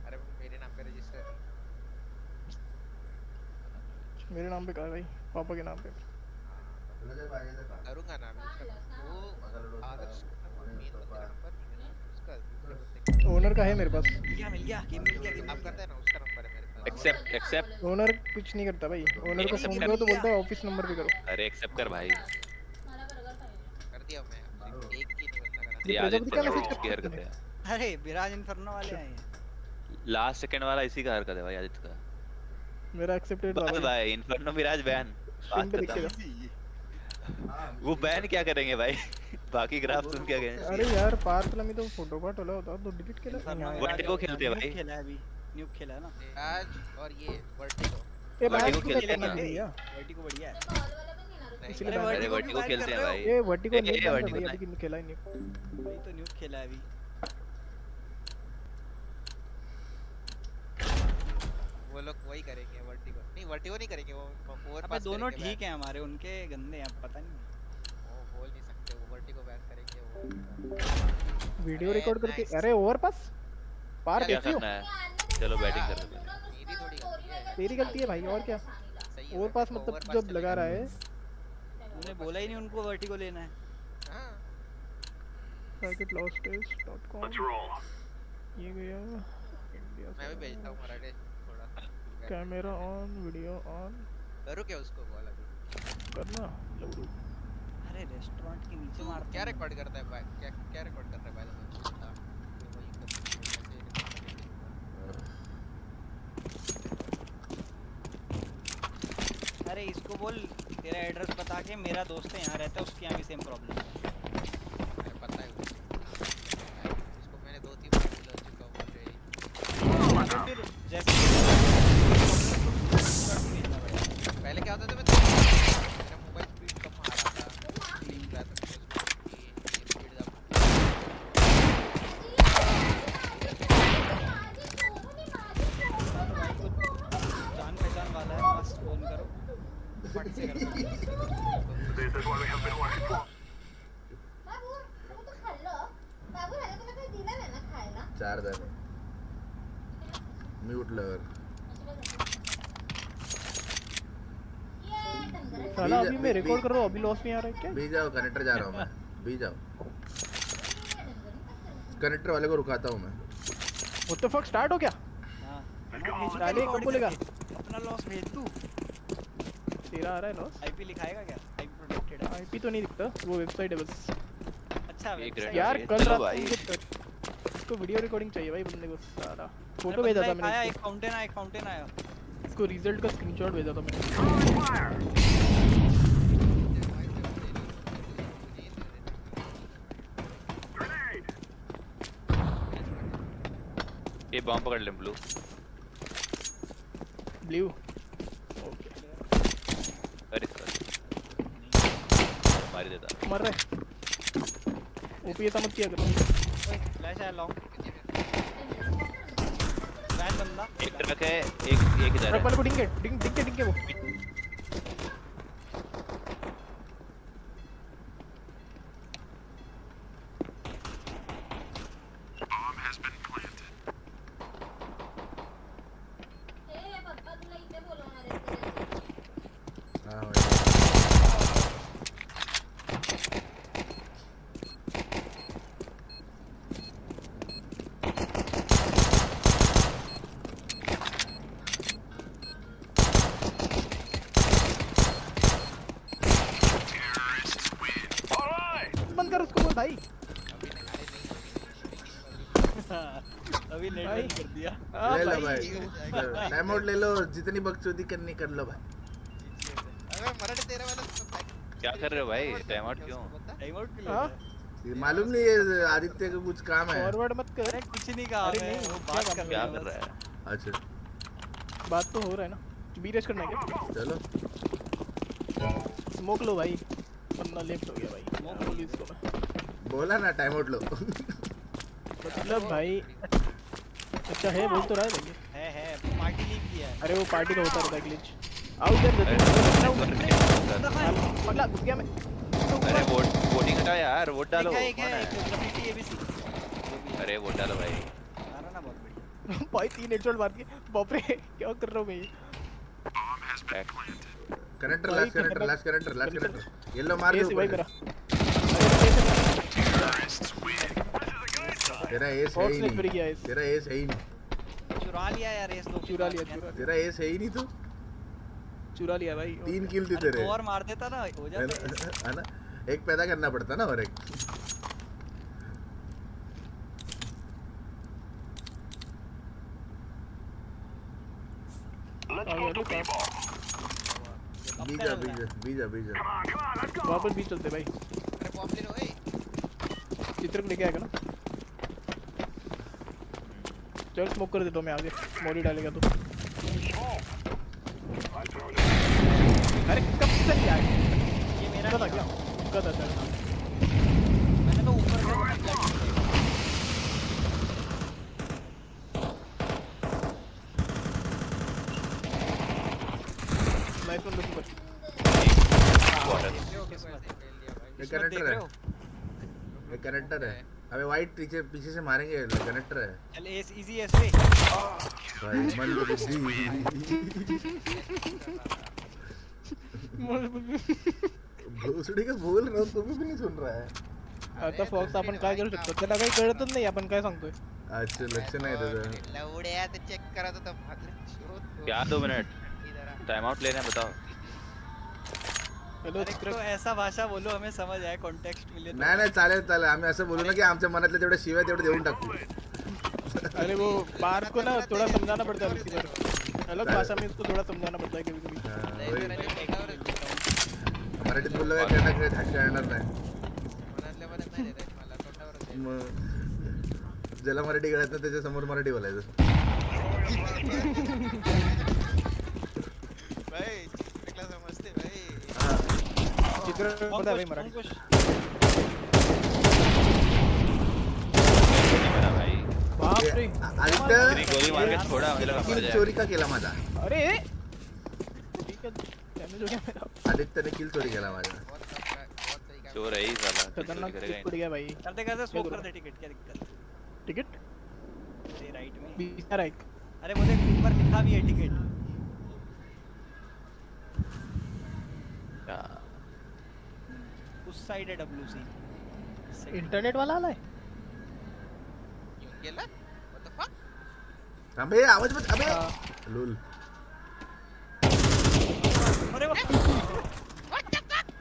अरे मेरे नाम पे रजिस्टर। मेरे नाम पे कहा भाई, पापा के नाम पे। करूंगा ना मैं वो आदर्श मेन बंदे का नंबर उसका ओनर का है मेरे पास। मिल गया गेम मिल गया। आप करते हैं ना, उसका नंबर है मेरे पास। एक्सेप्ट ओनर कुछ नहीं करता भाई। ओनर को फोन करो तो बोलता है ऑफिस नंबर पे करो। अरे एक्सेप्ट कर भाई। कर दिया मैं। एक की नहीं बंदा करा। ये आदित्य का मैसेज की हरकत है। अरे विराज इन्फर्नो वाले आए हैं। लास्ट सेकंड वाला इसी का हरकत है भाई आदित्य का। मेरा एक्सेप्टेड था भाई। Inferno Mirage ban. बात करता। वो बैन क्या करेंगे भाई? बाकी ग्राफ तुम क्या कहें? अरे यार पार्थला मी तो फोटो पाठवला होता तो डिलीट केला। वर्टिगो खेलते हैं भाई। खेला है अभी न्यूक खेला है ना आज। और ये वर्टिगो। ये वर्टिगो खेलते हैं ना? वर्टिगो बढ़िया है। इसलिए अरे वर्टिगो खेलते हैं भाई। ये वर्टिगो नहीं खेला भाई, अभी खेला ही नहीं। भाई तो न्यूक खेला है अभी। वो लोग वही करेंगे वर्टिगो नहीं करेंगे वो अबे दोनों ठीक हैं हमारे, उनके गंदे हैं पता नहीं। वो बोल नहीं सकते, वो वर्टिगो बैन करेंगे वो। वीडियो रिकॉर्ड करके। अरे ओवरपास पार क्या करना है? चलो बैटिंग कर लेते हैं। मेरी थोड़ी गलती है। तेरी गलती है भाई और क्या? ओवरपास मतलब जब लगा रहा है। उन्हें बोला ही नहीं उनको वर्टिगो लेना है। हां packetlossdays.com ये गया इंडिया मैं भी भेजता हूँ मराठे थोड़ा कैमरा ऑन वीडियो ऑन करो क्या उसको कॉल अभी करना अरे रेस्टोरेंट के नीचे मार क्या रिकॉर्ड करता है भाई क्या रिकॉर्ड कर रहा है भाई अरे इसको बोल तेरा एड्रेस बता के मेरा दोस्त है यहाँ रहता है उसके यहाँ भी सेम प्रॉब्लम है मेरे पता है इसको मैंने 2-3 बार बोल चुका हूँ फिर जैसे पहले क्या होता था मेरा मोबाइल स्पीड कम आ रहा था लिंक आता था स्पीड जान पहचान वाला है मस्त फोन करो फट से करो चार दाने म्यूट लवर साला अभी मैं रिकॉर्ड कर रहा हूँ अभी लॉस नहीं आ रहा है क्या भी जाओ कनेक्टर जा रहा हूँ मैं भी जाओ कनेक्टर वाले को रुकाता हूँ मैं व्हाट द फक स्टार्ट हो क्या हां डाले कब बोलेगा अपना लॉस भेज तू तेरा आ रहा है लॉस आईपी लिखाएगा क्या आईपी प्रोटेक्टेड है आईपी तो नहीं दिखता वो वेबसाइट है बस अच्छा यार कल रात इसको वीडियो रिकॉर्डिंग चाहिए भाई बंदे को सारा फोटो भेजा था मैंने एक फाउंटेन आया इसको रिजल्ट का स्क्रीनशॉट भेजा था मैंने ये बम पकड़ ले ब्लू ओके अरे मार देता मर रहा है ओपी ऐसा मत किया करो फ्लैश आया लॉन्ग वैन बंदा एक ट्रक है एक इधर ट्रक वाले को डिंगे वो भाई अभी नेट कर दिया ले लो भाई टाइम आउट ले लो जितनी बकचोदी करनी कर लो भाई अगर मराठी तेरे वाला क्या कर रहे हो भाई टाइम आउट क्यों ये मालूम नहीं है आदित्य को कुछ काम है फॉरवर्ड मत कर कुछ नहीं कहा अरे नहीं वो बात कर क्या कर रहा है अच्छा बात तो हो रहा है ना बीरेश करना है क्या चलो स्मोक लो भाई बंदा लेफ्ट हो गया भाई स्मोक लो इसको मैं बोला ना टाइम आउट लो मतलब भाई अच्छा है बोल तो रहा है है पार्टी लीव किया है अरे वो पार्टी का होता रहता ग्लिच आओ इधर पगला घुस गया मैं अरे वोटिंग हटाओ यार वोट डालो ग्राफिटी एबीसी अरे वोट डालो भाई मारा ना बहुत बढ़िया भाई 3 हेडशॉट मार दिए बाप रे क्या कर रहा हूं मैं कनेक्टर लास्ट कनेक्टर येलो मार दो भाई मेरा तेरा एस है ही नहीं तेरा एस है ही नहीं चुरा लिया यार एस दो चुरा लिया तेरा एस है ही नहीं तू चुरा लिया भाई 3 किल थे तेरे और मार देता ना हो जाता है ना एक पैदा करना पड़ता ना और एक बीजा वापस बीच चलते भाई अरे बॉम्ब ले लो ए चित्र को लेके आएगा ना चल स्मोक कर देता हूं मैं आगे मोरी डालेगा तो अरे कब तक यार ये मेरा था क्या उसका था मैंने तो ऊपर गया नाइस वन लुकिंग पर एक कनेक्टर है अबे वाइट पीछे से मारेंगे कनेक्टर है चल एस इजी एस पे भाई मन को बुद्धि भोसड़ी का बोल रहा हूँ तो भी नहीं सुन रहा है आता फॉक्स आपण काय करू शकतो त्याला काही कळतच नाही आपण काय सांगतोय अच्छा लक्ष नाही त्याचं लवड्या ते चेक करत होता भागले क्या 2 मिनट टाइम आउट लेना बताओ अरे तो ऐसा भाषा बोलो हमें समझ आए कॉन्टेक्स्ट मिले तो नाही चालेल चालेल आम्ही असं बोलू ना की आमच्या मनातल्या तेवढ्या शिवाय तेवढे देऊन टाकू अरे वो बार्स को ना थोड़ा समझाना पड़ता है रिसीवर अलग भाषा में उसको थोड़ा समझाना पड़ता है कभी-कभी मराठीत बोललो काय करणार नाही ज्याला मराठी कळत नाही त्याच्या समोर मराठी बोलायचं भाई चित्रकला समझते भाई चित्र पता है भाई मराठी बाप रे आदित्य गोली मार के छोड़ा मुझे लगा मर जाएगा चोरी का केला माझा अरे ठीक है डैमेज हो गया मेरा आदित्यने किल चोरी केला माझा चोर है ही साला खतरनाक पड़ गया भाई करते करते स्मोक कर दे टिकट क्या दिक्कत टिकट ये राइट में बीच राइट अरे मुझे ऊपर लिखा भी है टिकट उस साइड है WC इंटरनेट वाला आला है गेला व्हाट द फक अबे आवाज मत अबे लूल अरे वाह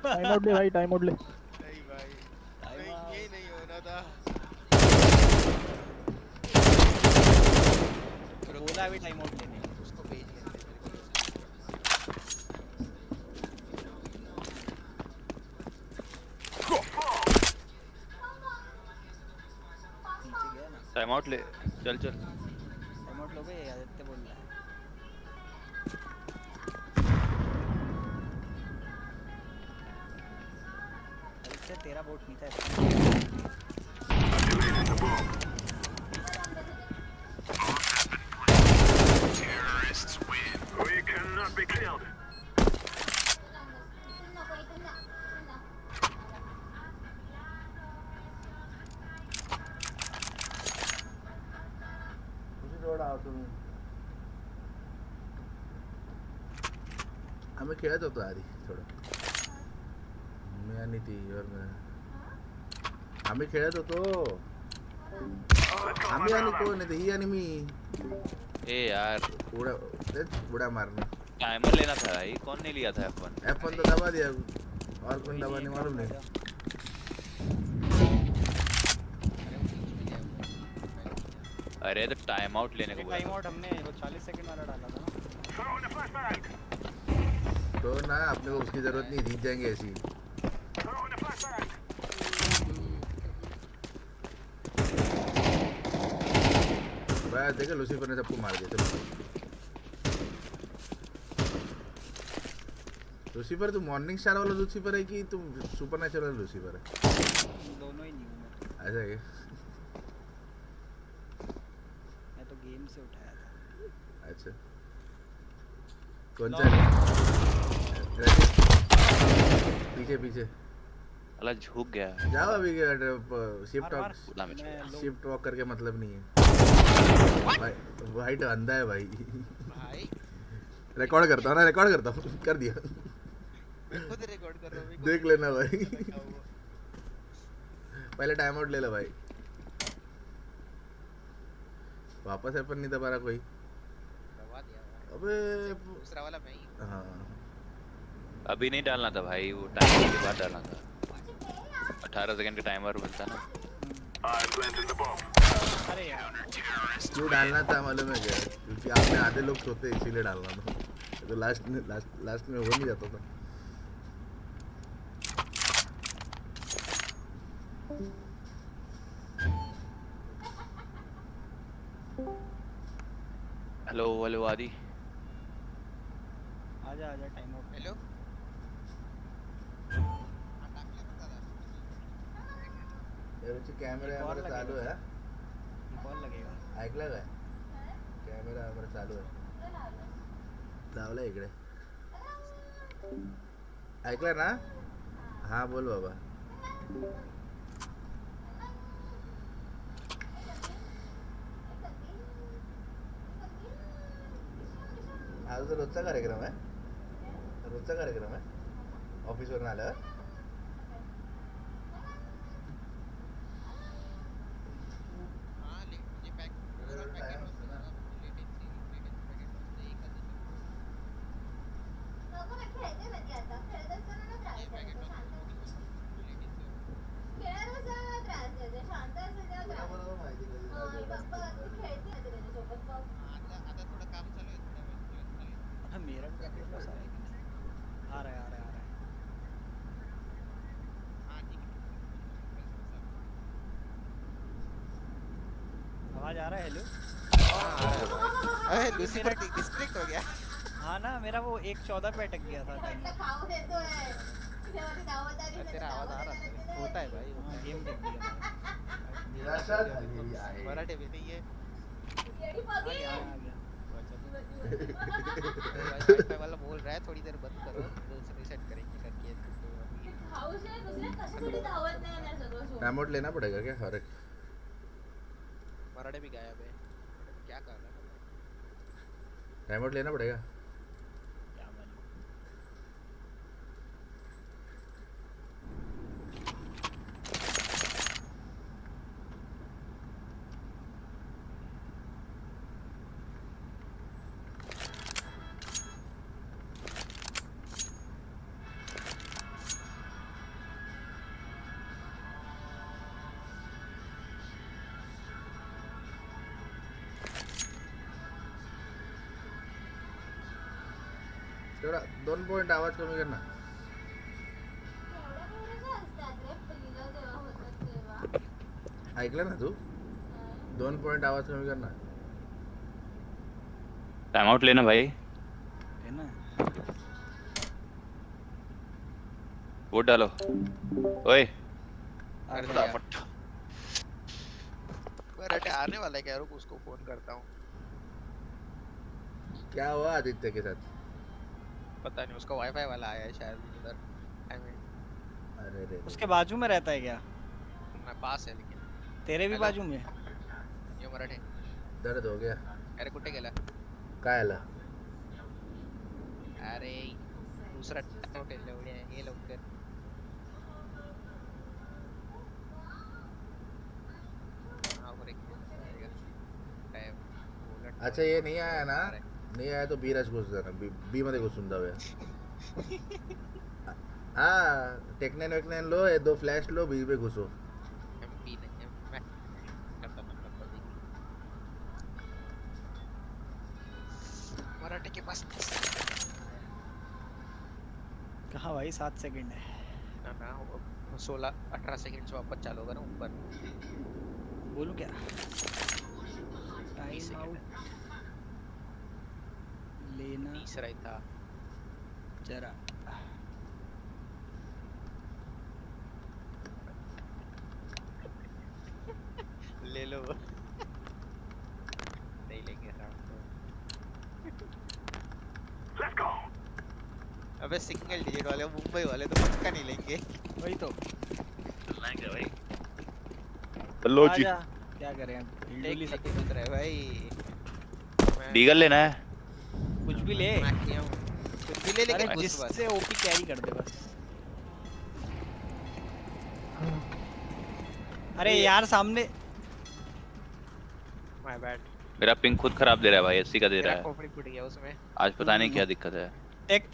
टाइम आउट ले भाई टाइम आउट ले नहीं भाई ये नहीं होना था बोला अभी टाइम आउट लेने उसको भेज लेते टाइम आउट ले चल चल टाइम आउट लोगे आदित्य बोल रहा है आदित्य तेरा वोट नहीं था Terrorists win. We cannot be killed. आम्ही खेळत होतो आधी थोडं मी आणि ती आम्ही खेळत होतो आम्ही आणि कोण आहे ही आणि मी ए यार उड़ा मारना टाइमर लेना था भाई कौन नहीं लिया था F1 तो दबा दिया और कौन दबा नहीं मालूम नहीं अरे तो टाइम आउट लेने को बोला टाइम आउट हमने वो 40 सेकंड वाला डाला था तो ना अपने को उसकी जरूरत नहीं जीत जाएंगे ऐसी भाई देखो लूसीफर ने सबको मार दिया चलो लूसीफर तू मॉर्निंग स्टार वाला लूसीफर है कि तू सुपरनैचुरल लूसीफर है दोनों ही नहीं हूं ऐसा है मैं तो गेम से उठाया था अच्छा कौन सा पीछे पीछे अला झुक गया जाओ अभी शिफ्ट वॉक करके मतलब नहीं है भाई वाइट अंधा है भाई रिकॉर्ड करता हूँ ना रिकॉर्ड करता हूँ कर दिया खुद रिकॉर्ड कर रहा हूं देख लेना भाई पहले टाइम आउट ले लो भाई वापस अपन नहीं दबा रहा कोई दबा दिया अबे दूसरा वाला मैं ही हाँ अभी नहीं डालना था भाई वो टाइमर के बाद डालना था 18 सेकंड का टाइमर बनता ना अरे यार क्यों डालना था मालूम है क्या क्योंकि आपने आधे लोग सोते इसीलिए डालना था तो लास्ट में हो नहीं जाता था हेलो हेलो आदि आजा आजा टाइम आउट हेलो कॅमेरा हमारा चालू है कॉल लगेगा ऐकलं काय कॅमेरा हमारा चालू आहे लावला इकडे ऐकलं ना हाँ बोल बाबा आज तर रोजचा कार्यक्रम आहे ऑफिसवरून आल्यावर आवाज आ रहा है हेलो? अरे लूसीफर डिस्ट्रिक्ट हो गया। हाँ ना मेरा वो 1.14 पे अटक गया था टाइम। तेरा आवाज आ रहा था। होता है भाई, होता है। गेम देख लिया मराठी भी नहीं है। आ गया वाईफाई वाला बोल रहा है थोड़ी देर बंद करो, रीसेट करेंगे करके। रिमोट लेना पड़ेगा क्या? हर एक मराठी भी गायब है, क्या कर रहा है? रिमोट लेना पड़ेगा। थोड़ा 2 पॉइंट आवाज कमी करना। ऐकलं ना तू? 2 पॉइंट आवाज कमी करना। टाइम आउट लेना भाई। लेना वोट डालो। ओए फटाफट। मराठी आने वाला है क्या? रुक उसको फोन करता हूँ। क्या हुआ आदित्य के साथ? पता नहीं, उसका वाईफाई वाला आया है शायद उधर। अरे रे उसके बाजू में रहता है क्या? मैं पास है लेकिन। तेरे भी बाजू में? ये मराठी दर्द हो गया। अरे कुठे गेला? काय आला? अरे दूसरा हॉटेल एवढे आहे, ये लवकर। अच्छा ये नहीं आया ना? नहीं आया तो बीराज घुस जाना। बी मध्ये घुसून जाऊया। हाँ टेक्नन वेक्नन लो, 2 फ्लैश लो, बी पे घुसो। मराठी के पास कहाँ भाई? 7 सेकंड है ना 16-18 सेकंड से वापस चालू होगा ना ऊपर। बोलूं क्या? टाइम आउट लेना। तीसरा ही था जरा। ले लो। नहीं लेंगे Let's go. अबे सिंगल डिजिट वाले मुंबई वाले तो पक्का नहीं लेंगे। वही तो लेंगे भाई। हेलो जी। क्या करें अब? हिंडोली से बंद रहे भाई। डीगल लेना है? कुछ भी ले। कुछ भी ले लेकिन जिससे ओपी कैरी कर दे बस। अरे यार सामने। My bad. मेरा पिंग खुद खराब दे रहा है भाई, 80 का दे रहा है। कॉपी फट गया उसमें। आज पता नहीं क्या दिक्कत है।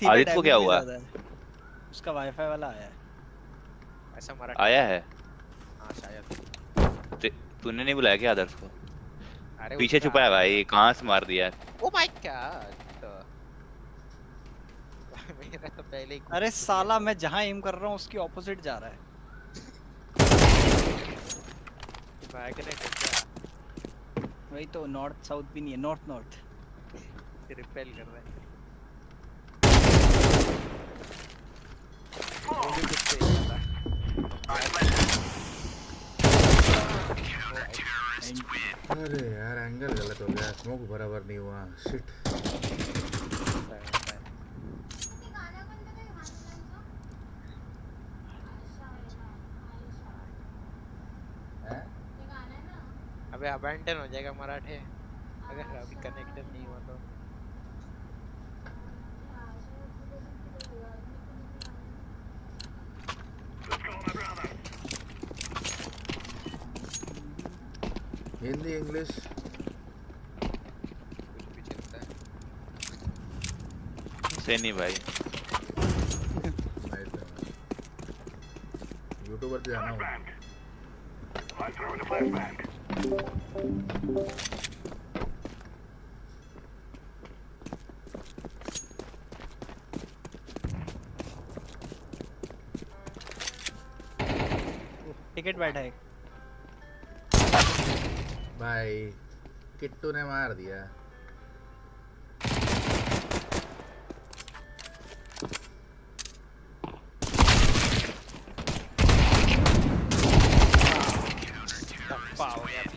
आदित्य को क्या हुआ? उसका वाईफाई वाला आया है। ऐसा मरा आया है? हाँ शायद। तूने नहीं बुलाया क्या आदर्श को? अरे पीछे छुपा है भाई, कहाँ से मार दिया? Oh my God. मेरा तो पहले ही। अरे साला मैं जहाँ एम कर रहा हूँ उसकी ऑपोजिट जा रहा है। वही तो नॉर्थ साउथ भी नहीं है, नॉर्थ नॉर्थ। रिपेल कर रहा है। अरे यार एंगल गलत हो गया, स्मोक बराबर नहीं हुआ। शिट। अबे अबैंडन हो जाएगा मराठे अगर अभी कनेक्टेड नहीं हुआ तो। हिंदी इंग्लिश कुछ भी चलता है। से नहीं भाई। यूट्यूबर पे जाना होगा। टिकट बैठा है। बाय। किट्टू ने मार दिया।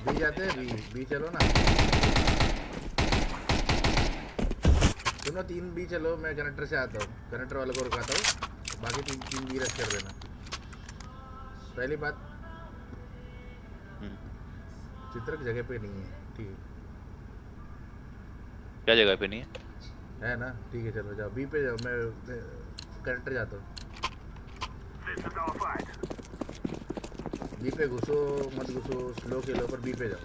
बी जाते हैं, बी चलो ना। सुनो 3 बी चलो, मैं कनेक्टर से आता हूँ, कनेक्टर वाले को रुकाता हूँ, बाकी 3 बी रख कर देना। पहली बात चित्र की जगह पे नहीं है, ठीक है? क्या जगह पे नहीं है ना? ठीक है चलो जाओ, बी पे जाओ, मैं कनेक्टर जाता हूँ। बी पे घुसो मत घुसो, स्लो खेलो, पर बी पे जाओ।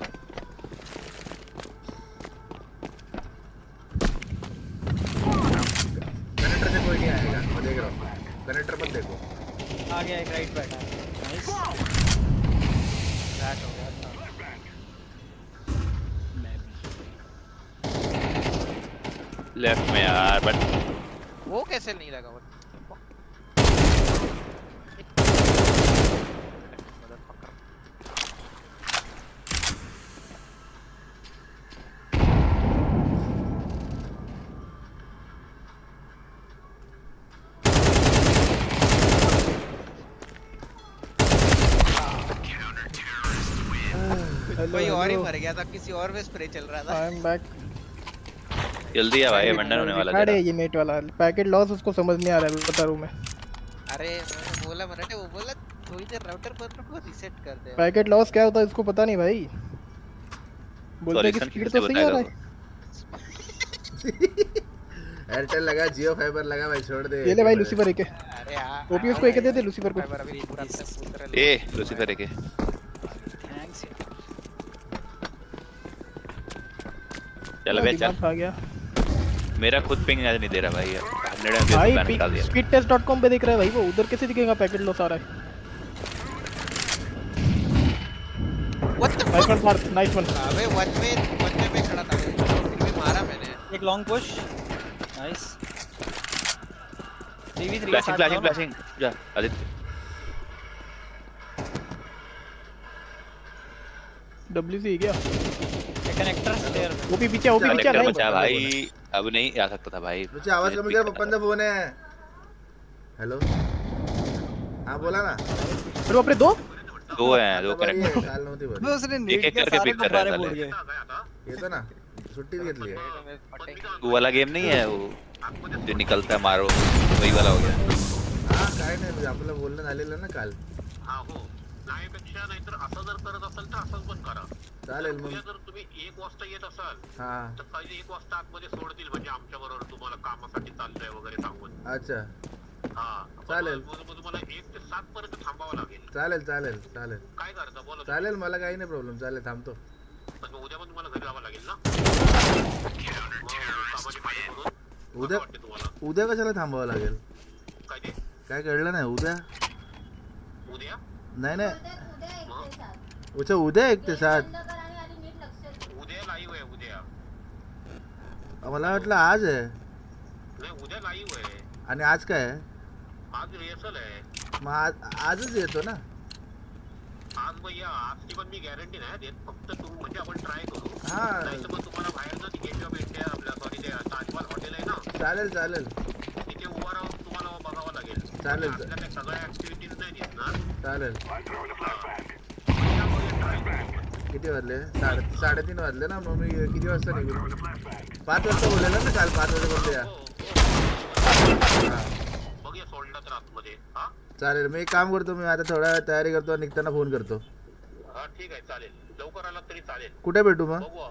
कनेक्टर से कोई नहीं आएगा, मैं देख रहा हूँ। कनेक्टर मत देखो। आ गया एक राइट बैक। नाइस। बैक हो गया। लेफ्ट में यार, बट वो कैसे नहीं लगा? वो कोई और ही मर गया था, किसी और में स्प्रे चल रहा था। I am back. जल्दी आ भाई, अबंडन होने वाला है। अरे ये नेट वाला पैकेट लॉस उसको समझ नहीं आ रहा है, बता रहा हूं मैं। अरे मैंने बोला मराठे, वो बोला थोड़ी देर राउटर पर को रीसेट कर दे। पैकेट लॉस क्या होता है इसको पता नहीं भाई, बोलते कि स्पीड तो सही आ रहा है। एयरटेल लगा, जियो फाइबर लगा भाई, छोड़ दे। ये ले भाई लूसीफर एक है। अरे हां ओपीएस को एक दे दे, लूसीफर को। ए लूसीफर एक थैंक्स। चल बे चल। आ गया मेरा खुद पिंग आज नहीं दे रहा भाई, 100 भाई बैन निकाल दिया। speedtest.com पे देख रहा है भाई, वो उधर कैसे दिखेगा पैकेट लॉस आ रहा है? What the nice one mark, nice one. अबे वन में पे खड़ा था, फिर भी मारा मैंने। एक long push. Nice. 3v3 flashing जा आदित्य। डब्ल्यूसी गया कनेक्टर स्टेयर। वो भी पीछे नहीं बचा भाई, अब नहीं आ सकता था भाई। मुझे आवाज कम कर, पप्पन का फोन है। हेलो हां बोला ना। अरे बाप रे, दो हैं, दो कनेक्टर। काल नव्हती बरं, मैं उसने एक एक करके पिक कर रहा था। येतो ना, सुट्टी घेतली आहे। वो वाला गेम नहीं है वो जो निकलता है मारो, वही वाला हो गया। हां काय नाही, आपलं बोलणं झालेलं ना काल। हां हो, नाहीपेक्षा नाहीतर असं जर करत असेल तर असंच पण करा। चालेल मग जर तुम्ही 1 वाजता येत असाल हां तर काही 1 वाजता आतमध्ये सोडतील, म्हणजे आमच्या बरोबर तुम्हाला कामासाठी चाललंय वगैरे सांगून। अच्छा हां चालेल, मग तुम्हाला 1 ते 7 पर्यंत थांबावं लागेल। चालेल चालेल चालेल। काय करता बोला? चालेल, मला काही नाही प्रॉब्लेम, चालेल थांबतो। पण उद्या पण तुम्हाला घरी जावं लागेल ना? उद्या कशाला थांबावं लागेल? काय ते काय कळलं नाही? उद्या नाही नाही, अच्छा उद्या 1 ते 7? उद्या लाईव्ह आहे उद्या। मला वाटलं आज आहे। नाही उद्या लाईव्ह आहे। आणि आज काय आहे? आज रिहर्सल आहे। मग आजच येतो ना? आज भैया आजची पण मी गॅरंटी नाही देत, फक्त तुम्ही म्हणजे आपण ट्राय करू। हां नाही तर मग तुम्हाला बाहेर जर गेट ऑफ इंडिया आपल्या सॉरी ते ताजमहल हॉटेल आहे ना, चालेल चालेल, तिथे उभा राहून तुम्हाला बघावं लागेल। चालेल आपल्या काही सगळ्या ऍक्टिव्हिटीज नाही दिसणार। चालेल। किती वाजले? 3:30 वाजले ना, मग मी किती वाजता निघू? 5 वाजता बोललेलं ना काल, 5 वाजेपर्यंत या। बघूया सोडला तर आतमध्ये। हां चालेल, मी एक काम करतो, मी आता थोडा तयारी करतो, निघताना फोन करतो। हां ठीक आहे चालेल, लवकर आलात तरी चालेल। कुठे भेटू मग? बघू,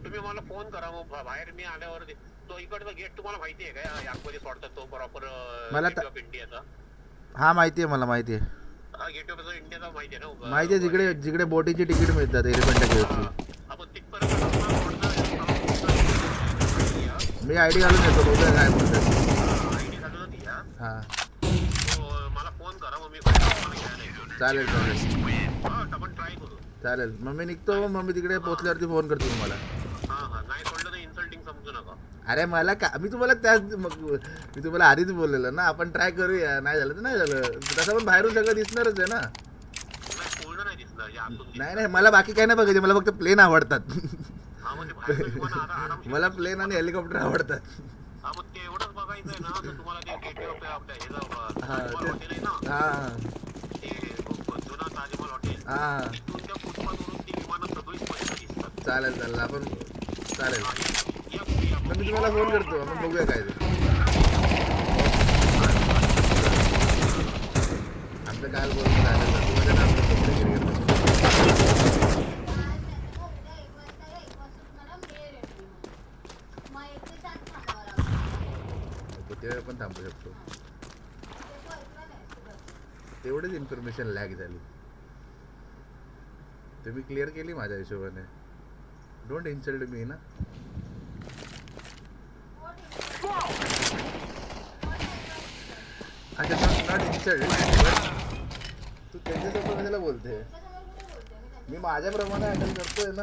तुम्ही मला फोन करा, मग बाहेर मी आल्यावर तो इकडचा गेट तुम्हाला माहिती आहे का? यामध्ये सोडतात तो प्रॉपर गेट ऑफ इंडियाचा। हा माहिती आहे, मला माहिती आहे। हा गेट ऑफ इंडियाचा माहिती आहे ना? माहिती आहे, जिकडे बोटीची तिकीट मिळतात एलिफंटा केव्हची। आपण तिथपर्यंत मी आयडी घालून येतो, बघूया काय म्हणतात। आयडी घालून या। हां मला फोन करा, मग मी चालेल चालेल, आपण ट्राय करू। चालेल, मग मी निघतो, मग मी तिकडे पोहोचल्यावरती फोन करतो तुम्हाला। हां हां, नाही सोडलं तर इन्सल्टिंग समजू नका। अरे मला का, मी तुम्हाला मी तुम्हाला आधीच बोललेलं ना, आपण ट्राय करूया, नाही झालं तर नाही झालं, तसं पण बाहेरून सगळं दिसणारच आहे ना। पूर्ण नाही दिसणार, नाही नाही, मला बाकी काही नाही बघायचं, मला फक्त प्लेन आवडतात। मला प्लेन आणि हेलिकॉप्टर आवडतात. मग ते एवढंच बघायचं आहे ना तर तुम्हाला ते गेटवे ऑफ आपल्या हे हॉटेल आहे ना ते जुना ताजमहल हॉटेल तिथून त्या फुटपाथवरून ती विमानं सगळीच स्पष्ट दिसतात. चालेल आपण चालेल मग मी तुम्हाला फोन करतो मग बघूया काय ते. आपलं काल बोलून झालं तुम्हाला ना आपलं कपडे तेव्हा पण थांबू शकतो. तेवढीच इन्फॉर्मेशन लॅग झाली. तुम्ही क्लिअर केली माझ्या हिशोबाने. डोंट इन्सल्ट मी ना. अच्छा नॉट इन्सल्ट तू त्यांच्यासोबत कशाला बोलते. मी माझ्याप्रमाणे हँडल करतोय ना.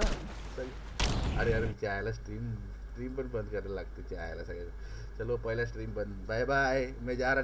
अरे चायला स्ट्रीम पण बंद करायला लागते चायला सगळं. चलो पहला स्ट्रीम बंद. बाय बाय मैं जा रहा.